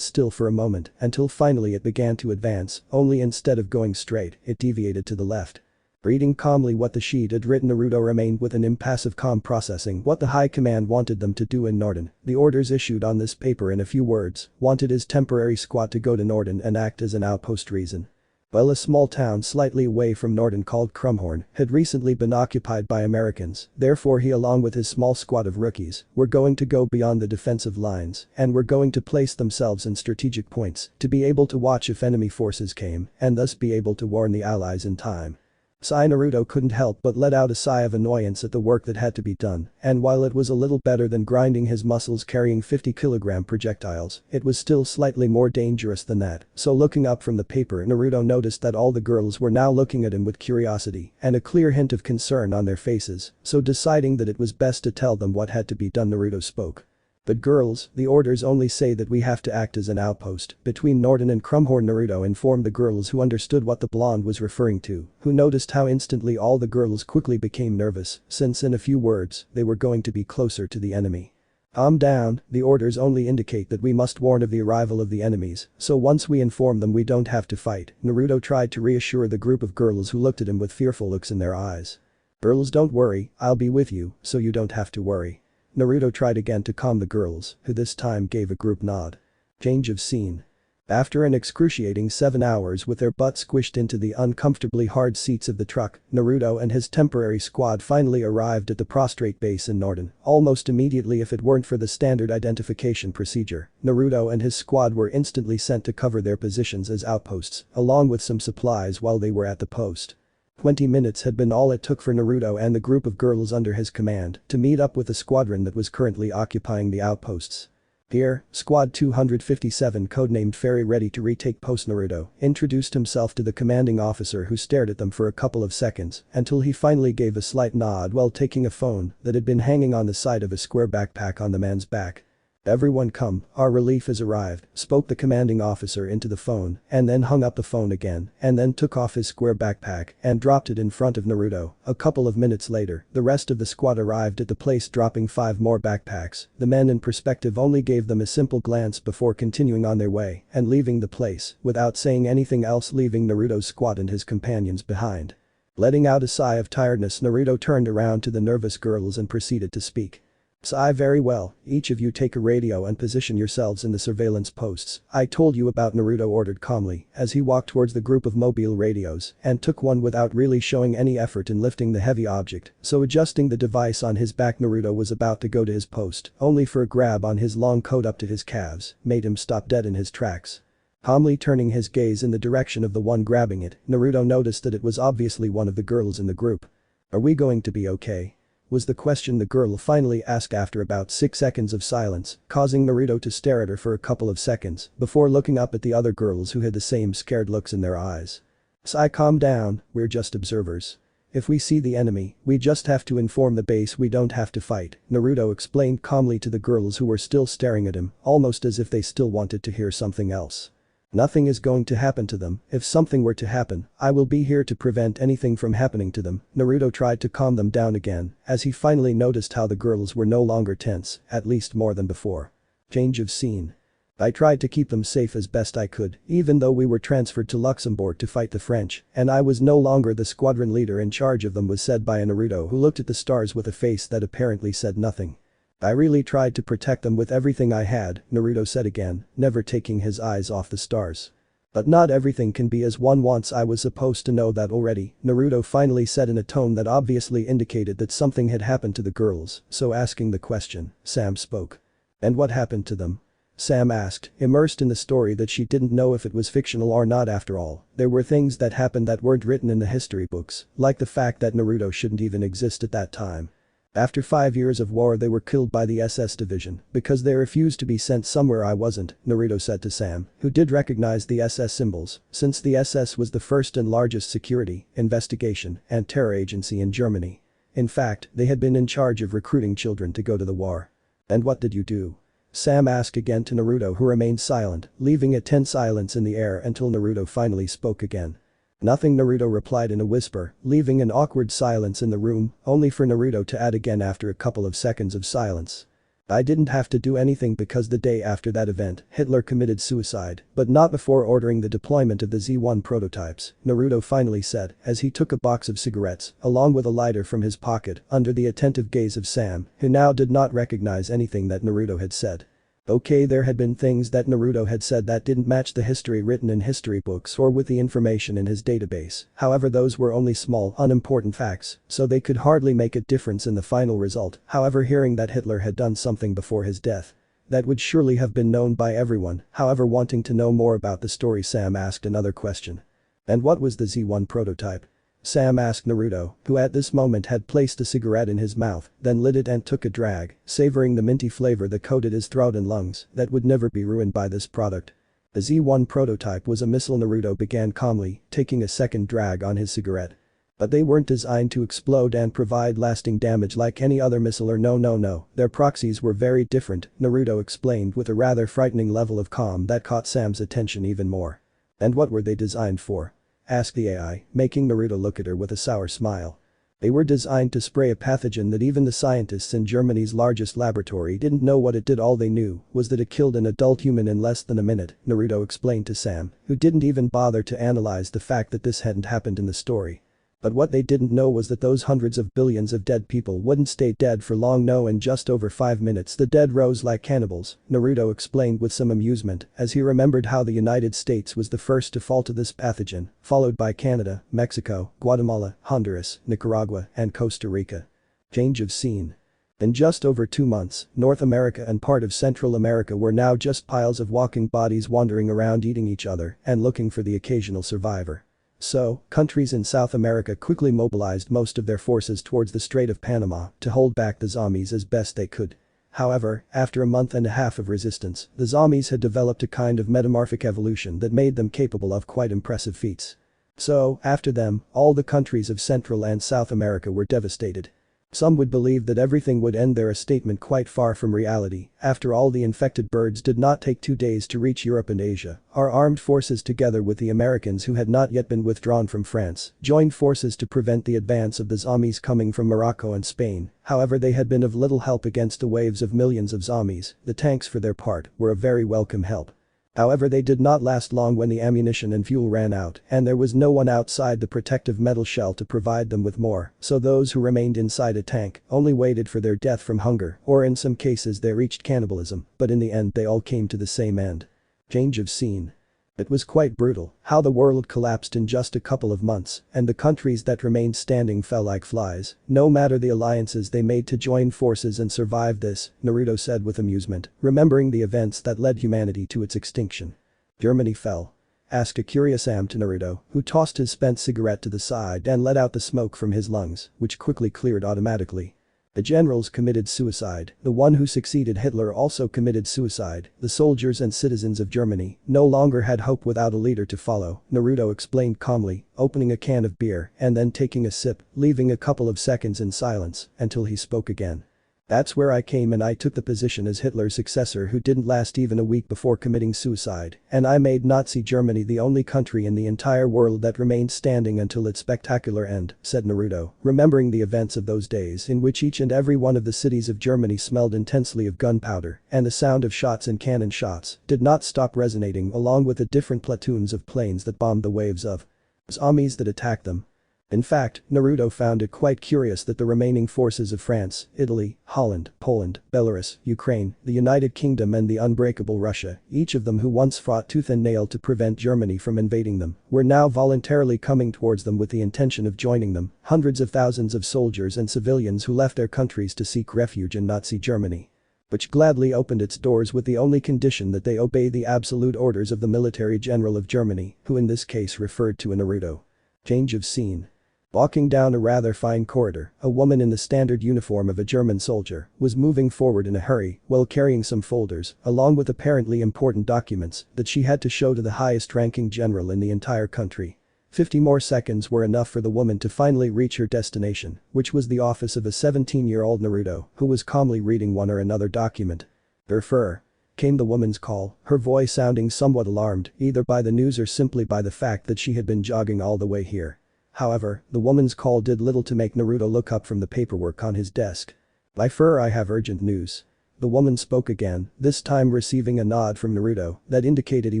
still for a moment until finally it began to advance, only instead of going straight, it deviated to the left. Reading calmly what the sheet had written, Naruto remained with an impassive calm, processing what the high command wanted them to do in Norden. The orders issued on this paper in a few words wanted his temporary squad to go to Norden and act as an outpost. Reason. Well, a small town slightly away from Norden called Krumhorn had recently been occupied by Americans, therefore he along with his small squad of rookies were going to go beyond the defensive lines and were going to place themselves in strategic points to be able to watch if enemy forces came and thus be able to warn the allies in time. Naruto couldn't help but let out a sigh of annoyance at the work that had to be done, and while it was a little better than grinding his muscles carrying 50-kilogram projectiles, it was still slightly more dangerous than that, so looking up from the paper Naruto noticed that all the girls were now looking at him with curiosity and a clear hint of concern on their faces, so deciding that it was best to tell them what had to be done Naruto spoke. But girls, the orders only say that we have to act as an outpost between Norden and Krumhorn. Naruto informed the girls who understood what the blonde was referring to, who noticed how instantly all the girls quickly became nervous since in a few words they were going to be closer to the enemy. Calm down, the orders only indicate that we must warn of the arrival of the enemies, so once we inform them we don't have to fight, Naruto tried to reassure the group of girls who looked at him with fearful looks in their eyes. Girls, don't worry, I'll be with you, so you don't have to worry. Naruto tried again to calm the girls, who this time gave a group nod. Change of scene. After an excruciating 7 hours with their butts squished into the uncomfortably hard seats of the truck, Naruto and his temporary squad finally arrived at the prostrate base in Norden, almost immediately if it weren't for the standard identification procedure. Naruto and his squad were instantly sent to cover their positions as outposts, along with some supplies while they were at the post. 20 minutes had been all it took for Naruto and the group of girls under his command to meet up with the squadron that was currently occupying the outposts. Here, Squad 257 codenamed Fairy ready to retake post. Naruto introduced himself to the commanding officer who stared at them for a couple of seconds until he finally gave a slight nod while taking a phone that had been hanging on the side of a square backpack on the man's back. "Everyone come, our relief has arrived," spoke the commanding officer into the phone and then hung up the phone again and then took off his square backpack and dropped it in front of Naruto. A couple of minutes later, the rest of the squad arrived at the place dropping 5 more backpacks. The men in perspective only gave them a simple glance before continuing on their way and leaving the place without saying anything else, leaving Naruto's squad and his companions behind. Letting out a sigh of tiredness, Naruto turned around to the nervous girls and proceeded to speak. "Sigh, very well, each of you take a radio and position yourselves in the surveillance posts I told you about," Naruto ordered calmly as he walked towards the group of mobile radios and took one without really showing any effort in lifting the heavy object, so adjusting the device on his back. Naruto was about to go to his post, only for a grab on his long coat up to his calves made him stop dead in his tracks. Calmly turning his gaze in the direction of the one grabbing it, Naruto noticed that it was obviously one of the girls in the group. "Are we going to be okay?" was the question the girl finally asked after about 6 seconds of silence, causing Naruto to stare at her for a couple of seconds before looking up at the other girls who had the same scared looks in their eyes. "Sigh, calm down, we're just observers. If we see the enemy, we just have to inform the base, we don't have to fight," Naruto explained calmly to the girls who were still staring at him, almost as if they still wanted to hear something else. "Nothing is going to happen to them. If something were to happen, I will be here to prevent anything from happening to them." Naruto tried to calm them down again as he finally noticed how the girls were no longer tense, at least more than before. Change of scene. "I tried to keep them safe as best I could, even though we were transferred to Luxembourg to fight the French, and I was no longer the squadron leader in charge of them," was said by a Naruto who looked at the stars with a face that apparently said nothing. "I really tried to protect them with everything I had," Naruto said again, never taking his eyes off the stars. "But not everything can be as one wants. I was supposed to know that already," Naruto finally said in a tone that obviously indicated that something had happened to the girls, so asking the question, Sam spoke. "And what happened to them?" Sam asked, immersed in the story that she didn't know if it was fictional or not. After all, there were things that happened that weren't written in the history books, like the fact that Naruto shouldn't even exist at that time. "After 5 years of war they were killed by the SS division because they refused to be sent somewhere I wasn't," Naruto said to Sam, who did recognize the SS symbols, since the SS was the first and largest security, investigation, and terror agency in Germany. In fact, they had been in charge of recruiting children to go to the war. "And what did you do?" Sam asked again to Naruto, who remained silent, leaving a tense silence in the air until Naruto finally spoke again. "Nothing," Naruto replied in a whisper, leaving an awkward silence in the room, only for Naruto to add again after a couple of seconds of silence. "I didn't have to do anything because the day after that event, Hitler committed suicide, but not before ordering the deployment of the Z1 prototypes," Naruto finally said as he took a box of cigarettes along with a lighter from his pocket under the attentive gaze of Sam, who now did not recognize anything that Naruto had said. Okay, there had been things that Naruto had said that didn't match the history written in history books or with the information in his database, however those were only small, unimportant facts, so they could hardly make a difference in the final result. However, hearing that Hitler had done something before his death that would surely have been known by everyone. However, wanting to know more about the story, Sam asked another question. "And what was the Z1 prototype?" Sam asked Naruto, who at this moment had placed a cigarette in his mouth, then lit it and took a drag, savoring the minty flavor that coated his throat and lungs that would never be ruined by this product. "The Z1 prototype was a missile," Naruto began calmly, taking a second drag on his cigarette. "But they weren't designed to explode and provide lasting damage like any other missile, or no. Their proxies were very different," Naruto explained with a rather frightening level of calm that caught Sam's attention even more. "And what were they designed for?" asked the AI, making Naruto look at her with a sour smile. "They were designed to spray a pathogen that even the scientists in Germany's largest laboratory didn't know what it did. All they knew was that it killed an adult human in less than a minute," Naruto explained to Sam, who didn't even bother to analyze the fact that this hadn't happened in the story. But what they didn't know was that those hundreds of billions of dead people wouldn't stay dead for long. No, in just over 5 minutes the dead rose like cannibals, Naruto explained with some amusement as he remembered how the United States was the first to fall to this pathogen, followed by Canada, Mexico, Guatemala, Honduras, Nicaragua, and Costa Rica. Change of scene. In just over 2 months, North America and part of Central America were now just piles of walking bodies wandering around eating each other and looking for the occasional survivor. So, countries in South America quickly mobilized most of their forces towards the Strait of Panama to hold back the zombies as best they could. However, after a month and a half of resistance, the zombies had developed a kind of metamorphic evolution that made them capable of quite impressive feats. So, after them, all the countries of Central and South America were devastated. Some would believe that everything would end there, a statement quite far from reality. After all, the infected birds did not take 2 days to reach Europe and Asia. Our armed forces, together with the Americans who had not yet been withdrawn from France, joined forces to prevent the advance of the zombies coming from Morocco and Spain. However, they had been of little help against the waves of millions of zombies. The tanks, for their part, were a very welcome help. However, they did not last long when the ammunition and fuel ran out, and there was no one outside the protective metal shell to provide them with more, so those who remained inside a tank only waited for their death from hunger, or in some cases they reached cannibalism, but in the end they all came to the same end. Change of scene. It was quite brutal how the world collapsed in just a couple of months, and the countries that remained standing fell like flies, no matter the alliances they made to join forces and survive this, Naruto said with amusement, remembering the events that led humanity to its extinction. Germany fell? Asked a curious Am to Naruto, who tossed his spent cigarette to the side and let out the smoke from his lungs, which quickly cleared automatically. The generals committed suicide, the one who succeeded Hitler also committed suicide, the soldiers and citizens of Germany no longer had hope without a leader to follow, Naruto explained calmly, opening a can of beer and then taking a sip, leaving a couple of seconds in silence until he spoke again. That's where I came and I took the position as Hitler's successor, who didn't last even a week before committing suicide, and I made Nazi Germany the only country in the entire world that remained standing until its spectacular end, said Naruto, remembering the events of those days in which each and every one of the cities of Germany smelled intensely of gunpowder, and the sound of shots and cannon shots did not stop resonating, along with the different platoons of planes that bombed the waves of zombies that attacked them. In fact, Naruto found it quite curious that the remaining forces of France, Italy, Holland, Poland, Belarus, Ukraine, the United Kingdom and the unbreakable Russia, each of them who once fought tooth and nail to prevent Germany from invading them, were now voluntarily coming towards them with the intention of joining them, hundreds of thousands of soldiers and civilians who left their countries to seek refuge in Nazi Germany, which gladly opened its doors with the only condition that they obey the absolute orders of the military general of Germany, who in this case referred to a Naruto. Change of scene. Walking down a rather fine corridor, a woman in the standard uniform of a German soldier was moving forward in a hurry while carrying some folders, along with apparently important documents that she had to show to the highest-ranking general in the entire country. 50 more seconds were enough for the woman to finally reach her destination, which was the office of a 17-year-old Naruto who was calmly reading one or another document. Refer. Came the woman's call, her voice sounding somewhat alarmed, either by the news or simply by the fact that she had been jogging all the way here. However, the woman's call did little to make Naruto look up from the paperwork on his desk. "Refer, I have urgent news." The woman spoke again, this time receiving a nod from Naruto that indicated he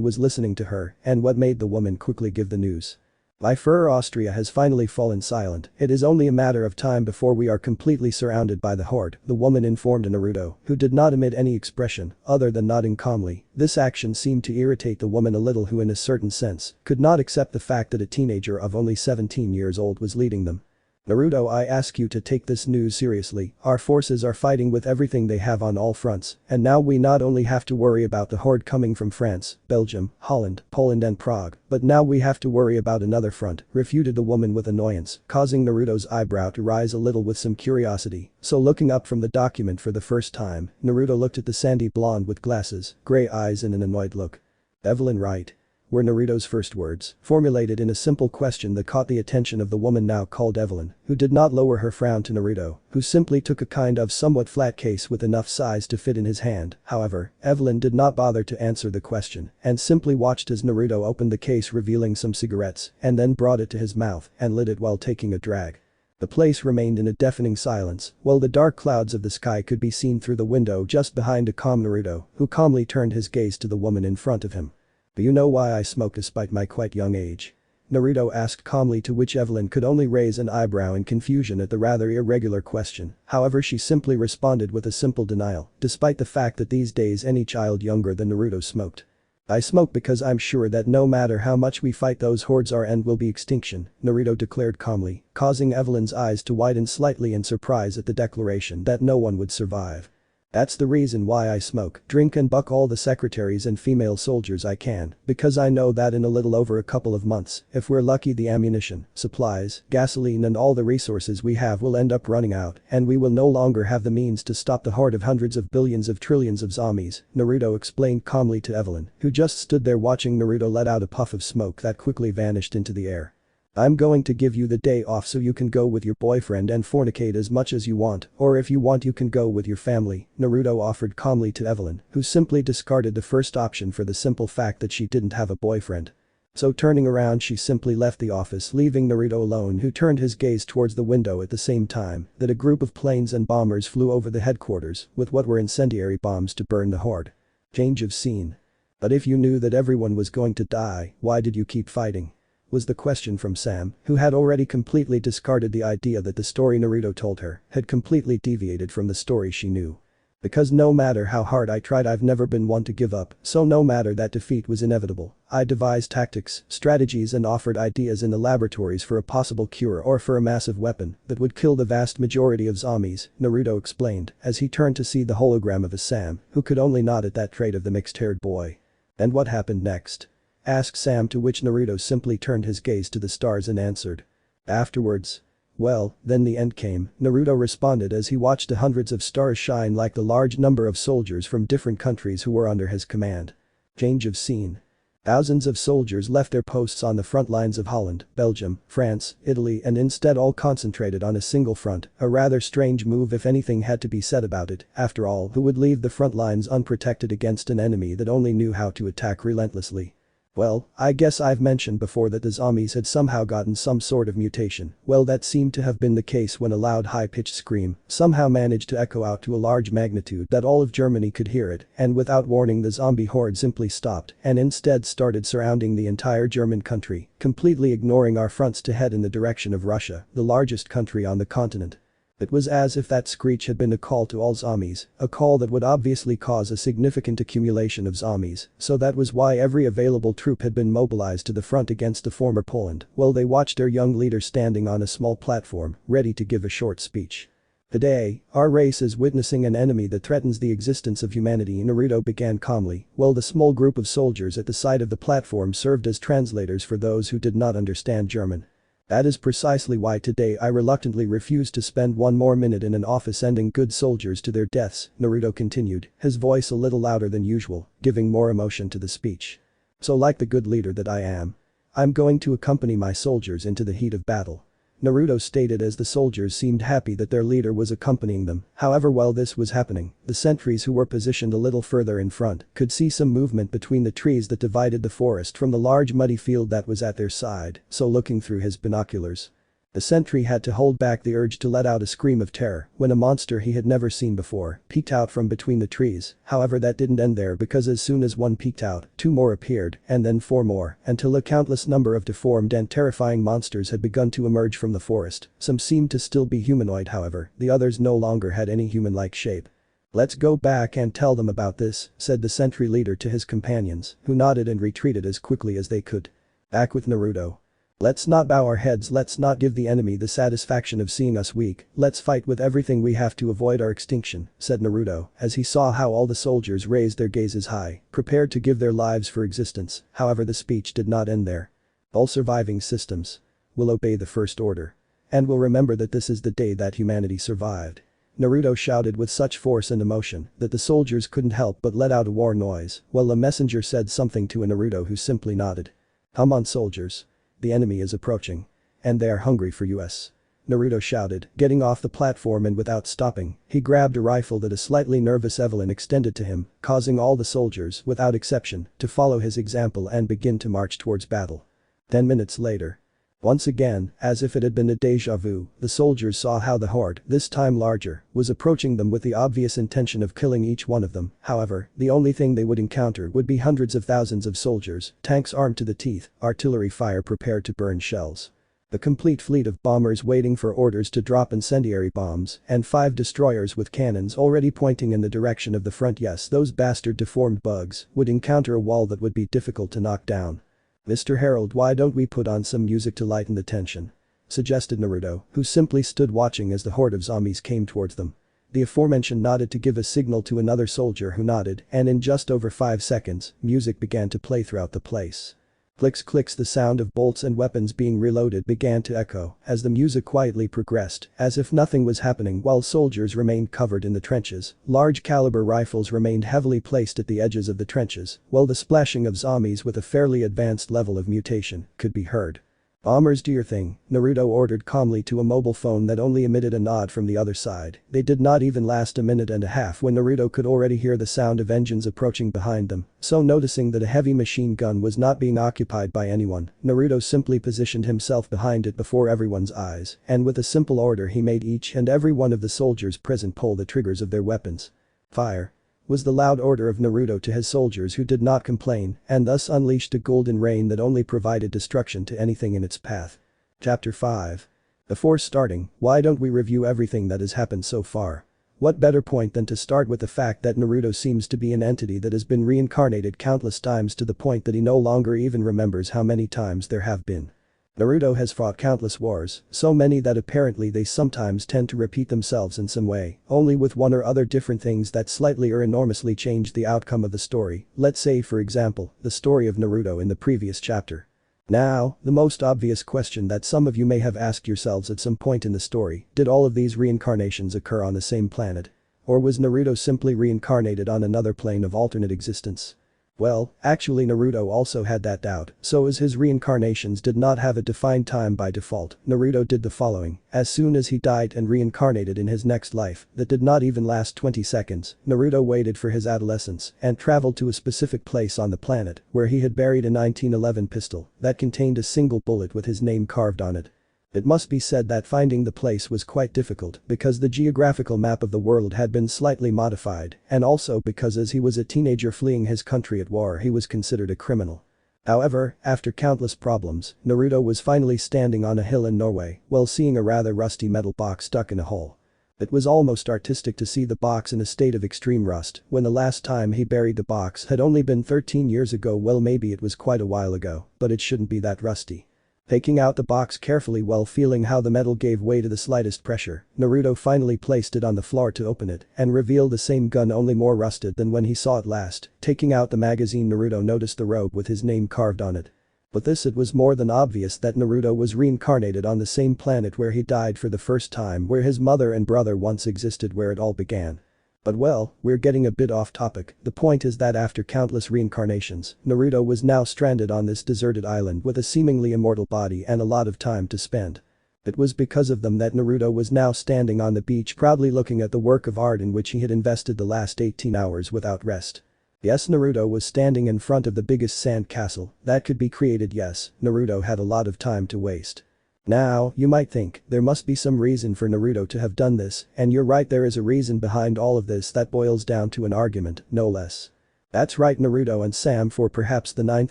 was listening to her, and what made the woman quickly give the news. "Refer, Austria has finally fallen silent. It is only a matter of time before we are completely surrounded by the horde," the woman informed Naruto, who did not emit any expression other than nodding calmly. This action seemed to irritate the woman a little, who in a certain sense could not accept the fact that a teenager of only 17 years old was leading them. "Naruto, I ask you to take this news seriously. Our forces are fighting with everything they have on all fronts, and now we not only have to worry about the horde coming from France, Belgium, Holland, Poland and Prague, but now we have to worry about another front," refuted the woman with annoyance, causing Naruto's eyebrow to rise a little with some curiosity. So looking up from the document for the first time, Naruto looked at the sandy blonde with glasses, gray eyes and an annoyed look. "Evelyn, right?" were Naruto's first words, formulated in a simple question that caught the attention of the woman now called Evelyn, who did not lower her frown to Naruto, who simply took a kind of somewhat flat case with enough size to fit in his hand. However, Evelyn did not bother to answer the question and simply watched as Naruto opened the case, revealing some cigarettes, and then brought it to his mouth and lit it while taking a drag. The place remained in a deafening silence, while the dark clouds of the sky could be seen through the window just behind a calm Naruto, who calmly turned his gaze to the woman in front of him. "Do you know why I smoke despite my quite young age?" Naruto asked calmly, to which Evelyn could only raise an eyebrow in confusion at the rather irregular question. However, she simply responded with a simple denial, despite the fact that these days any child younger than Naruto smoked. "I smoke because I'm sure that no matter how much we fight those hordes, our end will be extinction," Naruto declared calmly, causing Evelyn's eyes to widen slightly in surprise at the declaration that no one would survive. "That's the reason why I smoke, drink and buck all the secretaries and female soldiers I can, because I know that in a little over a couple of months, if we're lucky, the ammunition, supplies, gasoline and all the resources we have will end up running out, and we will no longer have the means to stop the horde of hundreds of billions of trillions of zombies," Naruto explained calmly to Evelyn, who just stood there watching Naruto let out a puff of smoke that quickly vanished into the air. I'm going to give you the day off so you can go with your boyfriend and fornicate as much as you want, or if you want you can go with your family, Naruto offered calmly to Evelyn, who simply discarded the first option for the simple fact that she didn't have a boyfriend. So turning around she simply left the office leaving Naruto alone, who turned his gaze towards the window at the same time that a group of planes and bombers flew over the headquarters with what were incendiary bombs to burn the horde. Change of scene. But if you knew that everyone was going to die, why did you keep fighting? Was the question from Sam, who had already completely discarded the idea that the story Naruto told her had completely deviated from the story she knew. Because no matter how hard I tried, I've never been one to give up, so no matter that defeat was inevitable, I devised tactics, strategies and offered ideas in the laboratories for a possible cure or for a massive weapon that would kill the vast majority of zombies, Naruto explained as he turned to see the hologram of a Sam, who could only nod at that trait of the mixed-haired boy. And what happened next? Asked Sam, to which Naruto simply turned his gaze to the stars and answered. Afterwards. Well, then the end came, Naruto responded as he watched the hundreds of stars shine like the large number of soldiers from different countries who were under his command. Change of scene. Thousands of soldiers left their posts on the front lines of Holland, Belgium, France, Italy and instead all concentrated on a single front, a rather strange move if anything had to be said about it. After all, who would leave the front lines unprotected against an enemy that only knew how to attack relentlessly? Well, I guess I've mentioned before that the zombies had somehow gotten some sort of mutation. Well, that seemed to have been the case when a loud high-pitched scream somehow managed to echo out to a large magnitude that all of Germany could hear it, and without warning the zombie horde simply stopped and instead started surrounding the entire German country, completely ignoring our fronts to head in the direction of Russia, the largest country on the continent. It was as if that screech had been a call to all zombies, a call that would obviously cause a significant accumulation of zombies, so that was why every available troop had been mobilized to the front against the former Poland, while they watched their young leader standing on a small platform, ready to give a short speech. Today, our race is witnessing an enemy that threatens the existence of humanity, Naruto began calmly, while the small group of soldiers at the side of the platform served as translators for those who did not understand German. That is precisely why today I reluctantly refuse to spend one more minute in an office sending good soldiers to their deaths, Naruto continued, his voice a little louder than usual, giving more emotion to the speech. So like the good leader that I am, I'm going to accompany my soldiers into the heat of battle. Naruto stated as the soldiers seemed happy that their leader was accompanying them. However, while this was happening, the sentries who were positioned a little further in front could see some movement between the trees that divided the forest from the large muddy field that was at their side, so looking through his binoculars, the sentry had to hold back the urge to let out a scream of terror when a monster he had never seen before peeked out from between the trees. However, that didn't end there, because as soon as one peeked out, two more appeared and then four more until a countless number of deformed and terrifying monsters had begun to emerge from the forest. Some seemed to still be humanoid, however, the others no longer had any human-like shape. Let's go back and tell them about this, said the sentry leader to his companions, who nodded and retreated as quickly as they could. Back with Naruto. Let's not bow our heads, let's not give the enemy the satisfaction of seeing us weak, let's fight with everything we have to avoid our extinction, said Naruto, as he saw how all the soldiers raised their gazes high, prepared to give their lives for existence. However, the speech did not end there. All surviving systems will obey the first order. And will remember that this is the day that humanity survived. Naruto shouted with such force and emotion that the soldiers couldn't help but let out a war noise, while a messenger said something to a Naruto who simply nodded. Come on, soldiers. The enemy is approaching. And they are hungry for us. Naruto shouted, getting off the platform, and without stopping, he grabbed a rifle that a slightly nervous Evelyn extended to him, causing all the soldiers, without exception, to follow his example and begin to march towards battle. 10 minutes later. Once again, as if it had been a déjà vu, the soldiers saw how the horde, this time larger, was approaching them with the obvious intention of killing each one of them. However, the only thing they would encounter would be hundreds of thousands of soldiers, tanks armed to the teeth, artillery fire prepared to burn shells, the complete fleet of bombers waiting for orders to drop incendiary bombs, and 5 destroyers with cannons already pointing in the direction of the front. Yes, those bastard deformed bugs would encounter a wall that would be difficult to knock down. Mr. Harold, why don't we put on some music to lighten the tension? Suggested Naruto, who simply stood watching as the horde of zombies came towards them. The aforementioned nodded to give a signal to another soldier who nodded, and in just over 5 seconds, music began to play throughout the place. Clicks, clicks, the sound of bolts and weapons being reloaded began to echo as the music quietly progressed, as if nothing was happening while soldiers remained covered in the trenches. Large caliber rifles remained heavily placed at the edges of the trenches, while the splashing of zombies with a fairly advanced level of mutation could be heard. "Bombers, do your thing," Naruto ordered calmly to a mobile phone that only emitted a nod from the other side. They did not even last a minute and a half when Naruto could already hear the sound of engines approaching behind them, so noticing that a heavy machine gun was not being occupied by anyone, Naruto simply positioned himself behind it before everyone's eyes, and with a simple order he made each and every one of the soldiers present pull the triggers of their weapons. "Fire," was the loud order of Naruto to his soldiers, who did not complain and thus unleashed a golden rain that only provided destruction to anything in its path. Chapter 5. Before starting, why don't we review everything that has happened so far? What better point than to start with the fact that Naruto seems to be an entity that has been reincarnated countless times to the point that he no longer even remembers how many times there have been. Naruto has fought countless wars, so many that apparently they sometimes tend to repeat themselves in some way, only with one or other different things that slightly or enormously change the outcome of the story. Let's say, for example, the story of Naruto in the previous chapter. Now, the most obvious question that some of you may have asked yourselves at some point in the story: did all of these reincarnations occur on the same planet? Or was Naruto simply reincarnated on another plane of alternate existence? Well, actually Naruto also had that doubt, so as his reincarnations did not have a defined time by default, Naruto did the following: as soon as he died and reincarnated in his next life, that did not even last 20 seconds, Naruto waited for his adolescence and traveled to a specific place on the planet where he had buried a 1911 pistol that contained a single bullet with his name carved on it. It must be said that finding the place was quite difficult because the geographical map of the world had been slightly modified, and also because as he was a teenager fleeing his country at war he was considered a criminal. However, after countless problems, Naruto was finally standing on a hill in Norway while seeing a rather rusty metal box stuck in a hole. It was almost artistic to see the box in a state of extreme rust when the last time he buried the box had only been 13 years ago. Well, maybe it was quite a while ago, but it shouldn't be that rusty. Taking out the box carefully while feeling how the metal gave way to the slightest pressure, Naruto finally placed it on the floor to open it and revealed the same gun, only more rusted than when he saw it last. Taking out the magazine, Naruto noticed the robe with his name carved on it. With this, it was more than obvious that Naruto was reincarnated on the same planet where he died for the first time, where his mother and brother once existed, where it all began. But well, we're getting a bit off topic. The point is that after countless reincarnations, Naruto was now stranded on this deserted island with a seemingly immortal body and a lot of time to spend. It was because of them that Naruto was now standing on the beach proudly looking at the work of art in which he had invested the last 18 hours without rest. Yes, Naruto was standing in front of the biggest sand castle that could be created. Yes, Naruto had a lot of time to waste. Now, you might think, there must be some reason for Naruto to have done this, and you're right, there is a reason behind all of this that boils down to an argument, no less. That's right, Naruto and Sam, for perhaps the 9th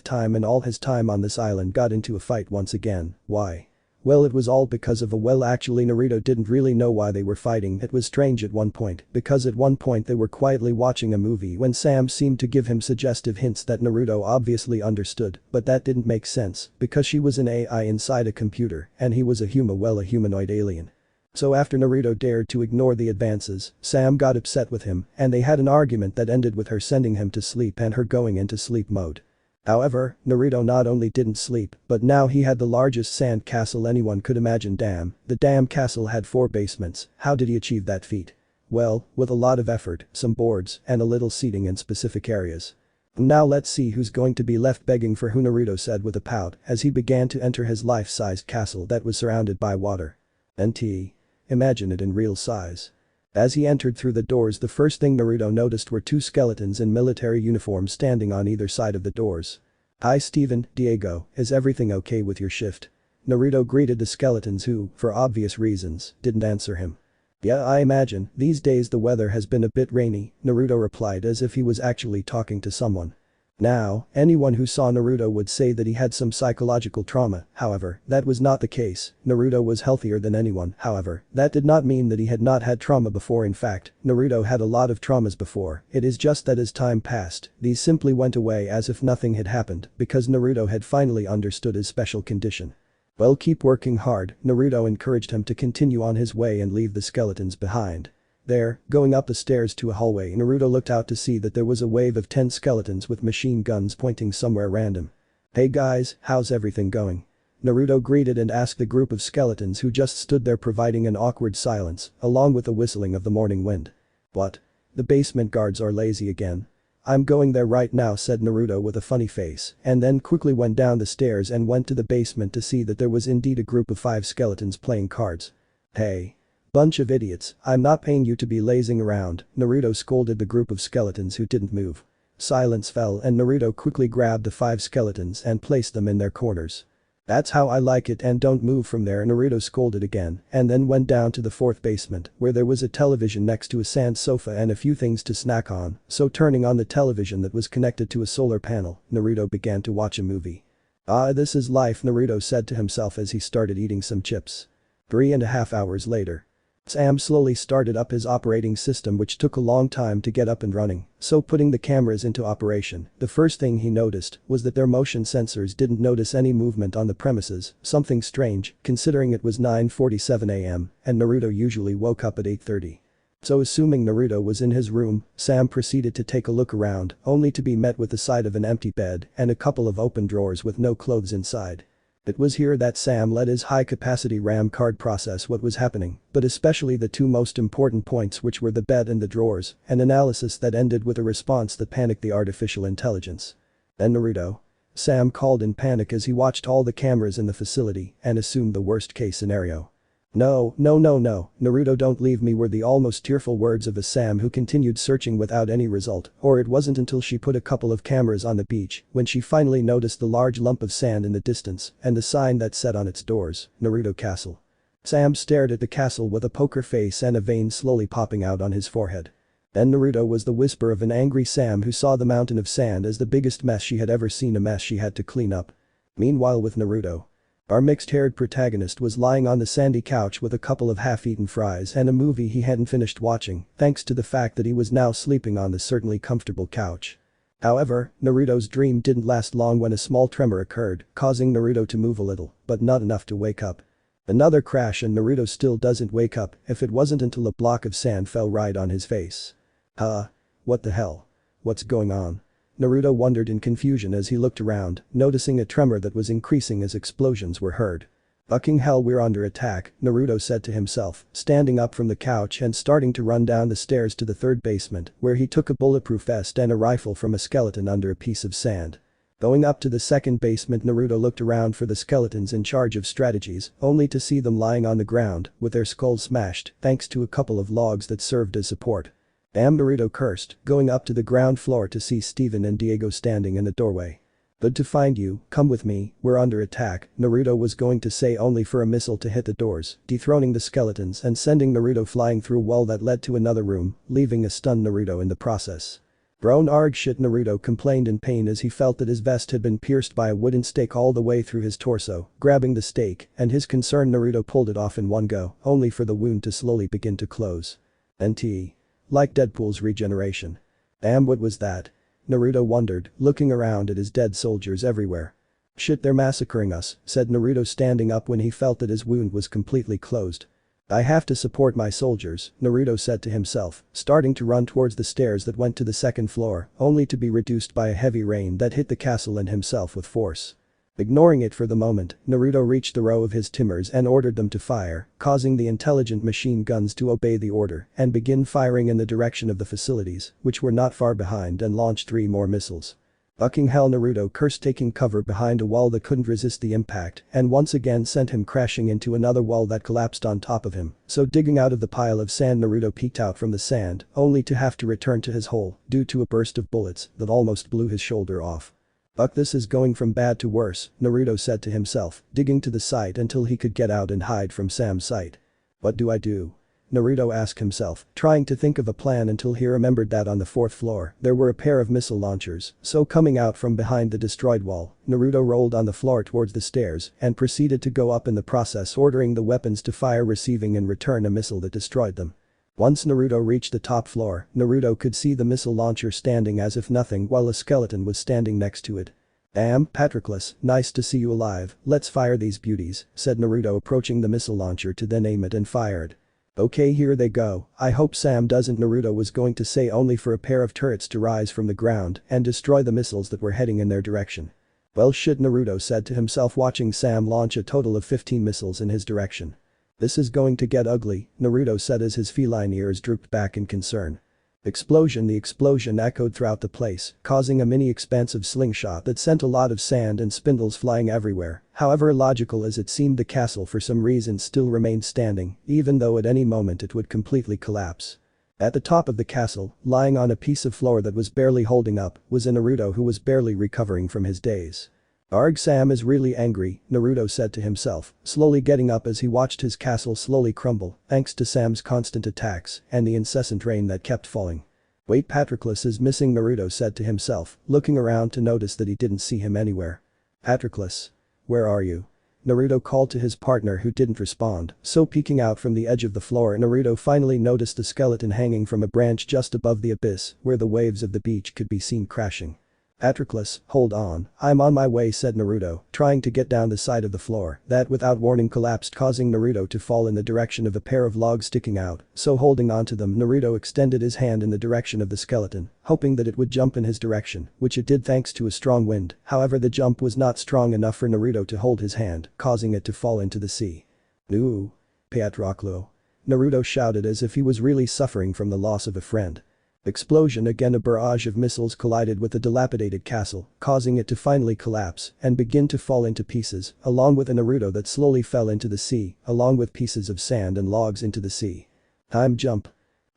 time in all his time on this island, got into a fight once again. Why? Well, it was all because of actually Naruto didn't really know why they were fighting. It was strange at one point, because at one point they were quietly watching a movie when Sam seemed to give him suggestive hints that Naruto obviously understood, but that didn't make sense because she was an AI inside a computer and he was a humanoid alien. So after Naruto dared to ignore the advances, Sam got upset with him and they had an argument that ended with her sending him to sleep and her going into sleep mode. However, Naruto not only didn't sleep, but now he had the largest sand castle anyone could imagine. The damn castle had 4 basements. How did he achieve that feat? Well, with a lot of effort, some boards, and a little seating in specific areas. Now let's see who's going to be left begging for who, Naruto said with a pout as he began to enter his life-sized castle that was surrounded by water. Imagine it in real size. As he entered through the doors, the first thing Naruto noticed were 2 skeletons in military uniforms standing on either side of the doors. "Hi Steven, Diego, is everything okay with your shift?" Naruto greeted the skeletons who, for obvious reasons, didn't answer him. "Yeah, I imagine, these days the weather has been a bit rainy," Naruto replied as if he was actually talking to someone. Now, anyone who saw Naruto would say that he had some psychological trauma, however, that was not the case. Naruto was healthier than anyone, however, that did not mean that he had not had trauma before. In fact, Naruto had a lot of traumas before, it is just that as time passed, these simply went away as if nothing had happened because Naruto had finally understood his special condition. Well, keep working hard, Naruto encouraged him to continue on his way and leave the skeletons behind. There, going up the stairs to a hallway, Naruto looked out to see that there was a wave of 10 skeletons with machine guns pointing somewhere random. "Hey guys, how's everything going?" Naruto greeted and asked the group of skeletons who just stood there, providing an awkward silence, along with the whistling of the morning wind. "What? The basement guards are lazy again?" I'm going there right now, said Naruto with a funny face, and then quickly went down the stairs and went to the basement to see that there was indeed a group of 5 skeletons playing cards. Hey. Bunch of idiots, I'm not paying you to be lazing around, Naruto scolded the group of skeletons who didn't move. Silence fell and Naruto quickly grabbed the 5 skeletons and placed them in their corners. That's how I like it, and don't move from there, Naruto scolded again and then went down to the 4th basement where there was a television next to a sand sofa and a few things to snack on, so turning on the television that was connected to a solar panel, Naruto began to watch a movie. Ah, this is life, Naruto said to himself as he started eating some chips. 3.5 hours later. Sam slowly started up his operating system, which took a long time to get up and running, so putting the cameras into operation, the first thing he noticed was that their motion sensors didn't notice any movement on the premises, something strange considering it was 9:47 am and Naruto usually woke up at 8:30. So assuming Naruto was in his room, Sam proceeded to take a look around, only to be met with the sight of an empty bed and a couple of open drawers with no clothes inside. It was here that Sam let his high-capacity RAM card process what was happening, but especially the 2 most important points, which were the bed and the drawers, an analysis that ended with a response that panicked the artificial intelligence. Then Naruto. Sam called in panic as he watched all the cameras in the facility and assumed the worst-case scenario. No, no, no, no, Naruto, don't leave me, were the almost tearful words of a Sam who continued searching without any result, or it wasn't until she put a couple of cameras on the beach when she finally noticed the large lump of sand in the distance and the sign that said on its doors, Naruto Castle. Sam stared at the castle with a poker face and a vein slowly popping out on his forehead. Then Naruto was the whisper of an angry Sam who saw the mountain of sand as the biggest mess she had ever seen, a mess she had to clean up. Meanwhile with Naruto. Our mixed-haired protagonist was lying on the sandy couch with a couple of half-eaten fries and a movie he hadn't finished watching, thanks to the fact that he was now sleeping on the certainly comfortable couch. However, Naruto's dream didn't last long when a small tremor occurred, causing Naruto to move a little, but not enough to wake up. Another crash and Naruto still doesn't wake up if it wasn't until a block of sand fell right on his face. Huh? What the hell? What's going on? Naruto wondered in confusion as he looked around, noticing a tremor that was increasing as explosions were heard. Fucking hell, we're under attack, Naruto said to himself, standing up from the couch and starting to run down the stairs to the 3rd basement where he took a bulletproof vest and a rifle from a skeleton under a piece of sand. Going up to the 2nd basement, Naruto looked around for the skeletons in charge of strategies, only to see them lying on the ground with their skulls smashed thanks to a couple of logs that served as support. Damn, Naruto cursed, going up to the ground floor to see Steven and Diego standing in the doorway. Good to find you, come with me, we're under attack, Naruto was going to say, only for a missile to hit the doors, dethroning the skeletons and sending Naruto flying through a wall that led to another room, leaving a stunned Naruto in the process. Bro, arg shit, Naruto complained in pain as he felt that his vest had been pierced by a wooden stake all the way through his torso, grabbing the stake, and his concerned Naruto pulled it off in one go, only for the wound to slowly begin to close. NT. Like Deadpool's regeneration. Damn, what was that? Naruto wondered, looking around at his dead soldiers everywhere. Shit, they're massacring us, said Naruto standing up when he felt that his wound was completely closed. I have to support my soldiers, Naruto said to himself, starting to run towards the stairs that went to the 2nd floor, only to be reduced by a heavy rain that hit the castle and himself with force. Ignoring it for the moment, Naruto reached the row of his timers and ordered them to fire, causing the intelligent machine guns to obey the order and begin firing in the direction of the facilities, which were not far behind, and launched 3 more missiles. Fucking hell, Naruto cursed, taking cover behind a wall that couldn't resist the impact and once again sent him crashing into another wall that collapsed on top of him, so digging out of the pile of sand, Naruto peeked out from the sand, only to have to return to his hole due to a burst of bullets that almost blew his shoulder off. Fuck, this is going from bad to worse, Naruto said to himself, digging to the side until he could get out and hide from Sam's sight. What do I do? Naruto asked himself, trying to think of a plan until he remembered that on the 4th floor there were a pair of missile launchers, so coming out from behind the destroyed wall, Naruto rolled on the floor towards the stairs and proceeded to go up in the process, ordering the weapons to fire, receiving in return a missile that destroyed them. Once Naruto reached the top floor, Naruto could see the missile launcher standing as if nothing while a skeleton was standing next to it. Damn, Patroclus, nice to see you alive, let's fire these beauties, said Naruto, approaching the missile launcher to then aim it and fired. Okay, here they go, I hope Sam doesn't, Naruto was going to say, only for a pair of turrets to rise from the ground and destroy the missiles that were heading in their direction. Well shit, Naruto said to himself, watching Sam launch a total of 15 missiles in his direction. This is going to get ugly, Naruto said as his feline ears drooped back in concern. Explosion. The explosion echoed throughout the place, causing a mini expansive slingshot that sent a lot of sand and spindles flying everywhere. However illogical as it seemed, the castle for some reason still remained standing, even though at any moment it would completely collapse. At the top of the castle, lying on a piece of floor that was barely holding up, was a Naruto who was barely recovering from his daze. Arg, Sam is really angry, Naruto said to himself, slowly getting up as he watched his castle slowly crumble, thanks to Sam's constant attacks and the incessant rain that kept falling. Wait, Patroclus is missing, Naruto said to himself, looking around to notice that he didn't see him anywhere. Patroclus? Where are you? Naruto called to his partner, who didn't respond, so peeking out from the edge of the floor, Naruto finally noticed a skeleton hanging from a branch just above the abyss where the waves of the beach could be seen crashing. Patroclus, hold on, I'm on my way, said Naruto, trying to get down the side of the floor that without warning collapsed, causing Naruto to fall in the direction of a pair of logs sticking out, so holding onto them Naruto extended his hand in the direction of the skeleton, hoping that it would jump in his direction, which it did thanks to a strong wind. However, the jump was not strong enough for Naruto to hold his hand, causing it to fall into the sea. "No, Patroclus," Naruto shouted as if he was really suffering from the loss of a friend. Explosion. Again, a barrage of missiles collided with the dilapidated castle, causing it to finally collapse and begin to fall into pieces, along with a Naruto that slowly fell into the sea, along with pieces of sand and logs into the sea. Time jump.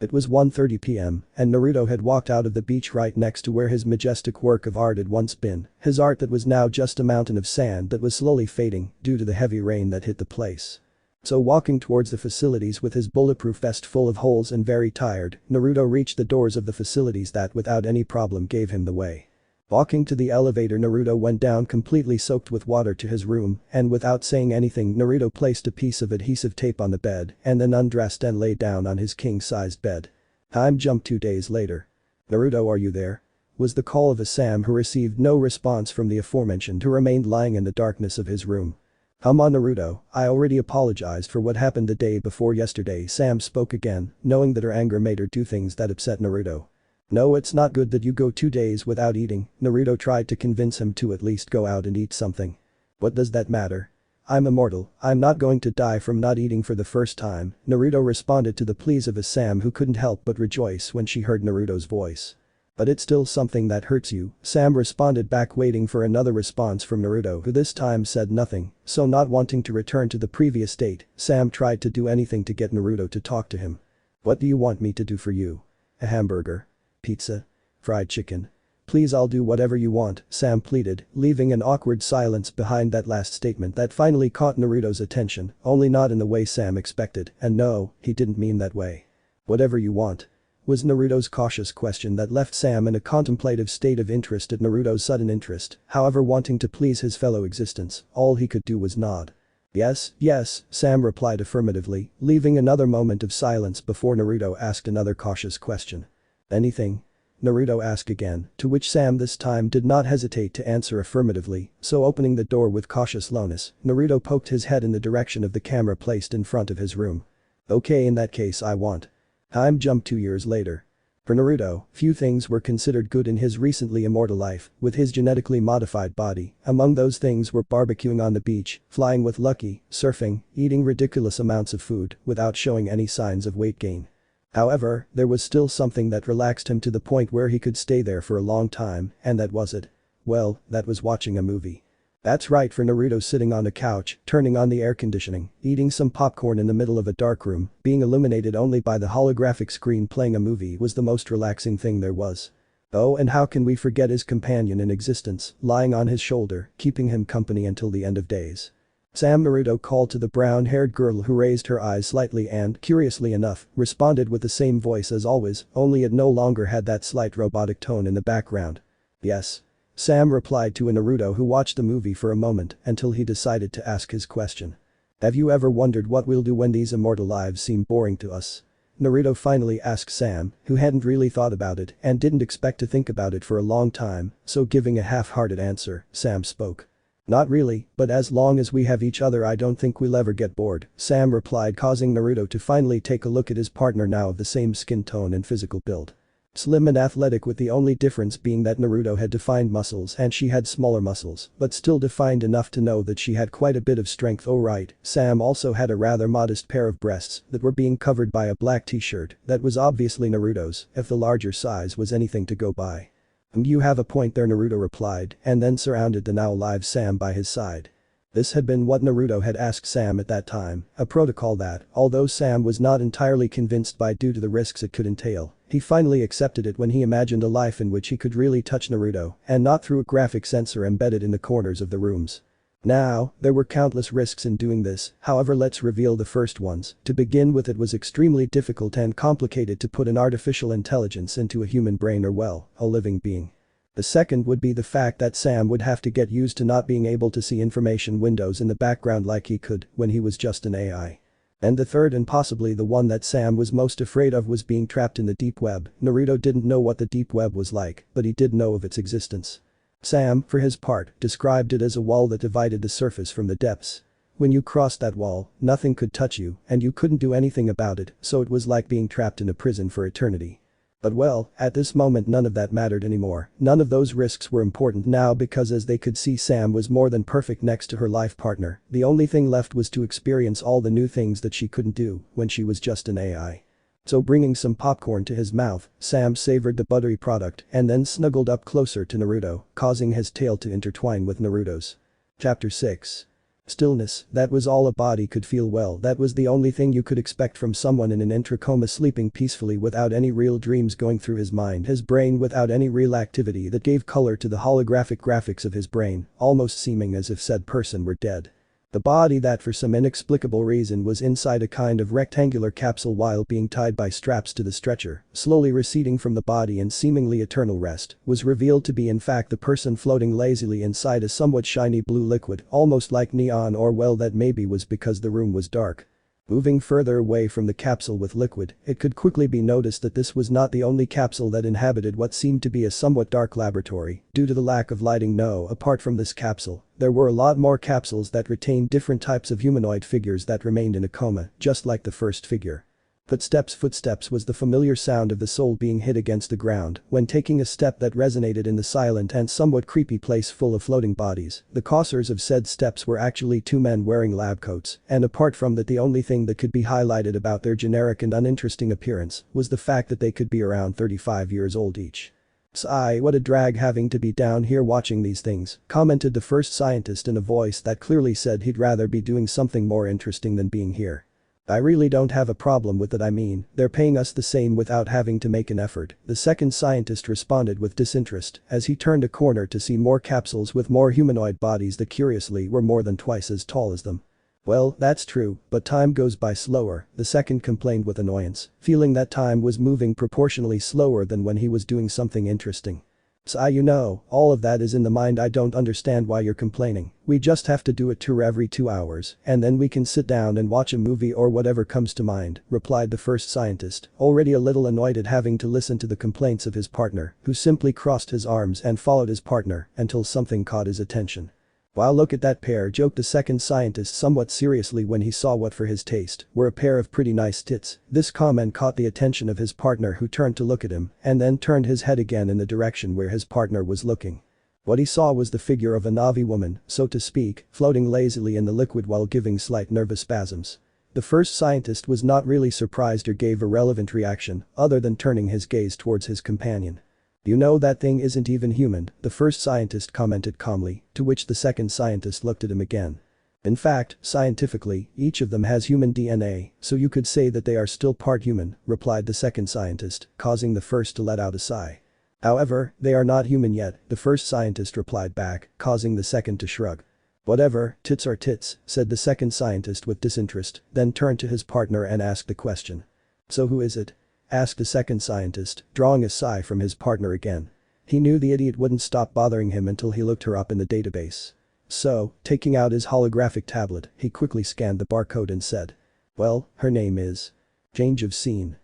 It was 1:30 p.m. and Naruto had walked out of the beach right next to where his majestic work of art had once been, his art that was now just a mountain of sand that was slowly fading due to the heavy rain that hit the place. So walking towards the facilities with his bulletproof vest full of holes and very tired, Naruto reached the doors of the facilities that without any problem gave him the way. Walking to the elevator, Naruto went down completely soaked with water to his room, and without saying anything Naruto placed a piece of adhesive tape on the bed and then undressed and lay down on his king-sized bed. Time jump. 2 days later. Naruto, are you there? Was the call of a Sam, who received no response from the aforementioned, who remained lying in the darkness of his room. Come on, Naruto, I already apologized for what happened the day before yesterday, Sam spoke again, knowing that her anger made her do things that upset Naruto. No, it's not good that you go 2 days without eating, Naruto tried to convince him to at least go out and eat something. What does that matter? I'm immortal, I'm not going to die from not eating for the first time, Naruto responded to the pleas of a Sam, who couldn't help but rejoice when she heard Naruto's voice. But it's still something that hurts you, Sam responded back, waiting for another response from Naruto, who this time said nothing, so not wanting to return to the previous state, Sam tried to do anything to get Naruto to talk to him. What do you want me to do for you? A hamburger? Pizza? Fried chicken? Please, I'll do whatever you want, Sam pleaded, leaving an awkward silence behind that last statement that finally caught Naruto's attention, only not in the way Sam expected, and no, he didn't mean that way. Whatever you want, was Naruto's cautious question that left Sam in a contemplative state of interest at Naruto's sudden interest. However, wanting to please his fellow existence, all he could do was nod. Yes, yes, Sam replied affirmatively, leaving another moment of silence before Naruto asked another cautious question. Anything? Naruto asked again, to which Sam this time did not hesitate to answer affirmatively, so opening the door with cautious slowness, Naruto poked his head in the direction of the camera placed in front of his room. Okay, in that case I want. Time jump. 2 years later. For Naruto, few things were considered good in his recently immortal life, with his genetically modified body. Among those things were barbecuing on the beach, flying with Lucky, surfing, eating ridiculous amounts of food without showing any signs of weight gain. However, there was still something that relaxed him to the point where he could stay there for a long time, and that was it. Well, that was watching a movie. That's right, for Naruto, sitting on a couch, turning on the air conditioning, eating some popcorn in the middle of a dark room, being illuminated only by the holographic screen playing a movie was the most relaxing thing there was. Oh, and how can we forget his companion in existence, lying on his shoulder, keeping him company until the end of days. Sam, Naruto called to the brown-haired girl, who raised her eyes slightly and, curiously enough, responded with the same voice as always, only it no longer had that slight robotic tone in the background. Yes. Sam replied to a Naruto, who watched the movie for a moment until he decided to ask his question. Have you ever wondered what we'll do when these immortal lives seem boring to us? Naruto finally asked Sam, who hadn't really thought about it and didn't expect to think about it for a long time, so giving a half-hearted answer, Sam spoke. Not really, but as long as we have each other I don't think we'll ever get bored, Sam replied, causing Naruto to finally take a look at his partner, now of the same skin tone and physical build. Slim and athletic, with the only difference being that Naruto had defined muscles and she had smaller muscles, but still defined enough to know that she had quite a bit of strength. Oh right, Sam also had a rather modest pair of breasts that were being covered by a black t-shirt that was obviously Naruto's, if the larger size was anything to go by. You have a point there, Naruto replied, and then surrounded the now alive Sam by his side. This had been what Naruto had asked Sam at that time, a protocol that, although Sam was not entirely convinced by due to the risks it could entail, he finally accepted it when he imagined a life in which he could really touch Naruto and not through a graphic sensor embedded in the corners of the rooms. Now, there were countless risks in doing this, however let's reveal the first ones. To begin with, it was extremely difficult and complicated to put an artificial intelligence into a human brain, or well, a living being. The second would be the fact that Sam would have to get used to not being able to see information windows in the background like he could when he was just an AI. And the third, and possibly the one that Sam was most afraid of, was being trapped in the deep web. Naruto didn't know what the deep web was like, but he did know of its existence. Sam, for his part, described it as a wall that divided the surface from the depths. When you crossed that wall, nothing could touch you, and you couldn't do anything about it, so it was like being trapped in a prison for eternity. But well, at this moment none of that mattered anymore. None of those risks were important now, because as they could see, Sam was more than perfect next to her life partner. The only thing left was to experience all the new things that she couldn't do when she was just an AI. So bringing some popcorn to his mouth, Sam savored the buttery product and then snuggled up closer to Naruto, causing his tail to intertwine with Naruto's. Chapter 6. Stillness, that was all a body could feel. Well, that was the only thing you could expect from someone in an intracoma, sleeping peacefully without any real dreams going through his mind, his brain without any real activity that gave color to the holographic graphics of his brain, almost seeming as if said person were dead. The body that for some inexplicable reason was inside a kind of rectangular capsule while being tied by straps to the stretcher, slowly receding from the body in seemingly eternal rest, was revealed to be in fact the person floating lazily inside a somewhat shiny blue liquid, almost like neon, or well, that maybe was because the room was dark. Moving further away from the capsule with liquid, it could quickly be noticed that this was not the only capsule that inhabited what seemed to be a somewhat dark laboratory. Due to the lack of lighting, no, apart from this capsule, there were a lot more capsules that retained different types of humanoid figures that remained in a coma, just like the first figure. Footsteps was the familiar sound of the soul being hit against the ground when taking a step that resonated in the silent and somewhat creepy place full of floating bodies. The causers of said steps were actually two men wearing lab coats, and apart from that, the only thing that could be highlighted about their generic and uninteresting appearance was the fact that they could be around 35 years old each. "Sigh, what a drag having to be down here watching these things," commented the first scientist in a voice that clearly said he'd rather be doing something more interesting than being here. "I really don't have a problem with it. I mean, they're paying us the same without having to make an effort," the second scientist responded with disinterest as he turned a corner to see more capsules with more humanoid bodies that curiously were more than twice as tall as them. "Well, that's true, but time goes by slower," the second complained with annoyance, feeling that time was moving proportionally slower than when he was doing something interesting. "Sigh, you know, all of that is in the mind. I don't understand why you're complaining. We just have to do a tour every 2 hours, and then we can sit down and watch a movie or whatever comes to mind," replied the first scientist, already a little annoyed at having to listen to the complaints of his partner, who simply crossed his arms and followed his partner until something caught his attention. "Wow, look at that pair," joked the second scientist somewhat seriously when he saw what for his taste were a pair of pretty nice tits. This comment caught the attention of his partner, who turned to look at him and then turned his head again in the direction where his partner was looking. What he saw was the figure of a Navi woman, so to speak, floating lazily in the liquid while giving slight nervous spasms. The first scientist was not really surprised or gave a relevant reaction other than turning his gaze towards his companion. "You know, that thing isn't even human," the first scientist commented calmly, to which the second scientist looked at him again. "In fact, scientifically, each of them has human DNA, so you could say that they are still part human," replied the second scientist, causing the first to let out a sigh. "However, they are not human yet," the first scientist replied back, causing the second to shrug. "Whatever, tits are tits," said the second scientist with disinterest, then turned to his partner and asked the question. "So who is it?" asked the second scientist, drawing a sigh from his partner again. He knew the idiot wouldn't stop bothering him until he looked her up in the database. So, taking out his holographic tablet, he quickly scanned the barcode and said, "Well, her name is..." Change of scene.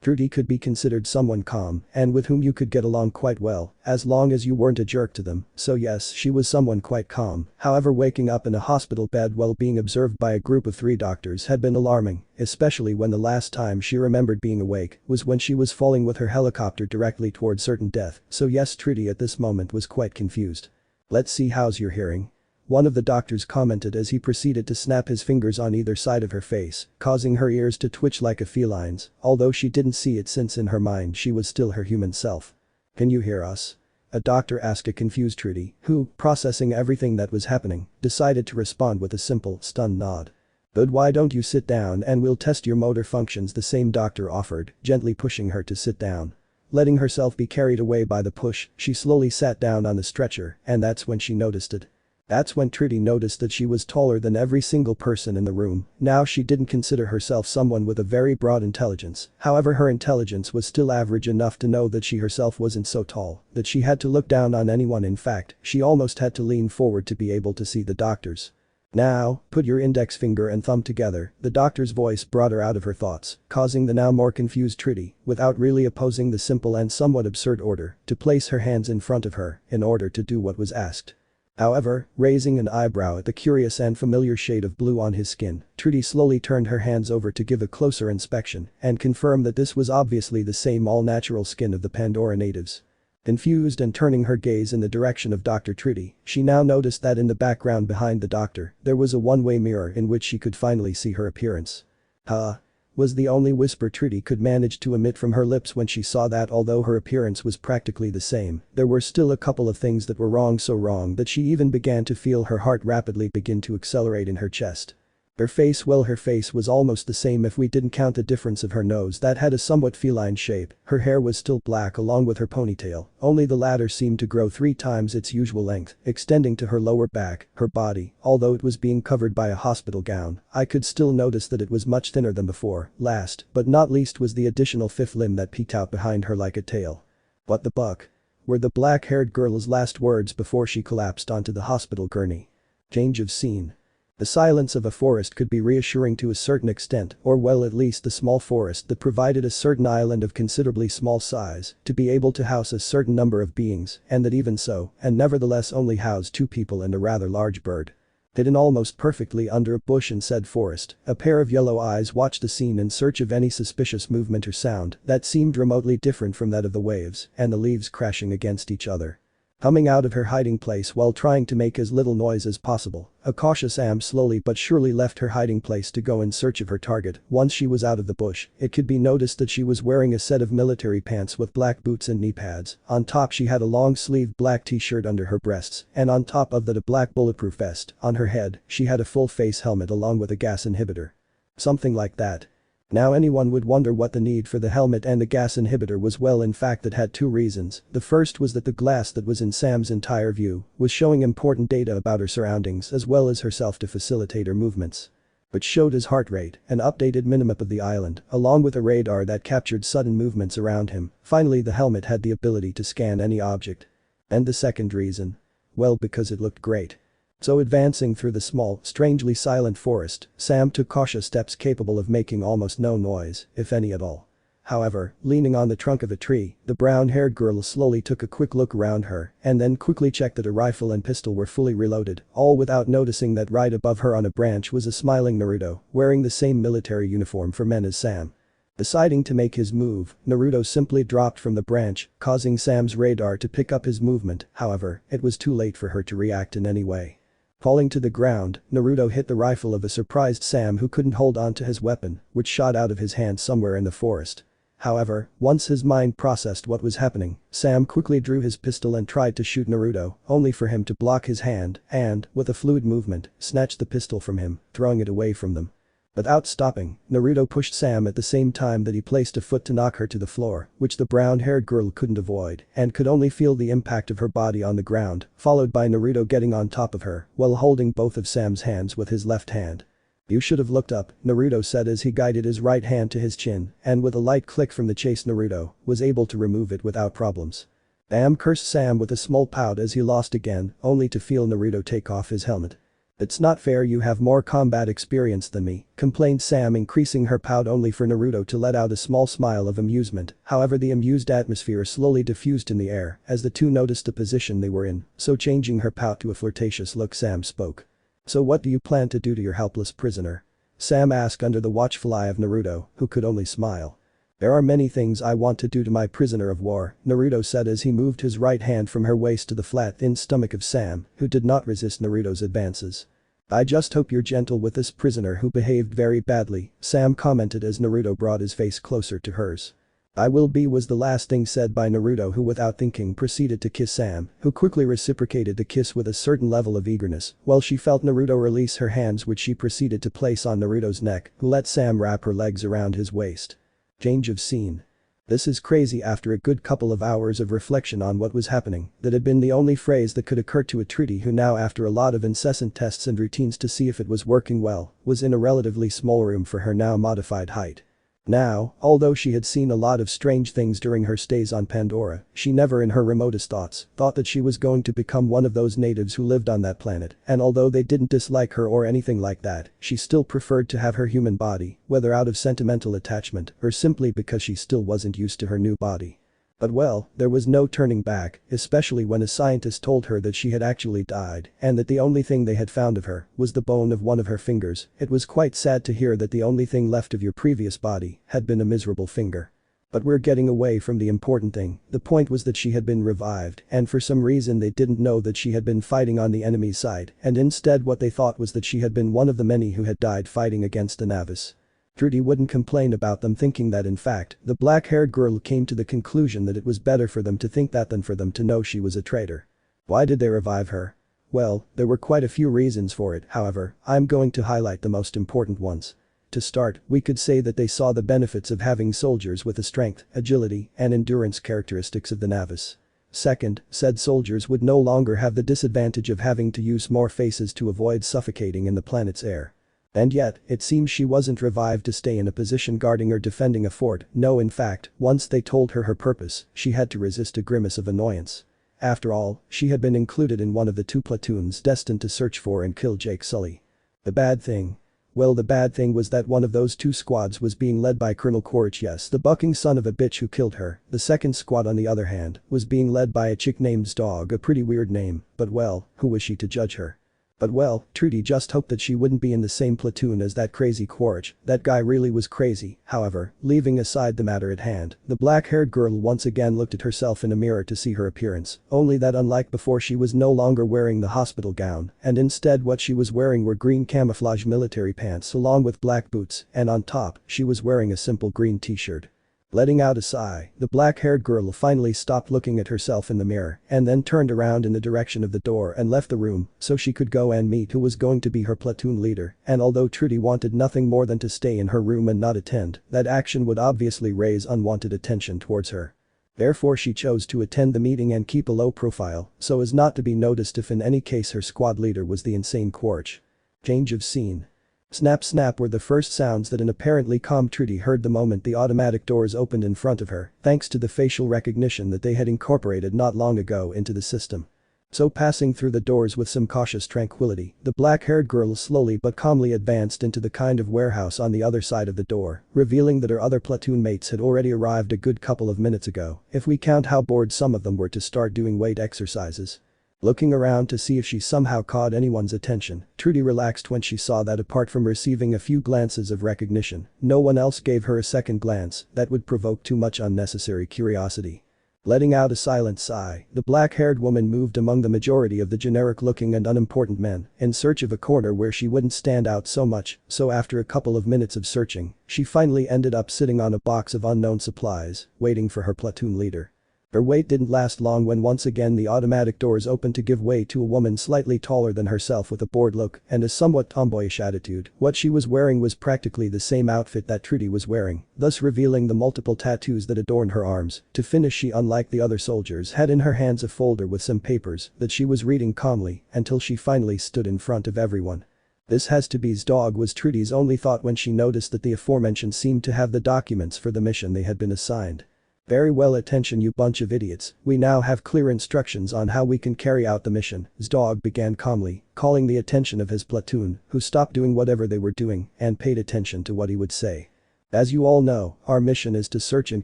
Trudy could be considered someone calm and with whom you could get along quite well, as long as you weren't a jerk to them, so yes, she was someone quite calm. However, waking up in a hospital bed while being observed by a group of 3 doctors had been alarming, especially when the last time she remembered being awake was when she was falling with her helicopter directly toward certain death, so yes, Trudy at this moment was quite confused. "Let's see how's your hearing?" One of the doctors commented as he proceeded to snap his fingers on either side of her face, causing her ears to twitch like a feline's, although she didn't see it since in her mind she was still her human self. "Can you hear us?" A doctor asked a confused Trudy, who, processing everything that was happening, decided to respond with a simple, stunned nod. "Good, why don't you sit down and we'll test your motor functions," the same doctor offered, gently pushing her to sit down. Letting herself be carried away by the push, she slowly sat down on the stretcher, and that's when she noticed it. That's when Trudy noticed that she was taller than every single person in the room. Now she didn't consider herself someone with a very broad intelligence, however her intelligence was still average enough to know that she herself wasn't so tall that she had to look down on anyone. In fact, she almost had to lean forward to be able to see the doctors. "Now, put your index finger and thumb together," the doctor's voice brought her out of her thoughts, causing the now more confused Trudy, without really opposing the simple and somewhat absurd order, to place her hands in front of her in order to do what was asked. However, raising an eyebrow at the curious and familiar shade of blue on his skin, Trudy slowly turned her hands over to give a closer inspection and confirm that this was obviously the same all-natural skin of the Pandora natives. Confused and turning her gaze in the direction of Dr. Trudy, she now noticed that in the background behind the doctor, there was a one-way mirror in which she could finally see her appearance. "Huh?" was the only whisper Trudy could manage to emit from her lips when she saw that although her appearance was practically the same, there were still a couple of things that were wrong, so wrong that she even began to feel her heart rapidly begin to accelerate in her chest. Her face, well, her face was almost the same if we didn't count the difference of her nose that had a somewhat feline shape. Her hair was still black along with her ponytail, only the latter seemed to grow 3 times its usual length, extending to her lower back. Her body, although it was being covered by a hospital gown, I could still notice that it was much thinner than before. Last, but not least, was the additional 5th limb that peeked out behind her like a tail. "What the buck?" were the black-haired girl's last words before she collapsed onto the hospital gurney. Change of scene. The silence of a forest could be reassuring to a certain extent, or well, at least the small forest that provided a certain island of considerably small size to be able to house a certain number of beings, and that even so, and nevertheless only housed 2 people and a rather large bird. Hidden almost perfectly under a bush in said forest, a pair of yellow eyes watched the scene in search of any suspicious movement or sound that seemed remotely different from that of the waves and the leaves crashing against each other. Coming out of her hiding place while trying to make as little noise as possible, a cautious Am slowly but surely left her hiding place to go in search of her target. Once she was out of the bush, it could be noticed that she was wearing a set of military pants with black boots and knee pads. On top she had a long-sleeved black t-shirt under her breasts, and on top of that a black bulletproof vest. On her head, she had a full-face helmet along with a gas inhibitor. Something like that. Now anyone would wonder what the need for the helmet and the gas inhibitor was. Well, in fact it had 2 reasons. The first was that the glass that was in Sam's entire view was showing important data about her surroundings as well as herself to facilitate her movements. It showed his heart rate, an updated minimap of the island, along with a radar that captured sudden movements around him. Finally, the helmet had the ability to scan any object. And the second reason? Well, because it looked great. So advancing through the small, strangely silent forest, Sam took cautious steps capable of making almost no noise, if any at all. However, leaning on the trunk of a tree, the brown-haired girl slowly took a quick look around her and then quickly checked that her rifle and pistol were fully reloaded, all without noticing that right above her on a branch was a smiling Naruto, wearing the same military uniform for men as Sam. Deciding to make his move, Naruto simply dropped from the branch, causing Sam's radar to pick up his movement. However, it was too late for her to react in any way. Falling to the ground, Naruto hit the rifle of a surprised Sam who couldn't hold on to his weapon, which shot out of his hand somewhere in the forest. However, once his mind processed what was happening, Sam quickly drew his pistol and tried to shoot Naruto, only for him to block his hand and, with a fluid movement, snatched the pistol from him, throwing it away from them. Without stopping, Naruto pushed Sam at the same time that he placed a foot to knock her to the floor, which the brown-haired girl couldn't avoid and could only feel the impact of her body on the ground, followed by Naruto getting on top of her while holding both of Sam's hands with his left hand. "You should have looked up," Naruto said as he guided his right hand to his chin and with a light click from the chase Naruto was able to remove it without problems. Am cursed Sam with a small pout as he lost again, only to feel Naruto take off his helmet. "It's not fair, you have more combat experience than me," complained Sam, increasing her pout only for Naruto to let out a small smile of amusement. However, the amused atmosphere slowly diffused in the air as the two noticed the position they were in, so changing her pout to a flirtatious look, Sam spoke. "So what do you plan to do to your helpless prisoner?" Sam asked under the watchful eye of Naruto, who could only smile. "There are many things I want to do to my prisoner of war," Naruto said as he moved his right hand from her waist to the flat thin stomach of Sam, who did not resist Naruto's advances. "I just hope you're gentle with this prisoner who behaved very badly," Sam commented as Naruto brought his face closer to hers. "I will be," was the last thing said by Naruto, who without thinking proceeded to kiss Sam, who quickly reciprocated the kiss with a certain level of eagerness, while she felt Naruto release her hands, which she proceeded to place on Naruto's neck, who let Sam wrap her legs around his waist. Change of scene. This is crazy. After a good couple of hours of reflection on what was happening, that had been the only phrase that could occur to a Trudy who now, after a lot of incessant tests and routines to see if it was working well, was in a relatively small room for her now modified height. Now, although she had seen a lot of strange things during her stays on Pandora, she never in her remotest thoughts thought that she was going to become one of those natives who lived on that planet, and although they didn't dislike her or anything like that, she still preferred to have her human body, whether out of sentimental attachment or simply because she still wasn't used to her new body. But well, there was no turning back, especially when a scientist told her that she had actually died and that the only thing they had found of her was the bone of one of her fingers. It was quite sad to hear that the only thing left of your previous body had been a miserable finger. But we're getting away from the important thing. The point was that she had been revived, and for some reason they didn't know that she had been fighting on the enemy's side, and instead what they thought was that she had been one of the many who had died fighting against the Navis. Trudy wouldn't complain about them thinking that. In fact, the black-haired girl came to the conclusion that it was better for them to think that than for them to know she was a traitor. Why did they revive her? Well, there were quite a few reasons for it, however, I'm going to highlight the most important ones. To start, we could say that they saw the benefits of having soldiers with the strength, agility, and endurance characteristics of the Navis. Second, said soldiers would no longer have the disadvantage of having to use more faces to avoid suffocating in the planet's air. And yet, it seems she wasn't revived to stay in a position guarding or defending a fort. No, in fact, once they told her her purpose, she had to resist a grimace of annoyance. After all, she had been included in one of the two platoons destined to search for and kill Jake Sully. The bad thing? Well, the bad thing was that one of those two squads was being led by Colonel Quaritch, yes, the bucking son of a bitch who killed her. The second squad, on the other hand, was being led by a chick named Dog, a pretty weird name, but well, who was she to judge her? But well, Trudy just hoped that she wouldn't be in the same platoon as that crazy Quaritch. That guy really was crazy. However, leaving aside the matter at hand, the black-haired girl once again looked at herself in a mirror to see her appearance, only that unlike before she was no longer wearing the hospital gown, and instead what she was wearing were green camouflage military pants along with black boots, and on top, she was wearing a simple green t-shirt. Letting out a sigh, the black-haired girl finally stopped looking at herself in the mirror and then turned around in the direction of the door and left the room so she could go and meet who was going to be her platoon leader. And although Trudy wanted nothing more than to stay in her room and not attend, that action would obviously raise unwanted attention towards her. Therefore she chose to attend the meeting and keep a low profile so as not to be noticed if in any case her squad leader was the insane Quaritch. Change of scene. Snap snap were the first sounds that an apparently calm Trudy heard the moment the automatic doors opened in front of her, thanks to the facial recognition that they had incorporated not long ago into the system. So passing through the doors with some cautious tranquility, the black-haired girl slowly but calmly advanced into the kind of warehouse on the other side of the door, revealing that her other platoon mates had already arrived a good couple of minutes ago, if we count how bored some of them were to start doing weight exercises. Looking around to see if she somehow caught anyone's attention, Trudy relaxed when she saw that apart from receiving a few glances of recognition, no one else gave her a second glance that would provoke too much unnecessary curiosity. Letting out a silent sigh, the black-haired woman moved among the majority of the generic-looking and unimportant men in search of a corner where she wouldn't stand out so much, so after a couple of minutes of searching, she finally ended up sitting on a box of unknown supplies, waiting for her platoon leader. Her wait didn't last long when once again the automatic doors opened to give way to a woman slightly taller than herself with a bored look and a somewhat tomboyish attitude. What she was wearing was practically the same outfit that Trudy was wearing, thus revealing the multiple tattoos that adorned her arms. To finish, she, unlike the other soldiers, had in her hands a folder with some papers that she was reading calmly until she finally stood in front of everyone. This has to be Dog, was Trudy's only thought when she noticed that the aforementioned seemed to have the documents for the mission they had been assigned. Very well, attention you bunch of idiots, we now have clear instructions on how we can carry out the mission, Zdog began calmly, calling the attention of his platoon, who stopped doing whatever they were doing and paid attention to what he would say. As you all know, our mission is to search and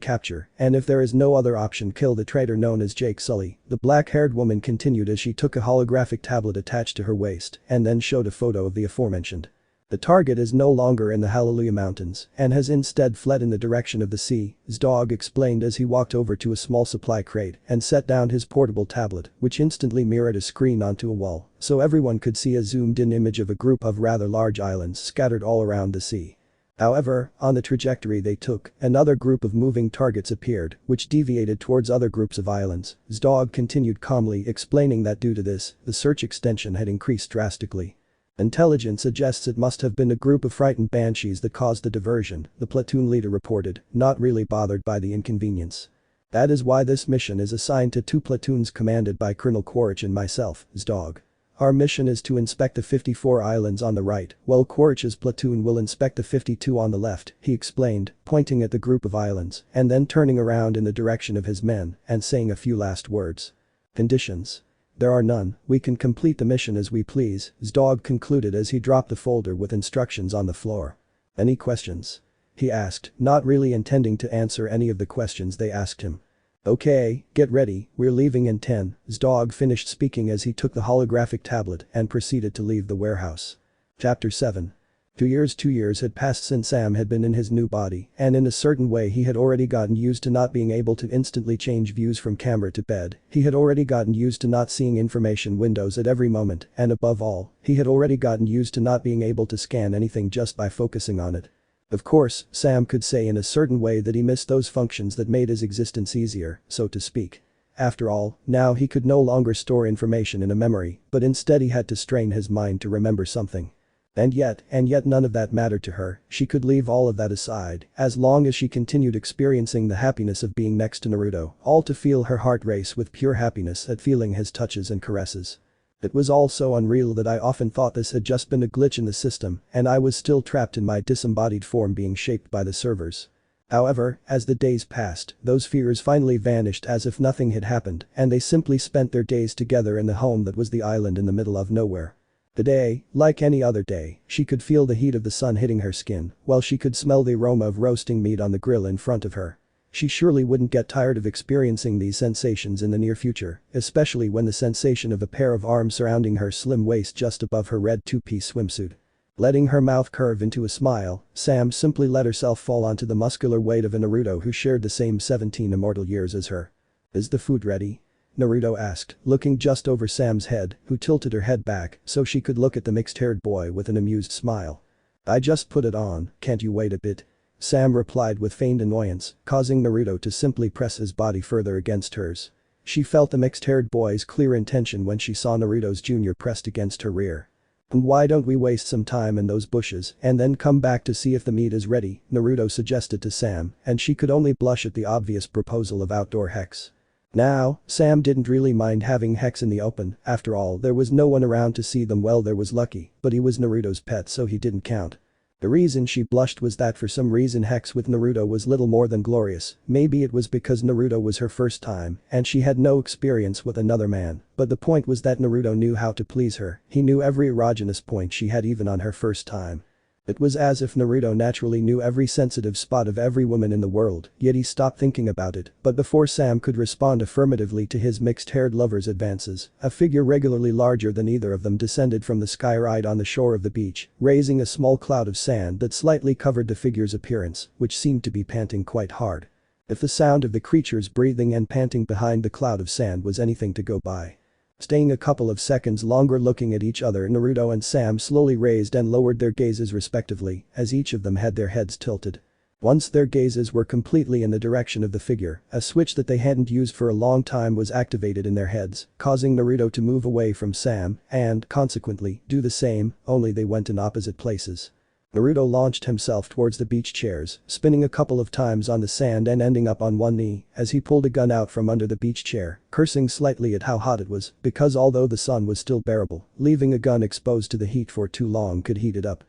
capture, and if there is no other option, kill the traitor known as Jake Sully, the black-haired woman continued as she took a holographic tablet attached to her waist and then showed a photo of the aforementioned. The target is no longer in the Hallelujah Mountains and has instead fled in the direction of the sea, Zdog explained as he walked over to a small supply crate and set down his portable tablet, which instantly mirrored a screen onto a wall, so everyone could see a zoomed-in image of a group of rather large islands scattered all around the sea. However, on the trajectory they took, another group of moving targets appeared, which deviated towards other groups of islands. Zdog continued calmly explaining that due to this, the search extension had increased drastically. Intelligence suggests it must have been a group of frightened banshees that caused the diversion, the platoon leader reported, not really bothered by the inconvenience. That is why this mission is assigned to 2 platoons commanded by Colonel Quaritch and myself, Zdog. Our mission is to inspect the 54 islands on the right, while Quaritch's platoon will inspect the 52 on the left, he explained, pointing at the group of islands and then turning around in the direction of his men and saying a few last words. Conditions. There are none, we can complete the mission as we please, Zdog concluded as he dropped the folder with instructions on the floor. Any questions? He asked, not really intending to answer any of the questions they asked him. Okay, get ready, we're leaving in 10, Zdog finished speaking as he took the holographic tablet and proceeded to leave the warehouse. Chapter 7. 2 years had passed since Sam had been in his new body, and in a certain way he had already gotten used to not being able to instantly change views from camera to bed, he had already gotten used to not seeing information windows at every moment, and above all, he had already gotten used to not being able to scan anything just by focusing on it. Of course, Sam could say in a certain way that he missed those functions that made his existence easier, so to speak. After all, now he could no longer store information in a memory, but instead he had to strain his mind to remember something. And yet none of that mattered to her, she could leave all of that aside, as long as she continued experiencing the happiness of being next to Naruto, all to feel her heart race with pure happiness at feeling his touches and caresses. It was all so unreal that I often thought this had just been a glitch in the system and I was still trapped in my disembodied form being shaped by the servers. However, as the days passed, those fears finally vanished as if nothing had happened and they simply spent their days together in the home that was the island in the middle of nowhere. Today, like any other day, she could feel the heat of the sun hitting her skin, while she could smell the aroma of roasting meat on the grill in front of her. She surely wouldn't get tired of experiencing these sensations in the near future, especially when the sensation of a pair of arms surrounding her slim waist just above her red two-piece swimsuit. Letting her mouth curve into a smile, Sam simply let herself fall onto the muscular weight of a Naruto who shared the same 17 immortal years as her. Is the food ready? Naruto asked, looking just over Sam's head, who tilted her head back so she could look at the mixed-haired boy with an amused smile. I just put it on, can't you wait a bit? Sam replied with feigned annoyance, causing Naruto to simply press his body further against hers. She felt the mixed-haired boy's clear intention when she saw Naruto's junior pressed against her rear. And why don't we waste some time in those bushes and then come back to see if the meat is ready, Naruto suggested to Sam, and she could only blush at the obvious proposal of outdoor hex. Now, Sam didn't really mind having hex in the open, after all there was no one around to see them. Well, there was Lucky, but he was Naruto's pet so he didn't count. The reason she blushed was that for some reason hex with Naruto was little more than glorious, maybe it was because Naruto was her first time and she had no experience with another man, but the point was that Naruto knew how to please her, he knew every erogenous point she had even on her first time. It was as if Naruto naturally knew every sensitive spot of every woman in the world, yet he stopped thinking about it, but before Sam could respond affirmatively to his mixed-haired lover's advances, a figure regularly larger than either of them descended from the sky right on the shore of the beach, raising a small cloud of sand that slightly covered the figure's appearance, which seemed to be panting quite hard. If the sound of the creature's breathing and panting behind the cloud of sand was anything to go by. Staying a couple of seconds longer looking at each other, Naruto and Sam slowly raised and lowered their gazes respectively, as each of them had their heads tilted. Once their gazes were completely in the direction of the figure, a switch that they hadn't used for a long time was activated in their heads, causing Naruto to move away from Sam and, consequently, do the same, only they went in opposite places. Naruto launched himself towards the beach chairs, spinning a couple of times on the sand and ending up on one knee as he pulled a gun out from under the beach chair, cursing slightly at how hot it was because although the sun was still bearable, leaving a gun exposed to the heat for too long could heat it up.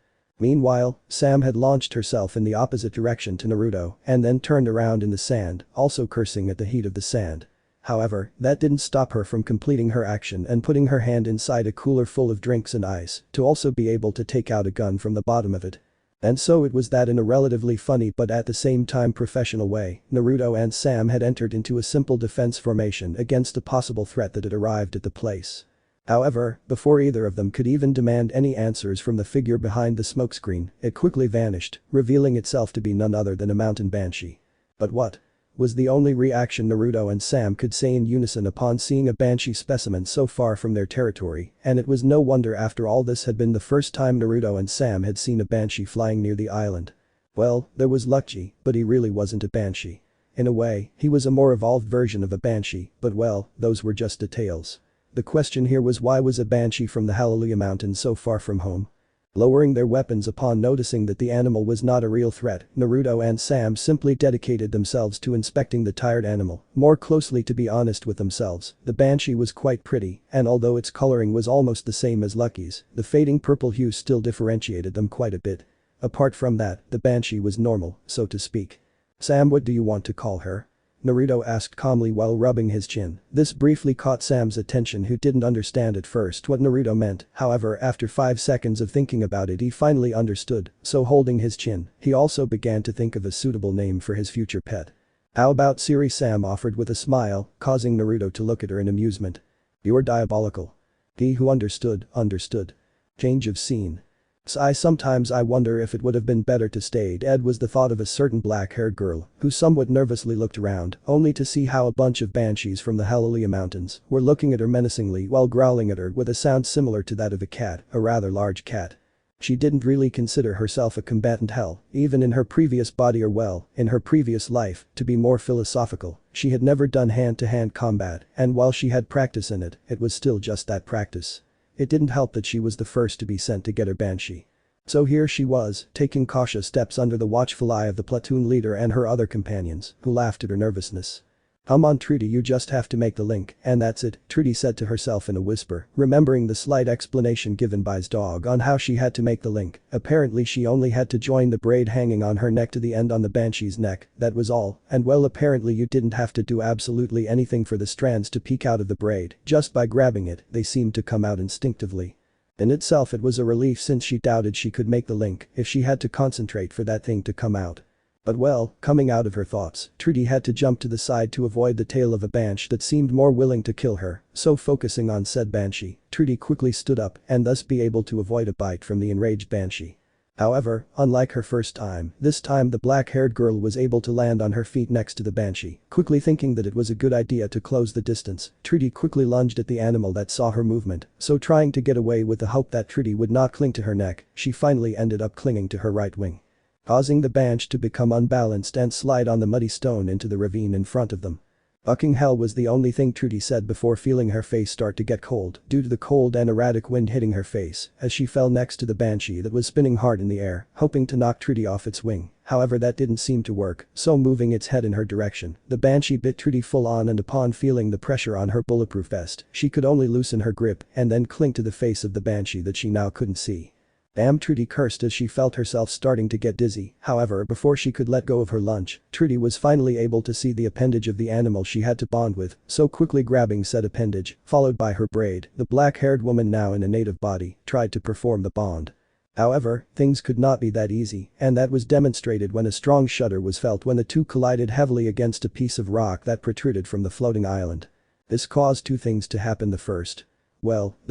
Meanwhile, Sam had launched herself in the opposite direction to Naruto and then turned around in the sand, also cursing at the heat of the sand. However, that didn't stop her from completing her action and putting her hand inside a cooler full of drinks and ice to also be able to take out a gun from the bottom of it. And so it was that in a relatively funny but at the same time professional way, Naruto and Sam had entered into a simple defense formation against a possible threat that had arrived at the place. However, before either of them could even demand any answers from the figure behind the smokescreen, it quickly vanished, revealing itself to be none other than a mountain banshee. But what? Was the only reaction Naruto and Sam could say in unison upon seeing a banshee specimen so far from their territory, and it was no wonder after all this had been the first time Naruto and Sam had seen a banshee flying near the island. Well, there was Lucky, but he really wasn't a banshee. In a way, he was a more evolved version of a banshee, but well, those were just details. The question here was why was a banshee from the Hallelujah Mountain so far from home? Lowering their weapons upon noticing that the animal was not a real threat, Naruto and Sam simply dedicated themselves to inspecting the tired animal, more closely to be honest with themselves. The banshee was quite pretty, and although its coloring was almost the same as Lucky's, the fading purple hue still differentiated them quite a bit. Apart from that, the banshee was normal, so to speak. "Sam, what do you want to call her?" Naruto asked calmly while rubbing his chin. This briefly caught Sam's attention, who didn't understand at first what Naruto meant. However, after 5 seconds of thinking about it, he finally understood, so holding his chin, he also began to think of a suitable name for his future pet. "How about Siri?" Sam offered with a smile, causing Naruto to look at her in amusement. "You're diabolical." He who understood. Change of scene. Sometimes I wonder if it would have been better to stay dead, was the thought of a certain black-haired girl who somewhat nervously looked around only to see how a bunch of banshees from the Hallelujah Mountains were looking at her menacingly while growling at her with a sound similar to that of a cat, a rather large cat. She didn't really consider herself a combatant even in her previous body, or well, in her previous life, to be more philosophical. She had never done hand-to-hand combat, and while she had practice in it, it was still just that practice. It didn't help that she was the first to be sent to get her banshee. So here she was, taking cautious steps under the watchful eye of the platoon leader and her other companions, who laughed at her nervousness. "Come on Trudy, you just have to make the link, and that's it," Trudy said to herself in a whisper, remembering the slight explanation given by his dog on how she had to make the link. Apparently she only had to join the braid hanging on her neck to the end on the banshee's neck, that was all, and well, apparently you didn't have to do absolutely anything for the strands to peek out of the braid, just by grabbing it, they seemed to come out instinctively. In itself it was a relief, since she doubted she could make the link if she had to concentrate for that thing to come out. But well, coming out of her thoughts, Trudy had to jump to the side to avoid the tail of a banshee that seemed more willing to kill her, so focusing on said banshee, Trudy quickly stood up and thus be able to avoid a bite from the enraged banshee. However, unlike her first time, this time the black-haired girl was able to land on her feet next to the banshee. Quickly thinking that it was a good idea to close the distance, Trudy quickly lunged at the animal that saw her movement, so trying to get away with the hope that Trudy would not cling to her neck, she finally ended up clinging to her right wing, causing the banshee to become unbalanced and slide on the muddy stone into the ravine in front of them. "Fucking hell," was the only thing Trudy said before feeling her face start to get cold due to the cold and erratic wind hitting her face as she fell next to the banshee that was spinning hard in the air, hoping to knock Trudy off its wing. However, that didn't seem to work, so moving its head in her direction, the banshee bit Trudy full on, and upon feeling the pressure on her bulletproof vest, she could only loosen her grip and then cling to the face of the banshee that she now couldn't see. Damn, Trudy cursed as she felt herself starting to get dizzy. However, before she could let go of her lunge, Trudy was finally able to see the appendage of the animal she had to bond with, so quickly grabbing said appendage, followed by her braid, the black-haired woman now in a native body, tried to perform the bond. However, things could not be that easy, and that was demonstrated when a strong shudder was felt when the two collided heavily against a piece of rock that protruded from the floating island. This caused two things to happen. The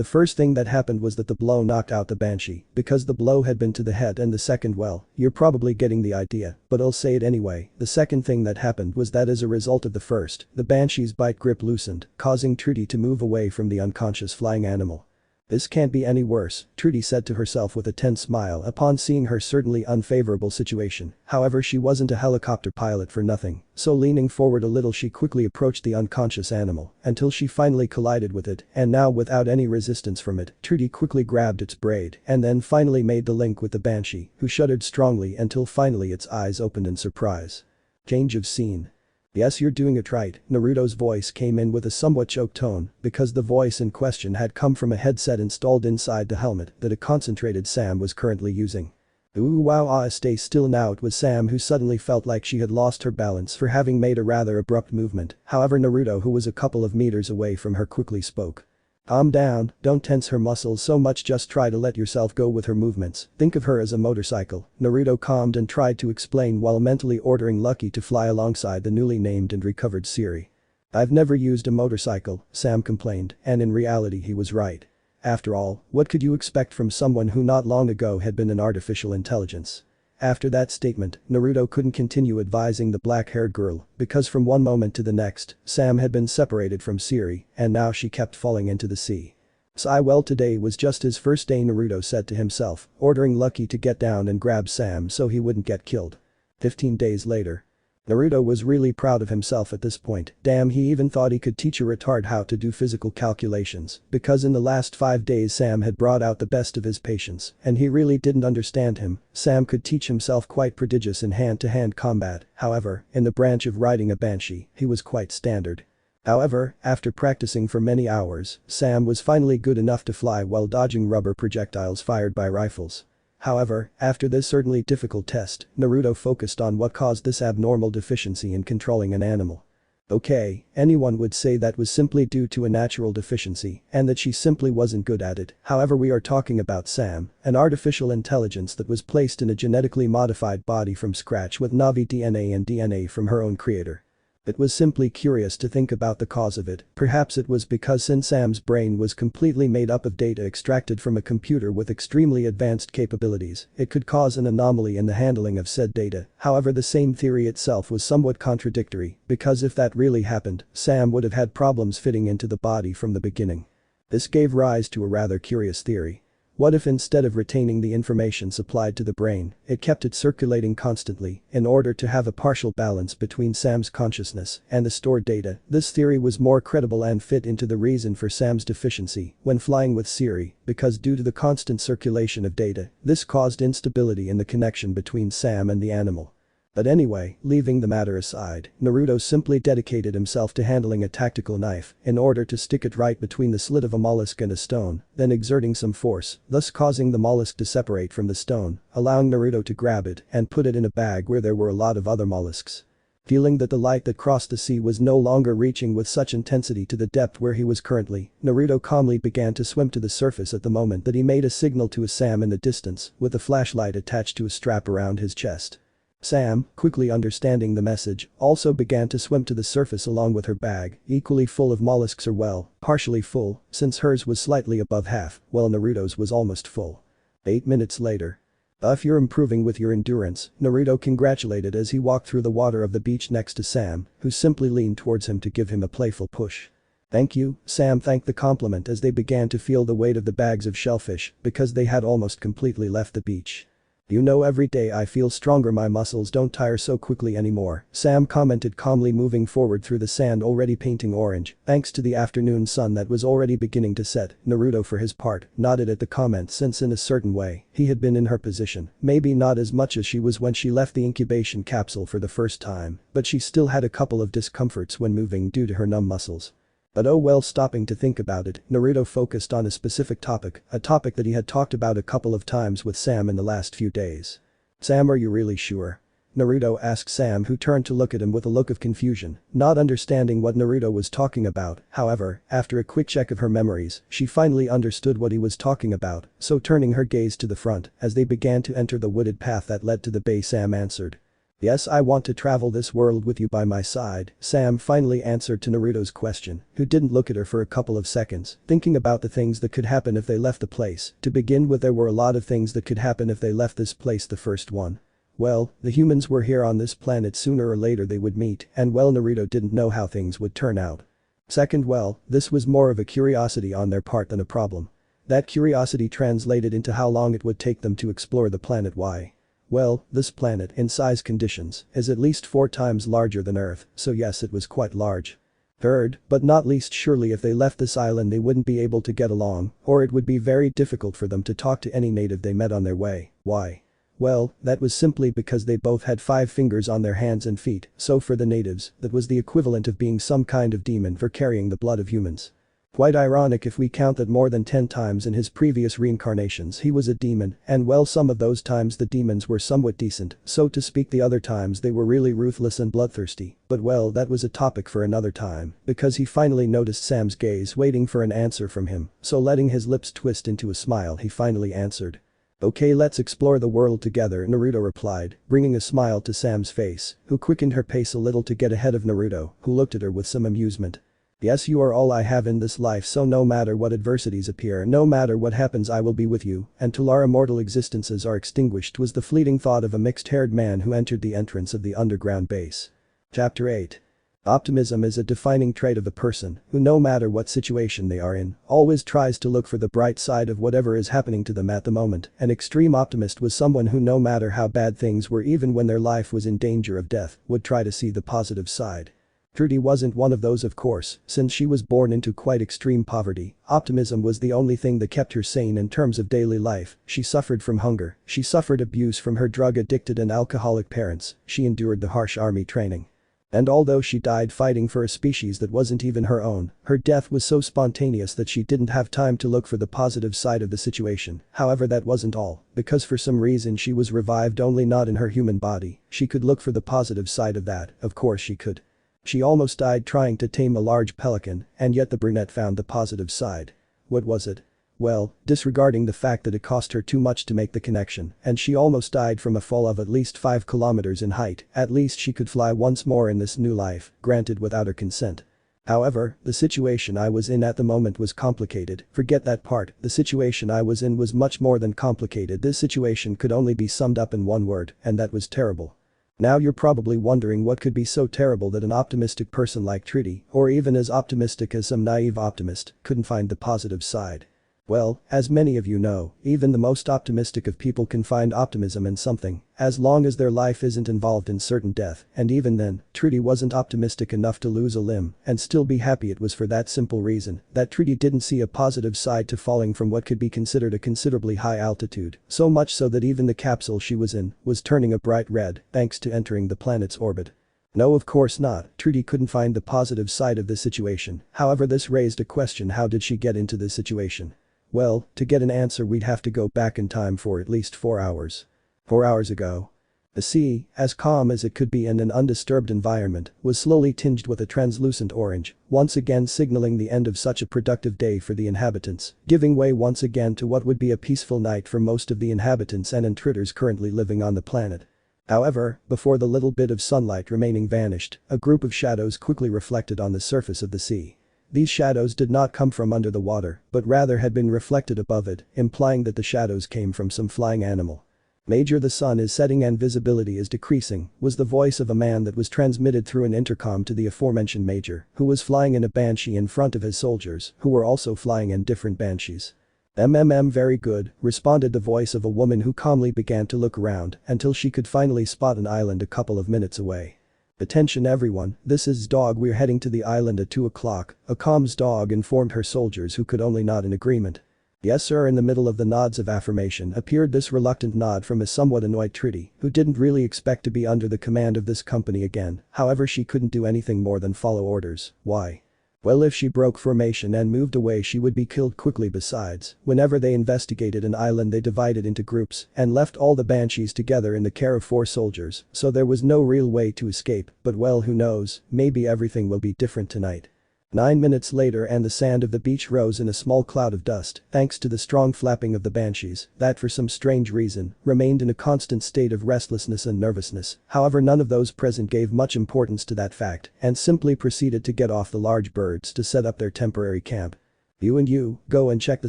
first thing that happened was that the blow knocked out the banshee, because the blow had been to the head, and the second, well, you're probably getting the idea, but I'll say it anyway. The second thing that happened was that as a result of the first, the banshee's bite grip loosened, causing Trudy to move away from the unconscious flying animal. "This can't be any worse," Trudy said to herself with a tense smile upon seeing her certainly unfavorable situation. However, she wasn't a helicopter pilot for nothing, so leaning forward a little she quickly approached the unconscious animal until she finally collided with it, and now without any resistance from it, Trudy quickly grabbed its braid and then finally made the link with the banshee, who shuddered strongly until finally its eyes opened in surprise. Change of scene. "Yes, you're doing it right," Naruto's voice came in with a somewhat choked tone because the voice in question had come from a headset installed inside the helmet that a concentrated Sam was currently using. Ooh wow stay still now. It was Sam who suddenly felt like she had lost her balance for having made a rather abrupt movement, however Naruto who was a couple of meters away from her quickly spoke. Calm down, don't tense her muscles so much, just try to let yourself go with her movements, think of her as a motorcycle, Naruto calmed and tried to explain while mentally ordering Lucky to fly alongside the newly named and recovered Siri. I've never used a motorcycle, Sam complained, and in reality he was right. After all, what could you expect from someone who not long ago had been an artificial intelligence? After that statement, Naruto couldn't continue advising the black-haired girl because from one moment to the next, Sam had been separated from Siri and now she kept falling into the sea. Well, today was just his first day, Naruto said to himself, ordering Lucky to get down and grab Sam so he wouldn't get killed. 15 days later. Naruto was really proud of himself at this point, damn he even thought he could teach a retard how to do physical calculations because in the last 5 days Sam had brought out the best of his patience and he really didn't understand him. Sam could teach himself quite prodigious in hand-to-hand combat, however, in the branch of riding a banshee, he was quite standard. However, after practicing for many hours, Sam was finally good enough to fly while dodging rubber projectiles fired by rifles. However, after this certainly difficult test, Naruto focused on what caused this abnormal deficiency in controlling an animal. Okay, anyone would say that was simply due to a natural deficiency and that she simply wasn't good at it, however we are talking about Sam, an artificial intelligence that was placed in a genetically modified body from scratch with Navi DNA and DNA from her own creator. It was simply curious to think about the cause of it, perhaps it was because since Sam's brain was completely made up of data extracted from a computer with extremely advanced capabilities, it could cause an anomaly in the handling of said data, however the same theory itself was somewhat contradictory, because if that really happened, Sam would have had problems fitting into the body from the beginning. This gave rise to a rather curious theory. What if instead of retaining the information supplied to the brain, it kept it circulating constantly in order to have a partial balance between Sam's consciousness and the stored data? This theory was more credible and fit into the reason for Sam's deficiency when flying with Siri, because due to the constant circulation of data, this caused instability in the connection between Sam and the animal. But anyway, leaving the matter aside, Naruto simply dedicated himself to handling a tactical knife in order to stick it right between the slit of a mollusk and a stone, then exerting some force, thus causing the mollusk to separate from the stone, allowing Naruto to grab it and put it in a bag where there were a lot of other mollusks. Feeling that the light that crossed the sea was no longer reaching with such intensity to the depth where he was currently, Naruto calmly began to swim to the surface at the moment that he made a signal to a Sam in the distance with a flashlight attached to a strap around his chest. Sam, quickly understanding the message, also began to swim to the surface along with her bag, equally full of mollusks or well, partially full, since hers was slightly above half, while Naruto's was almost full. 8 minutes later. If you're improving with your endurance, Naruto congratulated as he walked through the water of the beach next to Sam, who simply leaned towards him to give him a playful push. Thank you, Sam thanked the compliment as they began to feel the weight of the bags of shellfish because they had almost completely left the beach. You know, every day I feel stronger, my muscles don't tire so quickly anymore, Sam commented calmly moving forward through the sand already painting orange, thanks to the afternoon sun that was already beginning to set. Naruto for his part, nodded at the comment since in a certain way, he had been in her position, maybe not as much as she was when she left the incubation capsule for the first time, but she still had a couple of discomforts when moving due to her numb muscles. But oh well, stopping to think about it, Naruto focused on a specific topic, a topic that he had talked about a couple of times with Sam in the last few days. Sam, are you really sure? Naruto asked Sam, who turned to look at him with a look of confusion, not understanding what Naruto was talking about. However, after a quick check of her memories, she finally understood what he was talking about, so turning her gaze to the front, as they began to enter the wooded path that led to the bay, Sam answered. Yes, I want to travel this world with you by my side, Sam finally answered to Naruto's question, who didn't look at her for a couple of seconds, thinking about the things that could happen if they left the place. To begin with, there were a lot of things that could happen if they left this place. The first one. Well, the humans were here on this planet, sooner or later they would meet, and well, Naruto didn't know how things would turn out. Second, well, this was more of a curiosity on their part than a problem. That curiosity translated into how long it would take them to explore the planet. Why? Well, this planet, in size conditions, is at least 4 times larger than Earth, so yes, it was quite large. Third, but not least, surely if they left this island they wouldn't be able to get along, or it would be very difficult for them to talk to any native they met on their way. Why? Well, that was simply because they both had 5 fingers on their hands and feet, so for the natives, that was the equivalent of being some kind of demon for carrying the blood of humans. Quite ironic if we count that more than 10 times in his previous reincarnations he was a demon, and well, some of those times the demons were somewhat decent, so to speak, the other times they were really ruthless and bloodthirsty, but well, that was a topic for another time, because he finally noticed Sam's gaze waiting for an answer from him, so letting his lips twist into a smile he finally answered. "Okay, let's explore the world together," Naruto replied, bringing a smile to Sam's face, who quickened her pace a little to get ahead of Naruto, who looked at her with some amusement. "Yes, you are all I have in this life, so no matter what adversities appear, no matter what happens, I will be with you, until our immortal existences are extinguished," was the fleeting thought of a mixed-haired man who entered the entrance of the underground base. Chapter 8. Optimism is a defining trait of a person who, no matter what situation they are in, always tries to look for the bright side of whatever is happening to them at the moment. An extreme optimist was someone who, no matter how bad things were, even when their life was in danger of death, would try to see the positive side. Trudy wasn't one of those, of course, since she was born into quite extreme poverty. Optimism was the only thing that kept her sane in terms of daily life. She suffered from hunger, she suffered abuse from her drug-addicted and alcoholic parents, she endured the harsh army training. And although she died fighting for a species that wasn't even her own, her death was so spontaneous that she didn't have time to look for the positive side of the situation. However, that wasn't all, because for some reason she was revived, only not in her human body. She could look for the positive side of that, of course she could. She almost died trying to tame a large pelican, and yet the brunette found the positive side. What was it? Well, disregarding the fact that it cost her too much to make the connection, and she almost died from a fall of at least 5 kilometers in height, at least she could fly once more in this new life, granted without her consent. However, the situation I was in at the moment was complicated. Forget that part, the situation I was in was much more than complicated. This situation could only be summed up in one word, and that was terrible. Now you're probably wondering what could be so terrible that an optimistic person like Trudy, or even as optimistic as some naive optimist, couldn't find the positive side. Well, as many of you know, even the most optimistic of people can find optimism in something, as long as their life isn't involved in certain death, and even then, Trudy wasn't optimistic enough to lose a limb and still be happy. It was for that simple reason that Trudy didn't see a positive side to falling from what could be considered a considerably high altitude, so much so that even the capsule she was in was turning a bright red thanks to entering the planet's orbit. No, of course not, Trudy couldn't find the positive side of the situation. However, this raised a question: how did she get into this situation? Well, to get an answer we'd have to go back in time for at least 4 hours. 4 hours ago. The sea, as calm as it could be in an undisturbed environment, was slowly tinged with a translucent orange, once again signaling the end of such a productive day for the inhabitants, giving way once again to what would be a peaceful night for most of the inhabitants and intruders currently living on the planet. However, before the little bit of sunlight remaining vanished, a group of shadows quickly reflected on the surface of the sea. These shadows did not come from under the water, but rather had been reflected above it, implying that the shadows came from some flying animal. "Major, the sun is setting and visibility is decreasing," was the voice of a man that was transmitted through an intercom to the aforementioned Major, who was flying in a banshee in front of his soldiers, who were also flying in different banshees. Very good," responded the voice of a woman who calmly began to look around until she could finally spot an island a couple of minutes away. "Attention everyone, this is Dog, we're heading to the island at 2 o'clock, a comms dog informed her soldiers, who could only nod in agreement. "Yes sir." In the middle of the nods of affirmation appeared this reluctant nod from a somewhat annoyed Trudy, who didn't really expect to be under the command of this company again. However, she couldn't do anything more than follow orders. Why? Well, if she broke formation and moved away she would be killed quickly. Besides, whenever they investigated an island they divided into groups and left all the banshees together in the care of 4 soldiers, so there was no real way to escape. But well, who knows, maybe everything will be different tonight. 9 minutes later and the sand of the beach rose in a small cloud of dust thanks to the strong flapping of the banshees that for some strange reason remained in a constant state of restlessness and nervousness. However, none of those present gave much importance to that fact and simply proceeded to get off the large birds to set up their temporary camp. "You and you, go and check the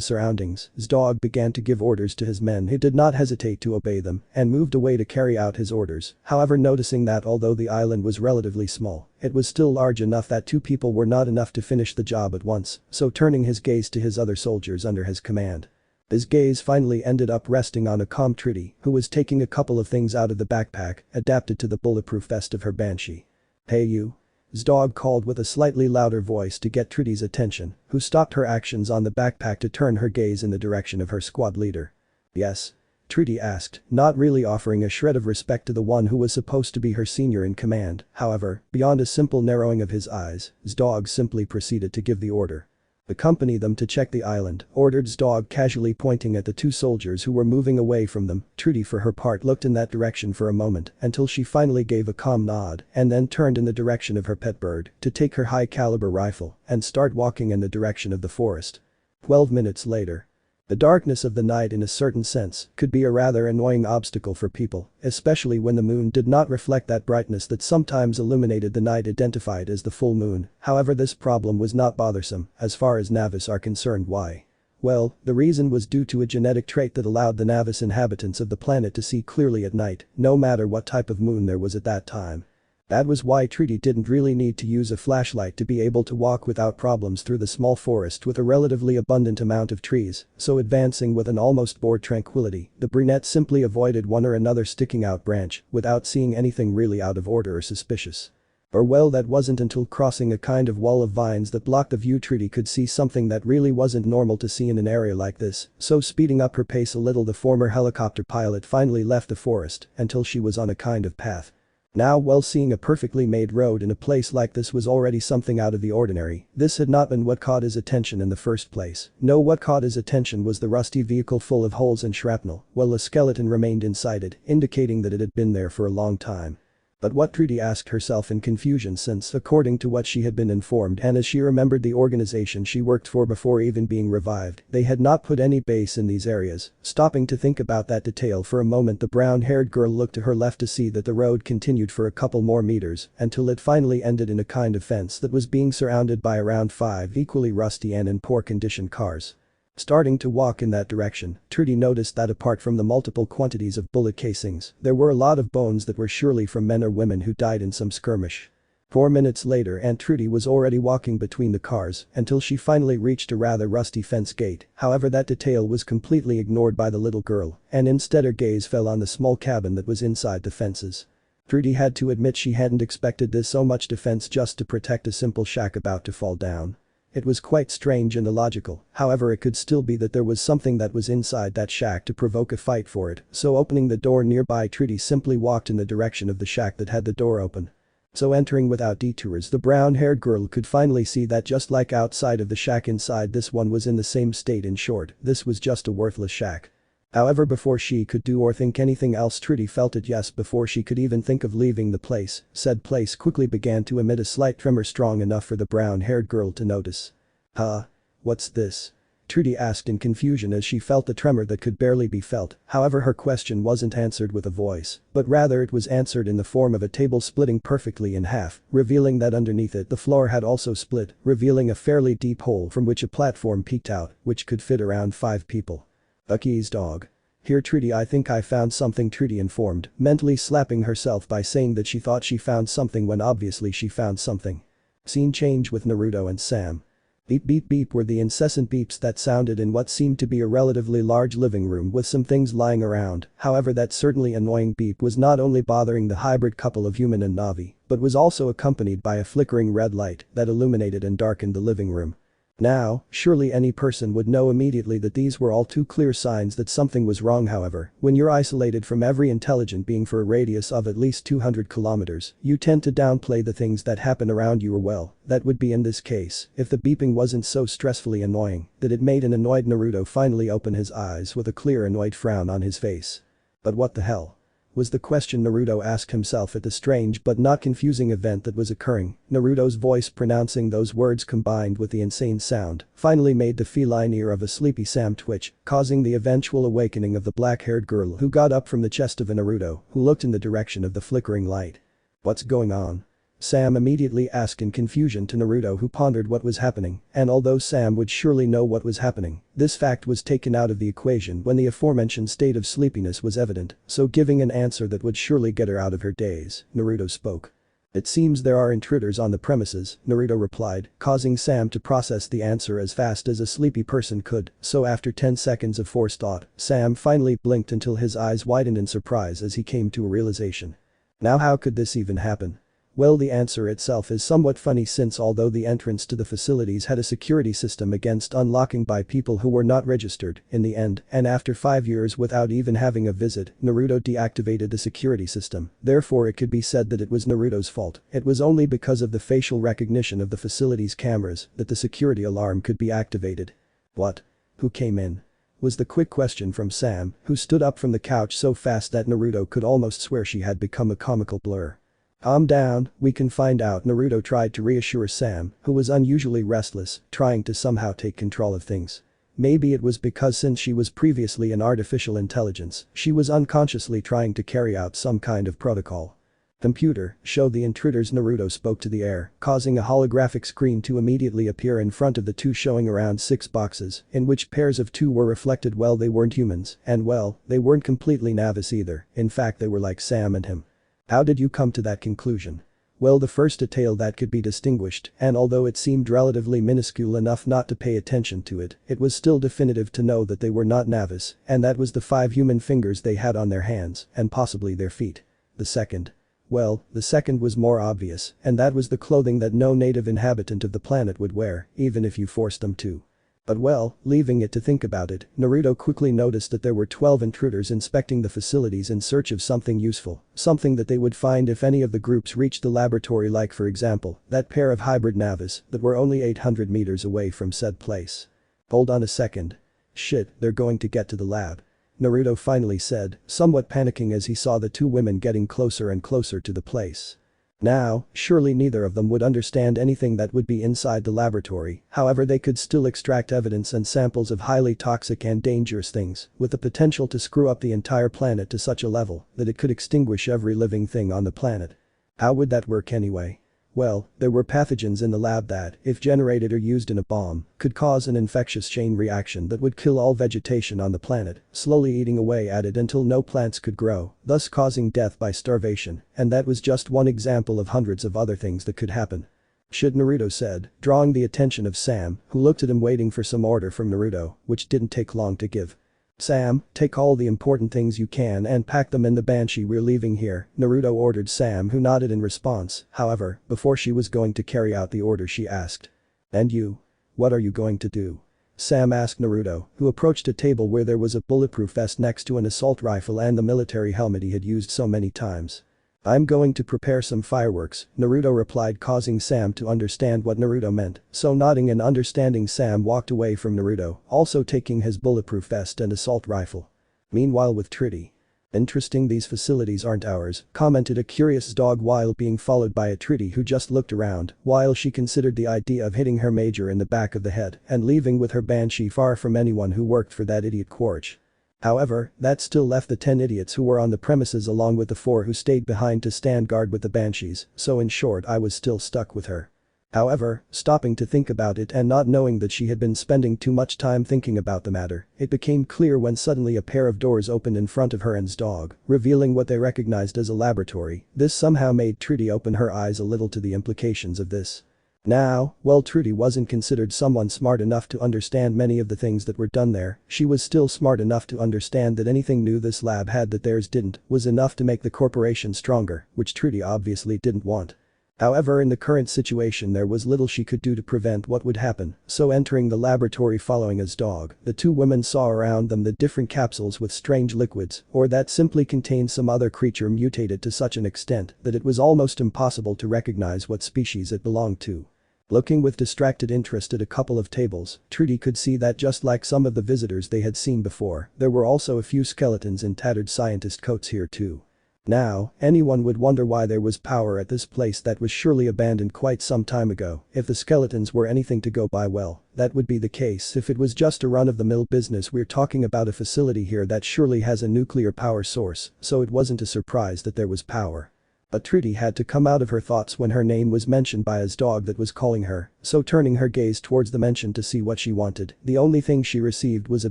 surroundings." Dog began to give orders to his men, who did not hesitate to obey them and moved away to carry out his orders. However, noticing that although the island was relatively small, it was still large enough that 2 people were not enough to finish the job at once, so turning his gaze to his other soldiers under his command. His gaze finally ended up resting on a calm Trudy, who was taking a couple of things out of the backpack adapted to the bulletproof vest of her banshee. "Hey you." Dog called with a slightly louder voice to get Trudy's attention, who stopped her actions on the backpack to turn her gaze in the direction of her squad leader. "Yes?" Trudy asked, not really offering a shred of respect to the one who was supposed to be her senior in command. However, beyond a simple narrowing of his eyes, Dog simply proceeded to give the order. "Accompany them to check the island," ordered Zdog, casually pointing at the two soldiers who were moving away from them. Trudy for her part looked in that direction for a moment until she finally gave a calm nod and then turned in the direction of her pet bird to take her high-caliber rifle and start walking in the direction of the forest. 12 minutes later. The darkness of the night in a certain sense could be a rather annoying obstacle for people, especially when the moon did not reflect that brightness that sometimes illuminated the night identified as the full moon. However, this problem was not bothersome as far as Navis are concerned. Why? Well, the reason was due to a genetic trait that allowed the Navis inhabitants of the planet to see clearly at night, no matter what type of moon there was at that time. That was why Trudy didn't really need to use a flashlight to be able to walk without problems through the small forest with a relatively abundant amount of trees, so advancing with an almost bored tranquility, the brunette simply avoided one or another sticking out branch without seeing anything really out of order or suspicious. Or well, that wasn't until crossing a kind of wall of vines that blocked the view Trudy could see something that really wasn't normal to see in an area like this, so speeding up her pace a little, the former helicopter pilot finally left the forest until she was on a kind of path. Now, while seeing a perfectly made road in a place like this was already something out of the ordinary, this had not been what caught his attention in the first place. No, what caught his attention was the rusty vehicle full of holes and shrapnel, while a skeleton remained inside it, indicating that it had been there for a long time. But what, Trudy asked herself in confusion, since, according to what she had been informed and as she remembered the organization she worked for before even being revived, they had not put any base in these areas. Stopping to think about that detail for a moment, the brown-haired girl looked to her left to see that the road continued for a couple more meters until it finally ended in a kind of fence that was being surrounded by around 5 equally rusty and in poor condition cars. Starting to walk in that direction, Trudy noticed that apart from the multiple quantities of bullet casings, there were a lot of bones that were surely from men or women who died in some skirmish. 4 minutes later and Trudy was already walking between the cars until she finally reached a rather rusty fence gate. However, that detail was completely ignored by the little girl, and instead her gaze fell on the small cabin that was inside the fences. Trudy had to admit she hadn't expected this so much defense just to protect a simple shack about to fall down. It was quite strange and illogical, however it could still be that there was something that was inside that shack to provoke a fight for it, so opening the door nearby, Trudy simply walked in the direction of the shack that had the door open. So entering without detours, the brown-haired girl could finally see that just like outside of the shack, inside this one was in the same state. In short, this was just a worthless shack. However, before she could do or think anything else, Trudy felt it. Yes, before she could even think of leaving the place, said place quickly began to emit a slight tremor strong enough for the brown-haired girl to notice. "Huh? What's this?" Trudy asked in confusion as she felt the tremor that could barely be felt. However, her question wasn't answered with a voice, but rather it was answered in the form of a table splitting perfectly in half, revealing that underneath it the floor had also split, revealing a fairly deep hole from which a platform peeked out, which could fit around 5 people. "Bucky's dog. Here Trudy, I think I found something," Trudy informed, mentally slapping herself by saying that she thought she found something when obviously she found something. Scene change with Naruto and Sam. Beep beep beep were the incessant beeps that sounded in what seemed to be a relatively large living room with some things lying around. However, that certainly annoying beep was not only bothering the hybrid couple of human and Navi, but was also accompanied by a flickering red light that illuminated and darkened the living room. Now, surely any person would know immediately that these were all too clear signs that something was wrong. However, when you're isolated from every intelligent being for a radius of at least 200 kilometers, you tend to downplay the things that happen around you. Or well, that would be in this case if the beeping wasn't so stressfully annoying that it made an annoyed Naruto finally open his eyes with a clear annoyed frown on his face. But what the hell? Was the question Naruto asked himself at the strange but not confusing event that was occurring. Naruto's voice pronouncing those words combined with the insane sound finally made the feline ear of a sleepy Sam twitch, causing the eventual awakening of the black-haired girl who got up from the chest of a Naruto who looked in the direction of the flickering light. "What's going on?" Sam immediately asked in confusion to Naruto, who pondered what was happening, and although Sam would surely know what was happening, this fact was taken out of the equation when the aforementioned state of sleepiness was evident, so giving an answer that would surely get her out of her daze, Naruto spoke. "It seems there are intruders on the premises," Naruto replied, causing Sam to process the answer as fast as a sleepy person could, so after 10 seconds of forced thought, Sam finally blinked until his eyes widened in surprise as he came to a realization. Now how could this even happen? Well, the answer itself is somewhat funny since although the entrance to the facilities had a security system against unlocking by people who were not registered, in the end, and after 5 years without even having a visit, Naruto deactivated the security system, therefore it could be said that it was Naruto's fault. It was only because of the facial recognition of the facility's cameras that the security alarm could be activated. What? Who came in? Was the quick question from Sam, who stood up from the couch so fast that Naruto could almost swear she had become a comical blur. Calm down, we can find out. Naruto tried to reassure Sam, who was unusually restless, trying to somehow take control of things. Maybe it was because since she was previously an artificial intelligence, she was unconsciously trying to carry out some kind of protocol. Computer, show the intruders. Naruto spoke to the air, causing a holographic screen to immediately appear in front of the two, showing around 6 boxes, in which pairs of 2 were reflected. Well, they weren't humans, and well, they weren't completely Navis either, in fact they were like Sam and him. How did you come to that conclusion? Well, the first detail that could be distinguished, and although it seemed relatively minuscule enough not to pay attention to it, it was still definitive to know that they were not Navis, and that was the 5 human fingers they had on their hands, and possibly their feet. The second? Well, the second was more obvious, and that was the clothing that no native inhabitant of the planet would wear, even if you forced them to. But well, leaving it to think about it, Naruto quickly noticed that there were 12 intruders inspecting the facilities in search of something useful, something that they would find if any of the groups reached the laboratory, like for example, that pair of hybrid Navis that were only 800 meters away from said place. Hold on a second. Shit, they're going to get to the lab. Naruto finally said, somewhat panicking as he saw the 2 women getting closer and closer to the place. Now, surely neither of them would understand anything that would be inside the laboratory, however they could still extract evidence and samples of highly toxic and dangerous things, with the potential to screw up the entire planet to such a level that it could extinguish every living thing on the planet. How would that work anyway? Well, there were pathogens in the lab that, if generated or used in a bomb, could cause an infectious chain reaction that would kill all vegetation on the planet, slowly eating away at it until no plants could grow, thus causing death by starvation, and that was just one example of hundreds of other things that could happen. Shit, Naruto said, drawing the attention of Sam, who looked at him waiting for some order from Naruto, which didn't take long to give. Sam, take all the important things you can and pack them in the Banshee, we're leaving here, Naruto ordered Sam, who nodded in response. However, before she was going to carry out the order she asked. And you? What are you going to do? Sam asked Naruto, who approached a table where there was a bulletproof vest next to an assault rifle and the military helmet he had used so many times. I'm going to prepare some fireworks, Naruto replied, causing Sam to understand what Naruto meant, so nodding and understanding, Sam walked away from Naruto, also taking his bulletproof vest and assault rifle. Meanwhile with Trudy. Interesting, these facilities aren't ours, commented a curious dog while being followed by a Trudy who just looked around while she considered the idea of hitting her major in the back of the head and leaving with her Banshee far from anyone who worked for that idiot Quaritch. However, that still left the 10 idiots who were on the premises along with the 4 who stayed behind to stand guard with the Banshees, so in short I was still stuck with her. However, stopping to think about it and not knowing that she had been spending too much time thinking about the matter, it became clear when suddenly a pair of doors opened in front of her and dog, revealing what they recognized as a laboratory. This somehow made Trudy open her eyes a little to the implications of this. Now, while Trudy wasn't considered someone smart enough to understand many of the things that were done there, she was still smart enough to understand that anything new this lab had that theirs didn't was enough to make the corporation stronger, which Trudy obviously didn't want. However, in the current situation there was little she could do to prevent what would happen, so entering the laboratory following his dog, the 2 women saw around them the different capsules with strange liquids, or that simply contained some other creature mutated to such an extent that it was almost impossible to recognize what species it belonged to. Looking with distracted interest at a couple of tables, Trudy could see that just like some of the visitors they had seen before, there were also a few skeletons in tattered scientist coats here too. Now, anyone would wonder why there was power at this place that was surely abandoned quite some time ago. If the skeletons were anything to go by, well, that would be the case if it was just a run-of-the-mill business. We're talking about a facility here that surely has a nuclear power source, so it wasn't a surprise that there was power. But Trudy had to come out of her thoughts when her name was mentioned by his dog that was calling her, so turning her gaze towards the mention to see what she wanted, the only thing she received was a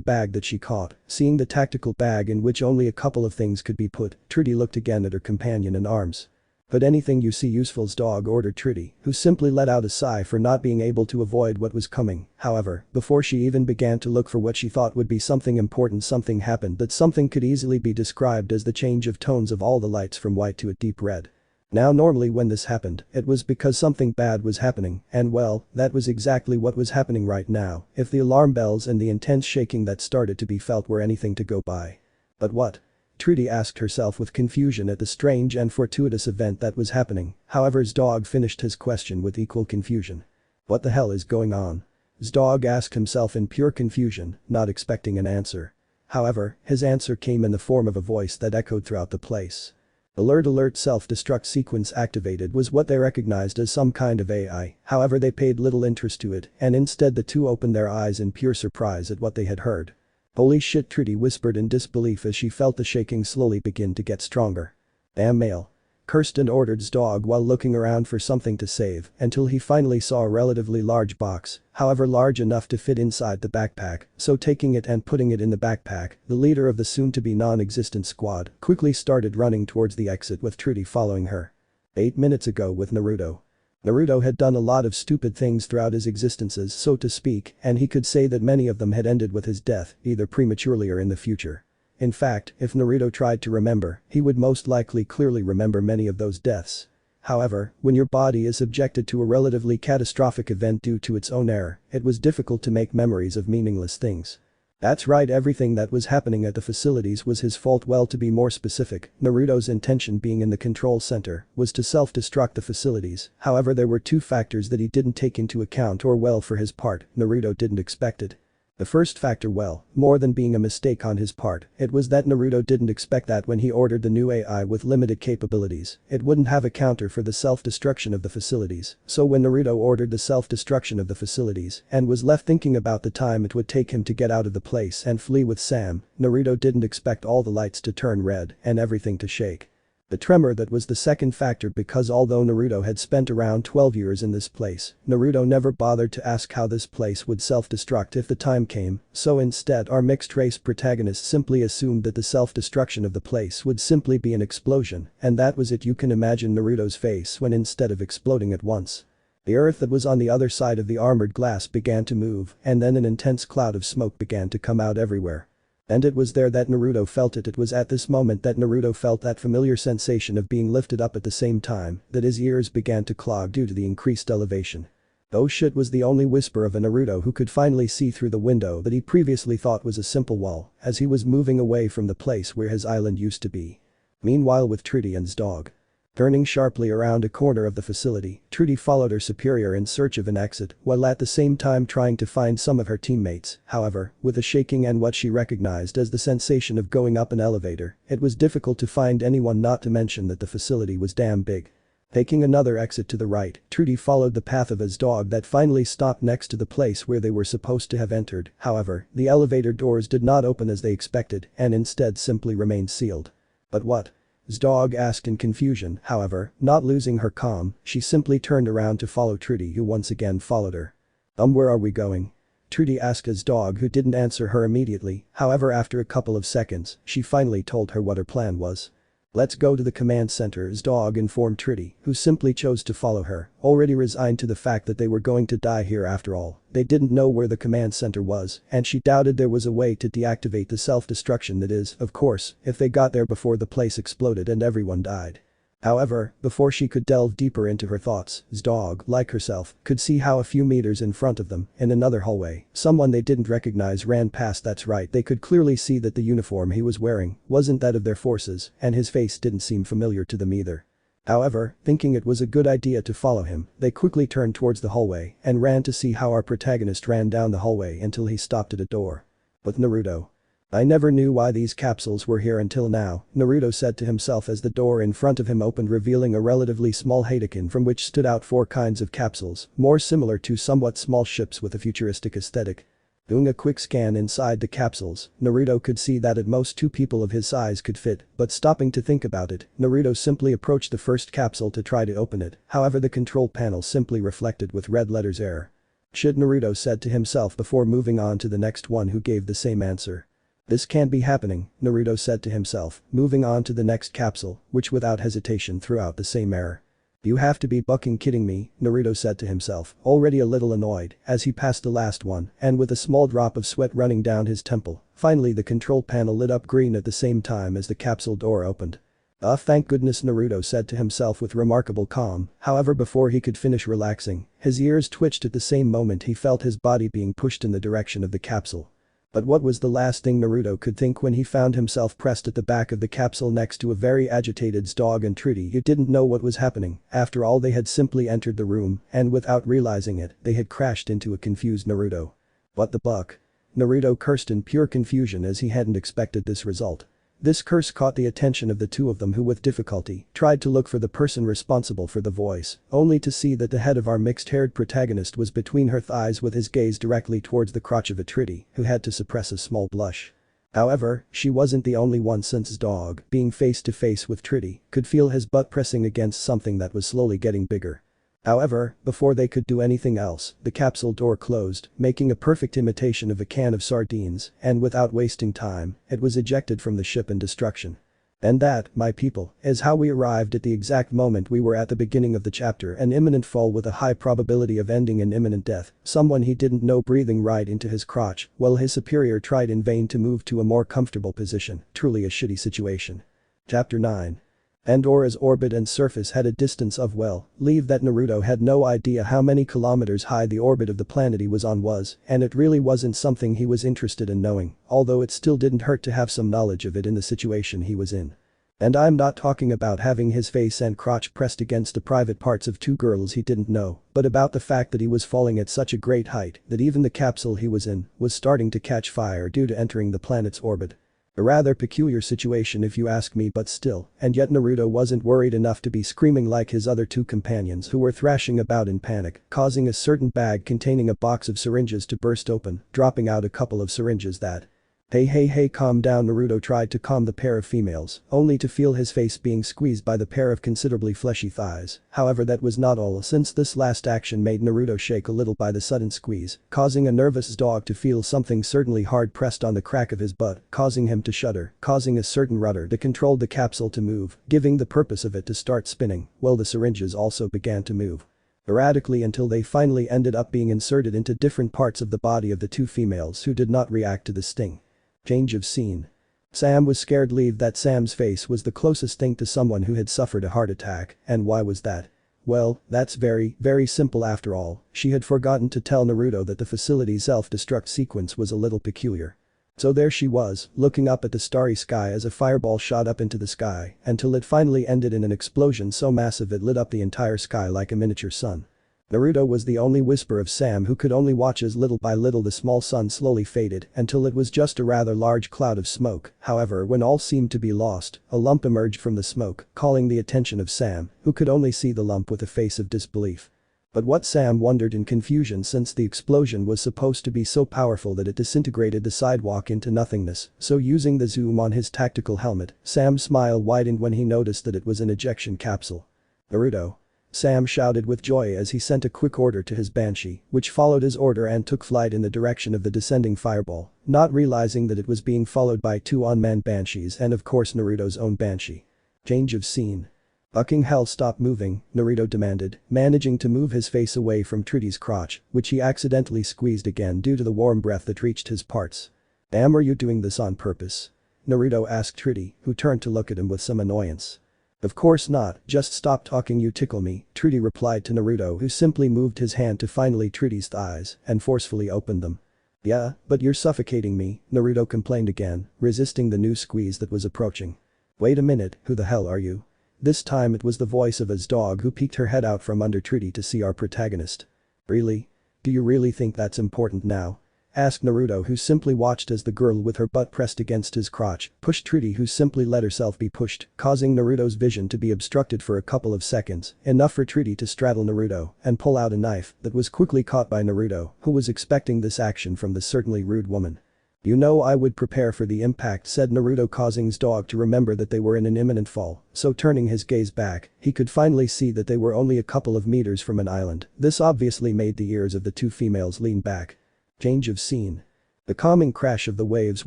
bag that she caught. Seeing the tactical bag in which only a couple of things could be put, Trudy looked again at her companion in arms. But anything you see useful's dog, ordered Trudy, who simply let out a sigh for not being able to avoid what was coming. However, before she even began to look for what she thought would be something important, something happened that something could easily be described as the change of tones of all the lights from white to a deep red. Now normally when this happened, it was because something bad was happening, and well, that was exactly what was happening right now, if the alarm bells and the intense shaking that started to be felt were anything to go by. But what? Trudy asked herself with confusion at the strange and fortuitous event that was happening, however Zdog finished his question with equal confusion. What the hell is going on? Zdog asked himself in pure confusion, not expecting an answer. However, his answer came in the form of a voice that echoed throughout the place. Alert self-destruct sequence activated was what they recognized as some kind of AI, however they paid little interest to it and instead the two opened their eyes in pure surprise at what they had heard. Holy shit, Trudy whispered in disbelief as she felt the shaking slowly begin to get stronger. Damn mail. Kirsten ordered Zdog while looking around for something to save until he finally saw a relatively large box, however large enough to fit inside the backpack, so taking it and putting it in the backpack, the leader of the soon-to-be non-existent squad quickly started running towards the exit with Trudy following her. 8 minutes ago with Naruto. Naruto had done a lot of stupid things throughout his existences so to speak, and he could say that many of them had ended with his death, either prematurely or in the future. In fact, if Naruto tried to remember, he would most likely clearly remember many of those deaths. However, when your body is subjected to a relatively catastrophic event due to its own error, it was difficult to make memories of meaningless things. That's right, everything that was happening at the facilities was his fault. Well, to be more specific, Naruto's intention being in the control center was to self-destruct the facilities, however there were two factors that he didn't take into account, or well, for his part, Naruto didn't expect it. The first factor, well, more than being a mistake on his part, it was that Naruto didn't expect that when he ordered the new AI with limited capabilities, it wouldn't have a counter for the self-destruction of the facilities, so when Naruto ordered the self-destruction of the facilities and was left thinking about the time it would take him to get out of the place and flee with Sam, Naruto didn't expect all the lights to turn red and everything to shake. The tremor that was the second factor, because although Naruto had spent around 12 years in this place, Naruto never bothered to ask how this place would self-destruct if the time came, so instead our mixed-race protagonist simply assumed that the self-destruction of the place would simply be an explosion, and that was it. You can imagine Naruto's face when instead of exploding at once, the earth that was on the other side of the armored glass began to move, and then an intense cloud of smoke began to come out everywhere. And it was there that Naruto felt it. It was at this moment that Naruto felt that familiar sensation of being lifted up at the same time that his ears began to clog due to the increased elevation. Oh shit was the only whisper of a Naruto who could finally see through the window that he previously thought was a simple wall as he was moving away from the place where his island used to be. Meanwhile with Trudy and Zdog. Turning sharply around a corner of the facility, Trudy followed her superior in search of an exit while at the same time trying to find some of her teammates. However, with the shaking and what she recognized as the sensation of going up an elevator, it was difficult to find anyone, not to mention that the facility was damn big. Taking another exit to the right, Trudy followed the path of his dog that finally stopped next to the place where they were supposed to have entered. However, the elevator doors did not open as they expected and instead simply remained sealed. But what? Zdog asked in confusion. However, not losing her calm, she simply turned around to follow Trudy, who once again followed her. Where are we going? Trudy asked Zdog, who didn't answer her immediately, however after a couple of seconds, she finally told her what her plan was. Let's go to the command center, Zdog informed Trudy, who simply chose to follow her, already resigned to the fact that they were going to die here after all. They didn't know where the command center was, and she doubted there was a way to deactivate the self-destruction, that is, of course, if they got there before the place exploded and everyone died. However, before she could delve deeper into her thoughts, Zdog, like herself, could see how a few meters in front of them, in another hallway, someone they didn't recognize ran past. That's right, they could clearly see that the uniform he was wearing wasn't that of their forces, and his face didn't seem familiar to them either. However, thinking it was a good idea to follow him, they quickly turned towards the hallway and ran to see how our protagonist ran down the hallway until he stopped at a door. With Naruto. I never knew why these capsules were here until now, Naruto said to himself as the door in front of him opened, revealing a relatively small Heidekin from which stood out 4 kinds of capsules, more similar to somewhat small ships with a futuristic aesthetic. Doing a quick scan inside the capsules, Naruto could see that at most 2 people of his size could fit, but stopping to think about it, Naruto simply approached the first capsule to try to open it, however the control panel simply reflected with red letters error. Shit, Naruto said to himself before moving on to the next one, who gave the same answer. This can't be happening, Naruto said to himself, moving on to the next capsule, which without hesitation threw out the same error. You have to be fucking kidding me, Naruto said to himself, already a little annoyed, as he passed the last one, and with a small drop of sweat running down his temple. Finally the control panel lit up green at the same time as the capsule door opened. Ah, thank goodness, Naruto said to himself with remarkable calm. However, before he could finish relaxing, his ears twitched at the same moment he felt his body being pushed in the direction of the capsule. But what was the last thing Naruto could think when he found himself pressed at the back of the capsule next to a very agitated Zdog and Trudy who didn't know what was happening. After all, they had simply entered the room, and without realizing it, they had crashed into a confused Naruto. What the buck? Naruto cursed in pure confusion as he hadn't expected this result. This curse caught the attention of the two of them who with difficulty tried to look for the person responsible for the voice, only to see that the head of our mixed-haired protagonist was between her thighs with his gaze directly towards the crotch of Atridi, who had to suppress a small blush. However, she wasn't the only one since Dog, being face to face with Tridi, could feel his butt pressing against something that was slowly getting bigger. However, before they could do anything else, the capsule door closed, making a perfect imitation of a can of sardines, and without wasting time, it was ejected from the ship in destruction. And that, my people, is how we arrived at the exact moment we were at the beginning of the chapter, an imminent fall with a high probability of ending in imminent death, someone he didn't know breathing right into his crotch, while his superior tried in vain to move to a more comfortable position, truly a shitty situation. Chapter 9. Pandora's orbit and surface had a distance of leave that Naruto had no idea how many kilometers high the orbit of the planet he was on was, and it really wasn't something he was interested in knowing, although it still didn't hurt to have some knowledge of it in the situation he was in. And I'm not talking about having his face and crotch pressed against the private parts of two girls he didn't know, but about the fact that he was falling at such a great height that even the capsule he was in was starting to catch fire due to entering the planet's orbit. A rather peculiar situation if you ask me, but still, and yet Naruto wasn't worried enough to be screaming like his other two companions who were thrashing about in panic, causing a certain bag containing a box of syringes to burst open, dropping out a couple of syringes that. Hey, calm down. Naruto tried to calm the pair of females, only to feel his face being squeezed by the pair of considerably fleshy thighs. However, that was not all, since this last action made Naruto shake a little by the sudden squeeze, causing a nervous dog to feel something certainly hard pressed on the crack of his butt, causing him to shudder, causing a certain rudder that controlled the capsule to move, giving the purpose of it to start spinning, while the syringes also began to move erratically until they finally ended up being inserted into different parts of the body of the two females who did not react to the sting. Change of scene. Sam was scared. Leave that Sam's face was the closest thing to someone who had suffered a heart attack, and why was that? Well, that's very simple after all. She had forgotten to tell Naruto that the facility's self-destruct sequence was a little peculiar. So there she was, looking up at the starry sky as a fireball shot up into the sky, until it finally ended in an explosion so massive it lit up the entire sky like a miniature sun. Naruto was the only whisper of Sam who could only watch as little by little the small sun slowly faded until it was just a rather large cloud of smoke. However, when all seemed to be lost, a lump emerged from the smoke, calling the attention of Sam, who could only see the lump with a face of disbelief. But what Sam wondered in confusion, since the explosion was supposed to be so powerful that it disintegrated the sidewalk into nothingness, so using the zoom on his tactical helmet, Sam's smile widened when he noticed that it was an ejection capsule. Naruto. Sam shouted with joy as he sent a quick order to his Banshee, which followed his order and took flight in the direction of the descending fireball, not realizing that it was being followed by two unmanned Banshees and of course Naruto's own Banshee. Change of scene. Fucking hell, stop moving, Naruto demanded, managing to move his face away from Trudy's crotch, which he accidentally squeezed again due to the warm breath that reached his parts. Damn, are you doing this on purpose? Naruto asked Trudy, who turned to look at him with some annoyance. Of course not, just stop talking, you tickle me, Trudy replied to Naruto, who simply moved his hand to finally Trudy's thighs and forcefully opened them. Yeah, but you're suffocating me, Naruto complained again, resisting the new squeeze that was approaching. Wait a minute, who the hell are you? This time it was the voice of his dog who peeked her head out from under Trudy to see our protagonist. Really? Do you really think that's important now? Asked Naruto, who simply watched as the girl with her butt pressed against his crotch pushed Trudy, who simply let herself be pushed, causing Naruto's vision to be obstructed for a couple of seconds, enough for Trudy to straddle Naruto and pull out a knife that was quickly caught by Naruto, who was expecting this action from the certainly rude woman. You know, I would prepare for the impact, said Naruto, causing his dog to remember that they were in an imminent fall, so turning his gaze back, he could finally see that they were only a couple of meters from an island. This obviously made the ears of the two females lean back. Change of scene. The calming crash of the waves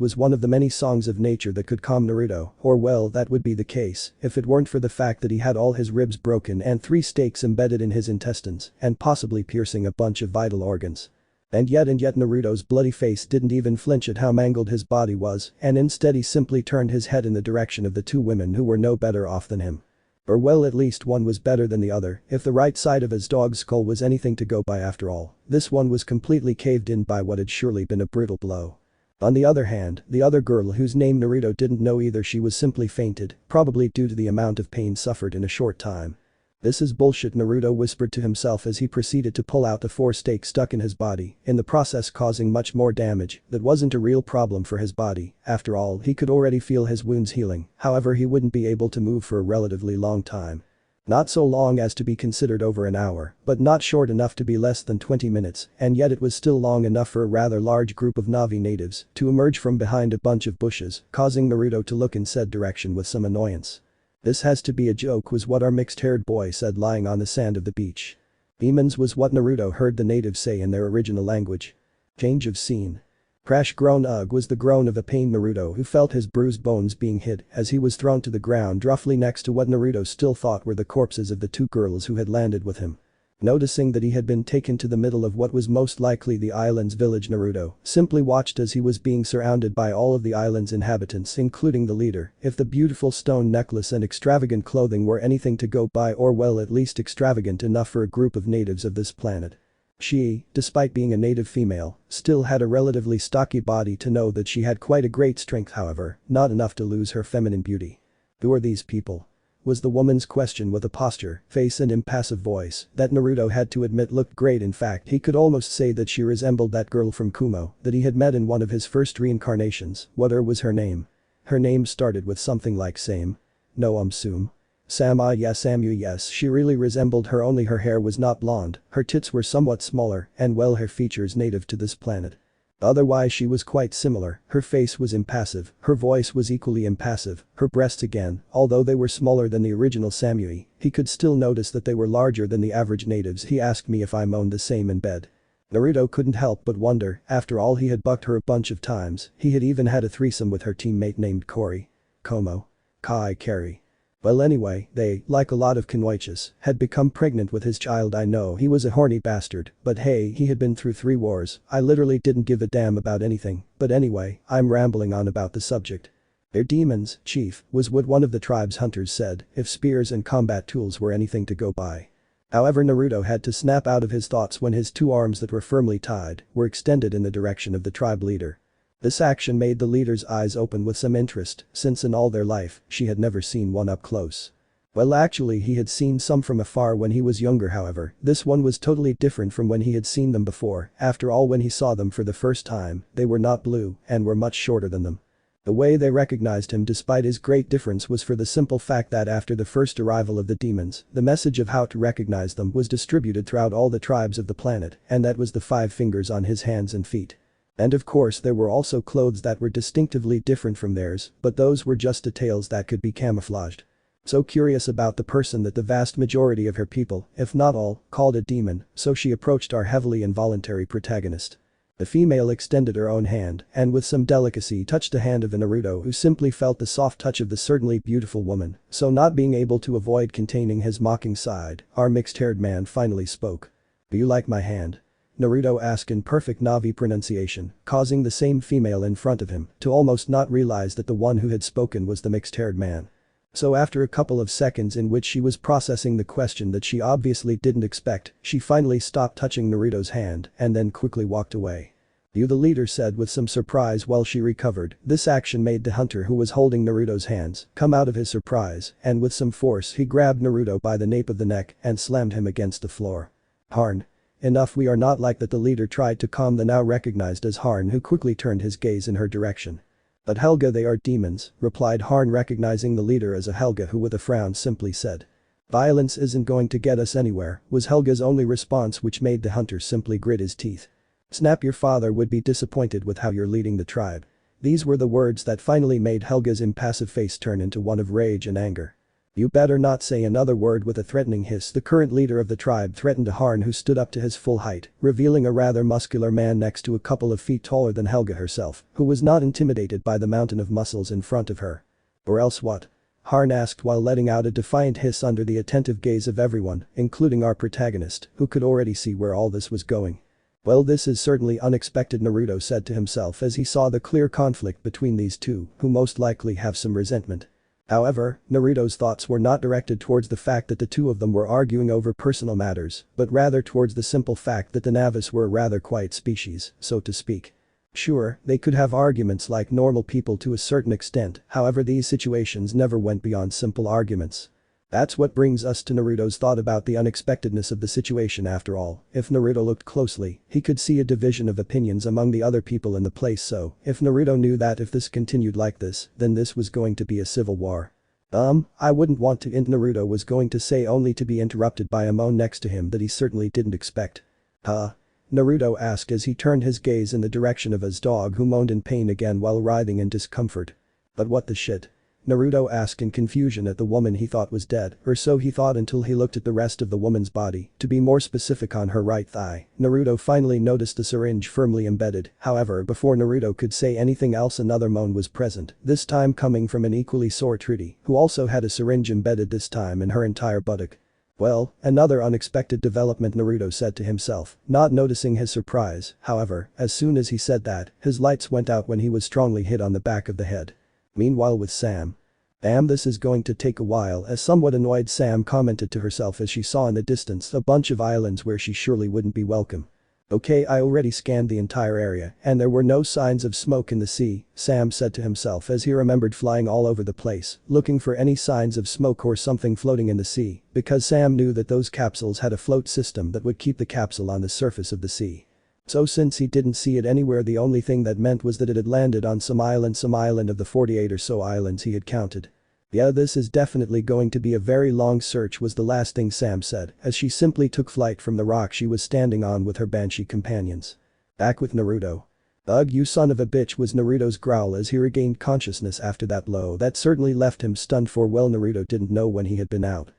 was one of the many songs of nature that could calm Naruto, or well, that would be the case if it weren't for the fact that he had all his ribs broken and 3 stakes embedded in his intestines and possibly piercing a bunch of vital organs. And yet Naruto's bloody face didn't even flinch at how mangled his body was, and instead he simply turned his head in the direction of the two women who were no better off than him. Or well, at least one was better than the other, if the right side of his dog's skull was anything to go by after all. This one was completely caved in by what had surely been a brutal blow. On the other hand, the other girl whose name Naruto didn't know either, she was simply fainted, probably due to the amount of pain suffered in a short time. This is bullshit, Naruto whispered to himself as he proceeded to pull out the 4 stakes stuck in his body, in the process causing much more damage. That wasn't a real problem for his body, after all he could already feel his wounds healing, however he wouldn't be able to move for a relatively long time. Not so long as to be considered over an hour, but not short enough to be less than 20 minutes, and yet it was still long enough for a rather large group of Navi natives to emerge from behind a bunch of bushes, causing Naruto to look in said direction with some annoyance. "This has to be a joke," was what our mixed-haired boy said lying on the sand of the beach. "Demons," was what Naruto heard the natives say in their original language. Change of scene. Crash groan. Ugh, was the groan of a pained Naruto who felt his bruised bones being hit as he was thrown to the ground roughly next to what Naruto still thought were the corpses of the 2 girls who had landed with him. Noticing that he had been taken to the middle of what was most likely the island's village, Naruto simply watched as he was being surrounded by all of the island's inhabitants, including the leader. If the beautiful stone necklace and extravagant clothing were anything to go by, or well, at least extravagant enough for a group of natives of this planet. She, despite being a native female, still had a relatively stocky body. To know that she had quite a great strength, however, not enough to lose her feminine beauty. "Who are these people?" was the woman's question, with a posture, face and impassive voice that Naruto had to admit looked great. In fact, he could almost say that she resembled that girl from Kumo that he had met in one of his first reincarnations. What was her name? Her name started with something like Same. No, Sum. Sama, yes, Samu, yes, she really resembled her, only her hair was not blonde, her tits were somewhat smaller, and well, her features native to this planet. Otherwise she was quite similar. Her face was impassive, her voice was equally impassive, her breasts again, although they were smaller than the original Samui, he could still notice that they were larger than the average natives. "He asked me if I moaned the same in bed." Naruto couldn't help but wonder, after all he had bucked her a bunch of times, he had even had a threesome with her teammate named Kori. Como. Kai Kari. Well, anyway, they, like a lot of Kinwaichis, had become pregnant with his child. I know he was a horny bastard, but hey, he had been through 3 wars. I literally didn't give a damn about anything, but anyway, I'm rambling on about the subject. "They're demons, chief," was what one of the tribe's hunters said, if spears and combat tools were anything to go by. However, Naruto had to snap out of his thoughts when his 2 arms that were firmly tied were extended in the direction of the tribe leader. This action made the leader's eyes open with some interest, since in all their life, she had never seen one up close. Well, actually he had seen some from afar when he was younger, however, this one was totally different from when he had seen them before. After all, when he saw them for the first time, they were not blue and were much shorter than them. The way they recognized him despite his great difference was for the simple fact that after the first arrival of the demons, the message of how to recognize them was distributed throughout all the tribes of the planet, and that was the 5 fingers on his hands and feet. And of course there were also clothes that were distinctively different from theirs, but those were just details that could be camouflaged. So curious about the person that the vast majority of her people, if not all, called a demon, so she approached our heavily involuntary protagonist. The female extended her own hand and with some delicacy touched the hand of Naruto, who simply felt the soft touch of the certainly beautiful woman, so not being able to avoid containing his mocking side, our mixed-haired man finally spoke. "Do you like my hand?" Naruto asked in perfect Navi pronunciation, causing the same female in front of him to almost not realize that the one who had spoken was the mixed-haired man. So after a couple of seconds in which she was processing the question that she obviously didn't expect, she finally stopped touching Naruto's hand and then quickly walked away. "You," the leader said with some surprise while she recovered. This action made the hunter who was holding Naruto's hands come out of his surprise, and with some force he grabbed Naruto by the nape of the neck and slammed him against the floor. "Harn. Enough, we are not like that." The leader tried to calm the now recognized as Harn, who quickly turned his gaze in her direction. "But Helga, they are demons," replied Harn, recognizing the leader as a Helga, who with a frown simply said. "Violence isn't going to get us anywhere," was Helga's only response, which made the hunter simply grit his teeth. "Snap, your father would be disappointed with how you're leading the tribe." These were the words that finally made Helga's impassive face turn into one of rage and anger. "You better not say another word," with a threatening hiss the current leader of the tribe threatened Harn, who stood up to his full height, revealing a rather muscular man next to a couple of feet taller than Helga herself, who was not intimidated by the mountain of muscles in front of her. "Or else what?" Harn asked while letting out a defiant hiss under the attentive gaze of everyone, including our protagonist, who could already see where all this was going. Well, this is certainly unexpected, Naruto said to himself as he saw the clear conflict between these two, who most likely have some resentment. However, Naruto's thoughts were not directed towards the fact that the two of them were arguing over personal matters, but rather towards the simple fact that the Navis were a rather quiet species, so to speak. Sure, they could have arguments like normal people to a certain extent, however these situations never went beyond simple arguments. That's what brings us to Naruto's thought about the unexpectedness of the situation after all. If Naruto looked closely, he could see a division of opinions among the other people in the place, so if Naruto knew that if this continued like this, then this was going to be a civil war. I wouldn't want to Naruto was going to say, only to be interrupted by a moan next to him that he certainly didn't expect. Huh? Naruto asked as he turned his gaze in the direction of his dog, who moaned in pain again while writhing in discomfort. But what the shit? Naruto asked in confusion at the woman he thought was dead, or so he thought until he looked at the rest of the woman's body, to be more specific on her right thigh. Naruto finally noticed a syringe firmly embedded, however before Naruto could say anything else another moan was present, this time coming from an equally sore Trudy, who also had a syringe embedded this time in her entire buttock. Well, another unexpected development, Naruto said to himself, not noticing his surprise. However, as soon as he said that, his lights went out when he was strongly hit on the back of the head. Meanwhile with Sam. Damn, this is going to take a while, as somewhat annoyed Sam commented to herself as she saw in the distance a bunch of islands where she surely wouldn't be welcome. Okay, I already scanned the entire area and there were no signs of smoke in the sea, Sam said to himself as he remembered flying all over the place, looking for any signs of smoke or something floating in the sea, because Sam knew that those capsules had a float system that would keep the capsule on the surface of the sea. So since he didn't see it anywhere, the only thing that meant was that it had landed on some island of the 48 or so islands he had counted. Yeah, this is definitely going to be a very long search, was the last thing Sam said as she simply took flight from the rock she was standing on with her Banshee companions. Back with Naruto. Ugh, you son of a bitch, was Naruto's growl as he regained consciousness after that blow that certainly left him stunned, for well Naruto didn't know when he had been out.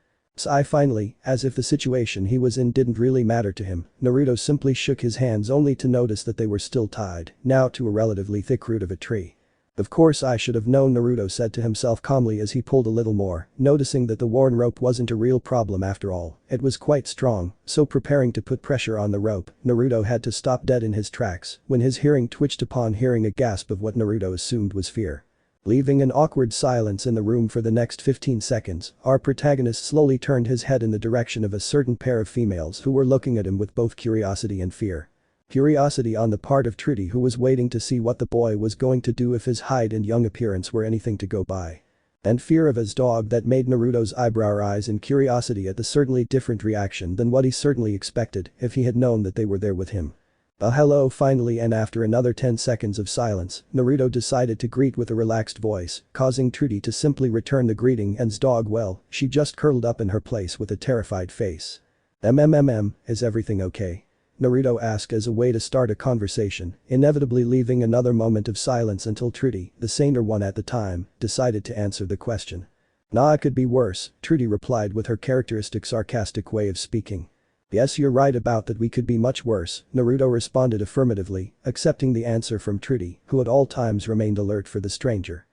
Finally, as if the situation he was in didn't really matter to him, Naruto simply shook his hands only to notice that they were still tied, now to a relatively thick root of a tree. Of course I should have known, Naruto said to himself calmly as he pulled a little more, noticing that the worn rope wasn't a real problem after all, it was quite strong, so preparing to put pressure on the rope, Naruto had to stop dead in his tracks when his hearing twitched upon hearing a gasp of what Naruto assumed was fear. Leaving an awkward silence in the room for the next 15 seconds, our protagonist slowly turned his head in the direction of a certain pair of females who were looking at him with both curiosity and fear. Curiosity on the part of Trudy, who was waiting to see what the boy was going to do if his height and young appearance were anything to go by. And fear of his dog that made Naruto's eyebrow rise in curiosity at the certainly different reaction than what he certainly expected if he had known that they were there with him. Hello, finally, and after another 10 seconds of silence, Naruto decided to greet with a relaxed voice, causing Trudy to simply return the greeting, and's dog, well, she just curled up in her place with a terrified face. Is everything okay? Naruto asked as a way to start a conversation, inevitably leaving another moment of silence until Trudy, the saner one at the time, decided to answer the question. Nah, it could be worse, Trudy replied with her characteristic sarcastic way of speaking. Yes, you're right about that, we could be much worse, Naruto responded affirmatively, accepting the answer from Trudy, who at all times remained alert for the stranger.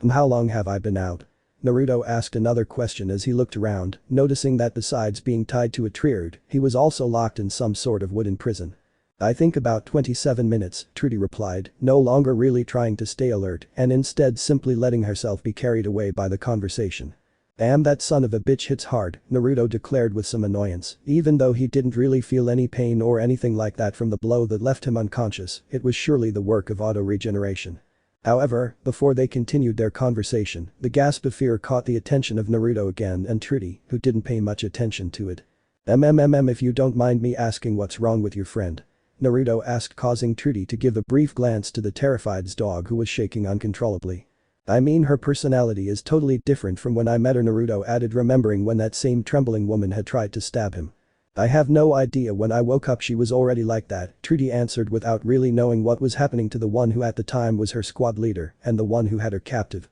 How long have I been out? Naruto asked another question as he looked around, noticing that besides being tied to a tree root, he was also locked in some sort of wooden prison. I think about 27 minutes, Trudy replied, no longer really trying to stay alert and instead simply letting herself be carried away by the conversation. Damn, that son of a bitch hits hard, Naruto declared with some annoyance, even though he didn't really feel any pain or anything like that from the blow that left him unconscious, it was surely the work of auto-regeneration. However, before they continued their conversation, the gasp of fear caught the attention of Naruto again and Trudy, who didn't pay much attention to it. If you don't mind me asking, what's wrong with your friend? Naruto asked, causing Trudy to give a brief glance to the terrified dog who was shaking uncontrollably. I mean, her personality is totally different from when I met her, Naruto added, remembering when that same trembling woman had tried to stab him. I have no idea, when I woke up she was already like that, Trudy answered without really knowing what was happening to the one who at the time was her squad leader and the one who had her captive.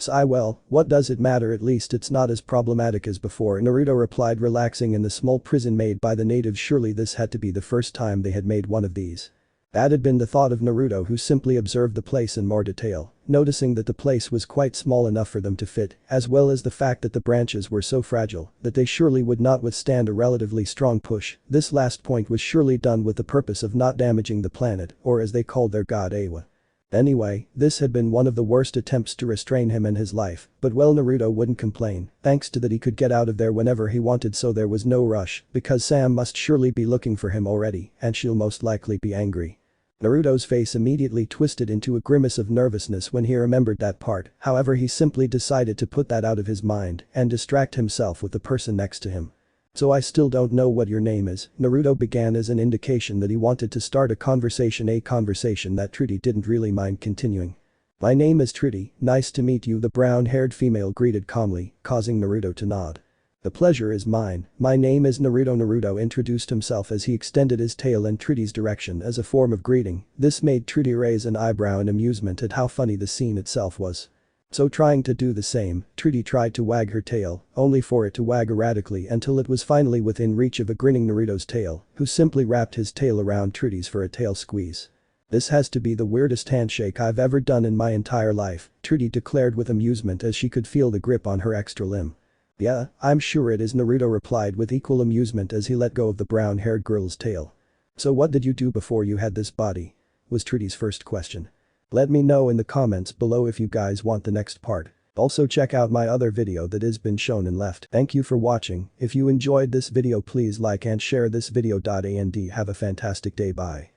Well, what does it matter, at least it's not as problematic as before, Naruto replied, relaxing in the small prison made by the natives. Surely this had to be the first time they had made one of these. That had been the thought of Naruto, who simply observed the place in more detail, noticing that the place was quite small enough for them to fit, as well as the fact that the branches were so fragile that they surely would not withstand a relatively strong push. This last point was surely done with the purpose of not damaging the planet, or as they called their god Awa. Anyway, this had been one of the worst attempts to restrain him in his life, but well, Naruto wouldn't complain, thanks to that he could get out of there whenever he wanted, so there was no rush, because Sam must surely be looking for him already, and she'll most likely be angry. Naruto's face immediately twisted into a grimace of nervousness when he remembered that part, however he simply decided to put that out of his mind and distract himself with the person next to him. So I still don't know what your name is, Naruto began as an indication that he wanted to start a conversation that Trudy didn't really mind continuing. My name is Trudy, nice to meet you, the brown-haired female greeted calmly, causing Naruto to nod. The pleasure is mine, my name is Naruto. Naruto introduced himself as he extended his tail in Trudy's direction as a form of greeting. This made Trudy raise an eyebrow in amusement at how funny the scene itself was. So trying to do the same, Trudy tried to wag her tail, only for it to wag erratically until it was finally within reach of a grinning Naruto's tail, who simply wrapped his tail around Trudy's for a tail squeeze. This has to be the weirdest handshake I've ever done in my entire life, Trudy declared with amusement as she could feel the grip on her extra limb. Yeah, I'm sure it is, Naruto replied with equal amusement as he let go of the brown-haired girl's tail. So what did you do before you had this body? Was Trudy's first question. Let me know in the comments below if you guys want the next part. Also check out my other video that has been shown and left. Thank you for watching. If you enjoyed this video, please like and share this video. And have a fantastic day. Bye.